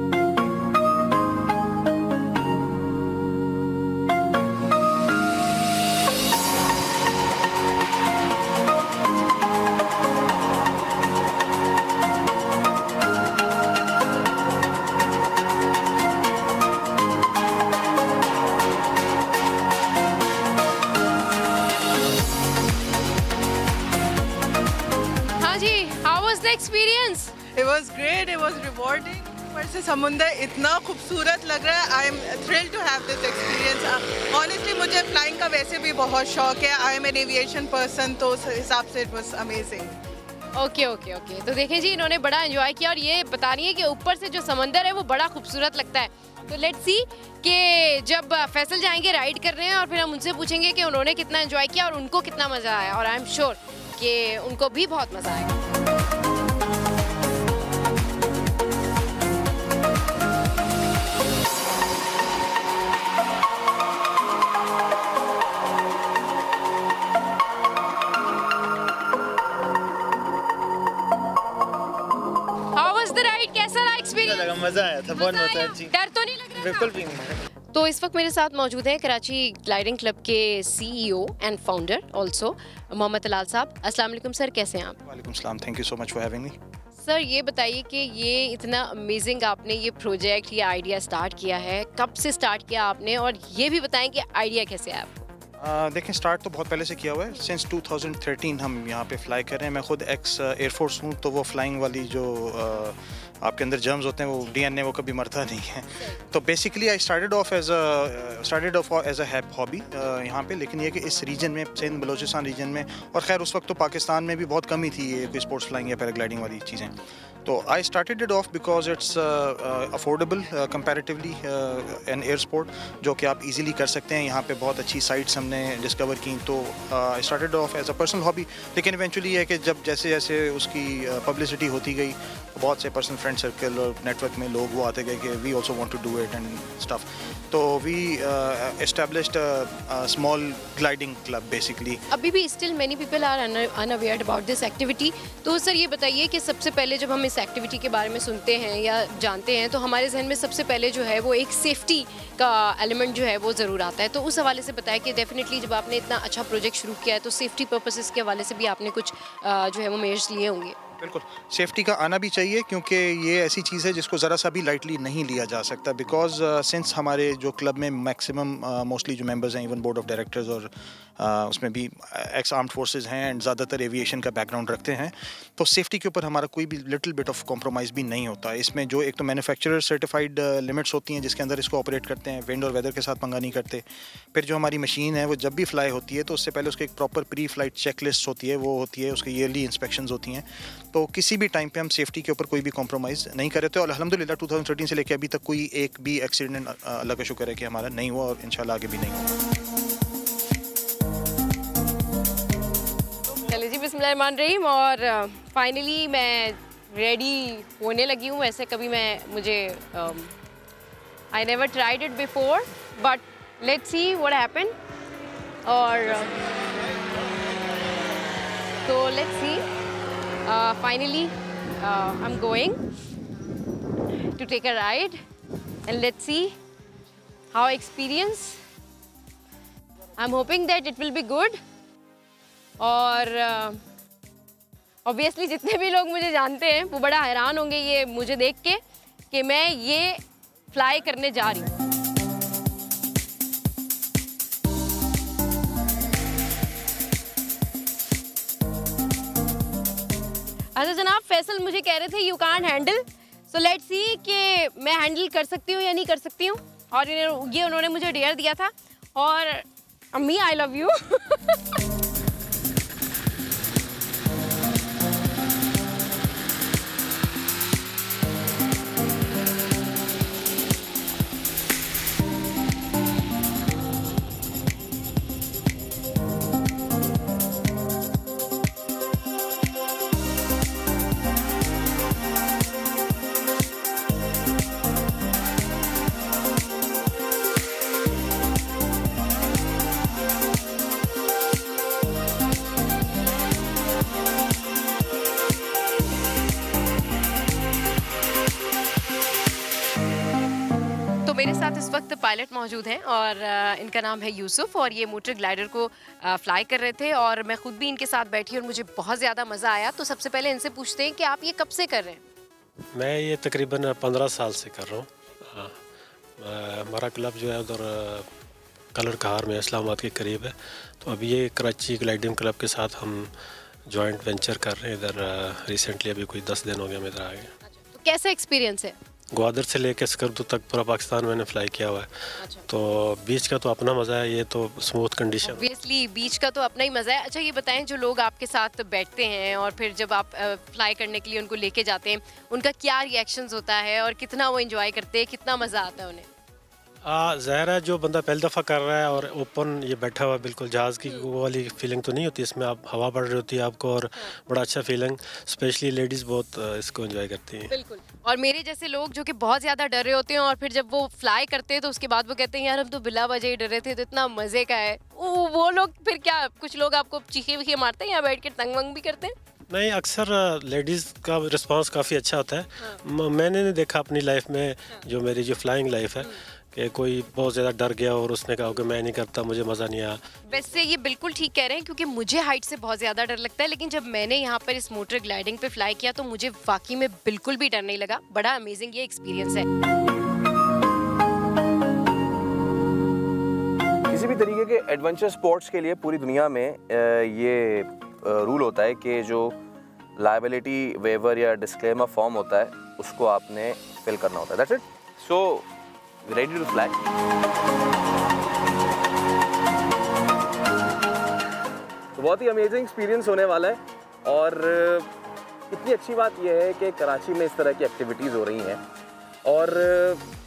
Experience. It was great. It was rewarding. ऊपर से समुंदर इतना खूबसूरत लग रहा है। I am thrilled to have this experience. Honestly मुझे फ्लाइंग का वैसे भी बहुत शौक है। I am an aviation person, तो उस हिसाब से इट वाज अमेजिंग। ओके। तो देखें जी, इन्होंने बड़ा एंजॉय किया और ये बता रही है कि ऊपर से जो समंदर है वो बड़ा खूबसूरत लगता है। तो लेट्स सी कि जब फैसल जाएंगे राइड कर रहे हैं और फिर हम उनसे पूछेंगे कि उन्होंने कितना एंजॉय किया और उनको कितना मज़ा आया, और आई एम श्योर कि उनको भी बहुत मज़ा आएगा। मजा आया था, बहुत मजा आया जी। डर तो नहीं लग रहा? बिल्कुल भी नहीं। तो इस वक्त मेरे साथ मौजूद हैं कराची ग्लाइडिंग क्लब के CEO and founder also Mohammad Talal साहब। अस्सलाम वालेकुम सर, कैसे हैं आप? वालेकुम सलाम, thank you so much for having me. Sir ये बताइए कि ये इतना अमेजिंग आपने ये प्रोजेक्ट, ये आइडिया स्टार्ट किया है, कब से स्टार्ट किया आपने, और ये भी बताएं कि आइडिया कैसे है आपको? देखें, स्टार्ट तो बहुत पहले से किया हुआ है। सिंस 2013 हम यहाँ पे फ्लाई कर रहे हैं। मैं खुद एक्स एयरफोर्स हूँ, तो वो फ्लाइंग वाली जो आपके अंदर जर्म्स होते हैं, वो DNA वो कभी मरता नहीं है। तो basically I started off as a hobby यहाँ पे। लेकिन ये कि इस रीजन में, सिंध बलोचिस्तान रीजन में, और खैर उस वक्त तो पाकिस्तान में भी बहुत कमी थी ये कोई स्पोर्ट्स फ्लाइंग या पैराग्लाइडिंग वाली चीज़ें। तो I started it off because it's affordable comparatively an air sport, जो कि आप इजीली कर सकते हैं। यहाँ पे बहुत अच्छी साइट्स हमने डिस्कवर की। तो I started off as a personal hobby. लेकिन इवेंचुअली है कि जब जैसे जैसे उसकी पब्लिसिटी होती गई, बहुत से पर्सनल फ्रेंड सर्कल और नेटवर्क में लोग वो आते गए कि we also want to do it and stuff. तो we established small gliding club basically. अभी भी still many people are unaware about this activity. तो सर ये बताइए कि सबसे पहले जब हम इस एक्टिविटी के बारे में सुनते हैं या जानते हैं, तो हमारे जहन में सबसे पहले जो है वो एक सेफ्टी का एलिमेंट जो है वो ज़रूर आता है। तो उस हवाले से बताया कि डेफिनेटली जब आपने इतना अच्छा प्रोजेक्ट शुरू किया है तो सेफ्टी पर्पसेस के हवाले से भी आपने कुछ जो है वो मेजर्स लिए होंगे। बिल्कुल, सेफ्टी का आना भी चाहिए, क्योंकि ये ऐसी चीज़ है जिसको ज़रा सा भी लाइटली नहीं लिया जा सकता। बिकॉज सिंस हमारे जो क्लब में मैक्सिमम मोस्टली जो मेंबर्स हैं, इवन बोर्ड ऑफ डायरेक्टर्स और उसमें भी एक्स आर्म्ड फोर्सेस हैं एंड ज़्यादातर एविएशन का बैकग्राउंड रखते हैं, तो सेफ्टी के ऊपर हमारा कोई भी लिटिल बिट ऑफ कॉम्प्रोमाइज़ भी नहीं होता। इसमें जो एक तो मैन्युफैक्चरर सर्टिफाइड लिमिट्स होती हैं जिसके अंदर इसको ऑपरेट करते हैं, विंड और वेदर के साथ पंगा नहीं करते। फिर जो हमारी मशीन है वो जब भी फ्लाई होती है तो उससे पहले उसकी एक प्रॉपर प्री फ्लाइट चेकलिस्ट होती है, वो होती है, उसकी ईयरली इंस्पेक्शंस होती हैं। तो किसी भी टाइम पे हम सेफ्टी के ऊपर कोई भी कॉम्प्रोमाइज़ नहीं कर रहे थे, और अल्हम्दुलिल्लाह 2013 से लेकर अभी तक कोई एक भी एक्सीडेंट अल्लाह का शुक्र है कि हमारा नहीं हुआ, और इंशाल्लाह आगे भी नहीं होगा। चलिए जी, बिस्मिल्लाहिर्रहमानिर्रहीम। और फाइनली मैं रेडी होने लगी हूँ। वैसे कभी मुझे I never tried it before, but let's see what happen. और तो let's see, finally I'm going to take a ride and let's see how experience. I'm hoping that it will be good. और obviously जितने भी लोग मुझे जानते हैं वो बड़ा हैरान होंगे ये मुझे देख के कि मैं ये फ्लाई करने जा रही हूँ। अच्छा जनाब, फैसल मुझे कह रहे थे you can't handle, so let's see कि मैं हैंडल कर सकती हूँ या नहीं कर सकती हूँ। और ये उन्होंने मुझे डेयर दिया था। और अम्मी आई लव यू। मेरे साथ इस वक्त पायलट मौजूद हैं और इनका नाम है यूसुफ और ये मोटर ग्लाइडर को फ्लाई कर रहे थे और मैं खुद भी इनके साथ बैठी और मुझे बहुत ज़्यादा मज़ा आया। तो सबसे पहले इनसे पूछते हैं कि आप ये कब से कर रहे हैं? मैं ये तकरीबन 15 साल से कर रहा हूँ। हमारा क्लब जो है उधर कलर कहार में इस्लामाबाद के करीब है। तो अभी ये कराची ग्लाइडिंग क्लब के साथ हम जॉइंट वेंचर कर रहे हैं इधर। रिसेंटली अभी कोई 10 दिन हो गए हम इधर आ गए। तो कैसा एक्सपीरियंस है? ग्वादर से लेकर स्कर्दू तक पूरा पाकिस्तान मैंने फ्लाई किया हुआ है। अच्छा। तो बीच का तो अपना मज़ा है, ये तो स्मूथ कंडीशन। ऑब्वियसली बीच का तो अपना ही मज़ा है। अच्छा ये बताएं, जो लोग आपके साथ बैठते हैं और फिर जब आप फ्लाई करने के लिए उनको लेके जाते हैं, उनका क्या रिएक्शंस होता है और कितना वो एंजॉय करते हैं, कितना मज़ा आता है उन्हें? ज़ाहिर है जो बंदा पहली दफ़ा कर रहा है और ओपन ये बैठा हुआ बिल्कुल जहाज़ की वो वाली फीलिंग तो नहीं होती इसमें। आप हवा पड़ रही होती है आपको और बड़ा अच्छा फीलिंग, स्पेशली लेडीज़ बहुत इसको एंजॉय करती हैं। बिल्कुल। और मेरे जैसे लोग जो कि बहुत ज़्यादा डर रहे होते हैं और फिर जब वो फ्लाई करते हैं तो उसके बाद वो कहते हैं यार हम तो बिला वजह ही डर रहे थे, तो इतना मज़े का है। वो लोग फिर क्या, कुछ लोग आपको चीखे वीखे मारते हैं या बैठ के तंग वंग भी करते हैं? नहीं, अक्सर लेडीज़ का रिस्पांस काफ़ी अच्छा होता है। मैंने नहीं देखा अपनी लाइफ में, जो मेरी जो फ्लाइंग लाइफ है, कि कोई बहुत ज़्यादा डर गया और उसने कहा कि मैं नहीं करता, मुझे मज़ा नहीं आया। वैसे ये बिल्कुल ठीक कह रहे हैं, क्योंकि मुझे हाइट से बहुत ज़्यादा डर लगता है, लेकिन जब मैंने यहाँ पर इस मोटर ग्लाइडिंग पे फ्लाई किया तो मुझे वाकई में बिल्कुल भी डर नहीं लगा। बड़ा अमेजिंग ये एक्सपीरियंस है। किसी भी तरीके के एडवेंचर स्पोर्ट्स के लिए पूरी दुनिया में ये रूल होता है कि जो लायबिलिटी वेवर या डिस्क्लेमर फॉर्म होता है उसको आपने फिल करना होता है। That's it. So ready to fly. तो बहुत ही अमेजिंग एक्सपीरियंस होने वाला है और इतनी अच्छी बात यह है कि कराची में इस तरह की एक्टिविटीज़ हो रही हैं और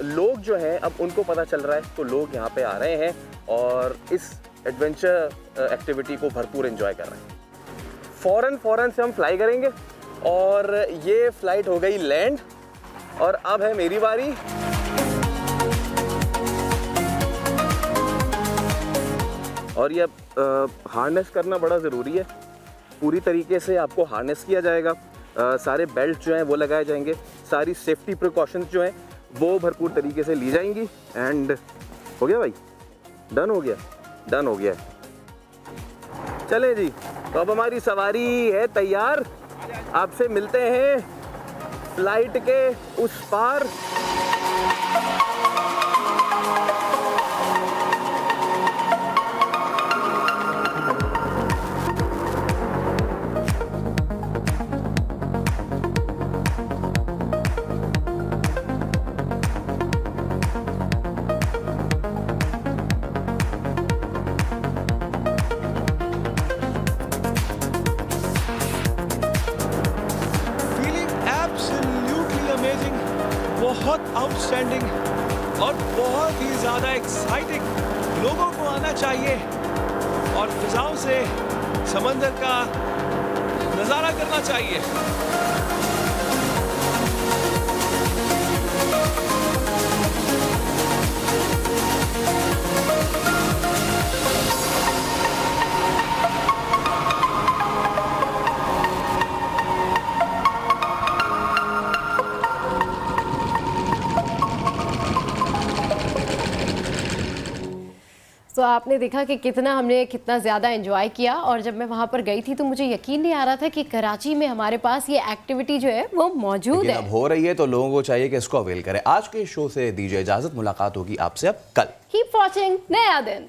लोग जो हैं अब उनको पता चल रहा है, तो लोग यहाँ पे आ रहे हैं और इस एडवेंचर एक्टिविटी को भरपूर एंजॉय कर रहे हैं। फ़ौरन से हम फ्लाई करेंगे और ये फ्लाइट हो गई लैंड और अब है मेरी बारी। और ये हार्नेस करना बड़ा ज़रूरी है। पूरी तरीके से आपको हार्नेस किया जाएगा, सारे बेल्ट जो हैं वो लगाए जाएंगे, सारी सेफ्टी प्रिकॉशंस जो हैं वो भरपूर तरीके से ली जाएंगी। एंड हो गया भाई, डन हो गया। चलें जी, तो अब हमारी सवारी है तैयार। आपसे मिलते हैं फ्लाइट के उस पार। बहुत आउटस्टैंडिंग और बहुत ही ज़्यादा एक्साइटिंग। लोगों को आना चाहिए और फिजाओं से समंदर का नज़ारा करना चाहिए। तो आपने देखा कि कितना ज़्यादा एंजॉय किया। और जब मैं वहाँ पर गई थी तो मुझे यकीन नहीं आ रहा था कि कराची में हमारे पास ये एक्टिविटी जो है वो मौजूद है। अब हो रही है तो लोगों को चाहिए कि इसको अवेल करें। आज के शो से दीजिए इजाजत, मुलाकात होगी आपसे अब कल। कीप वॉचिंग नया दिन।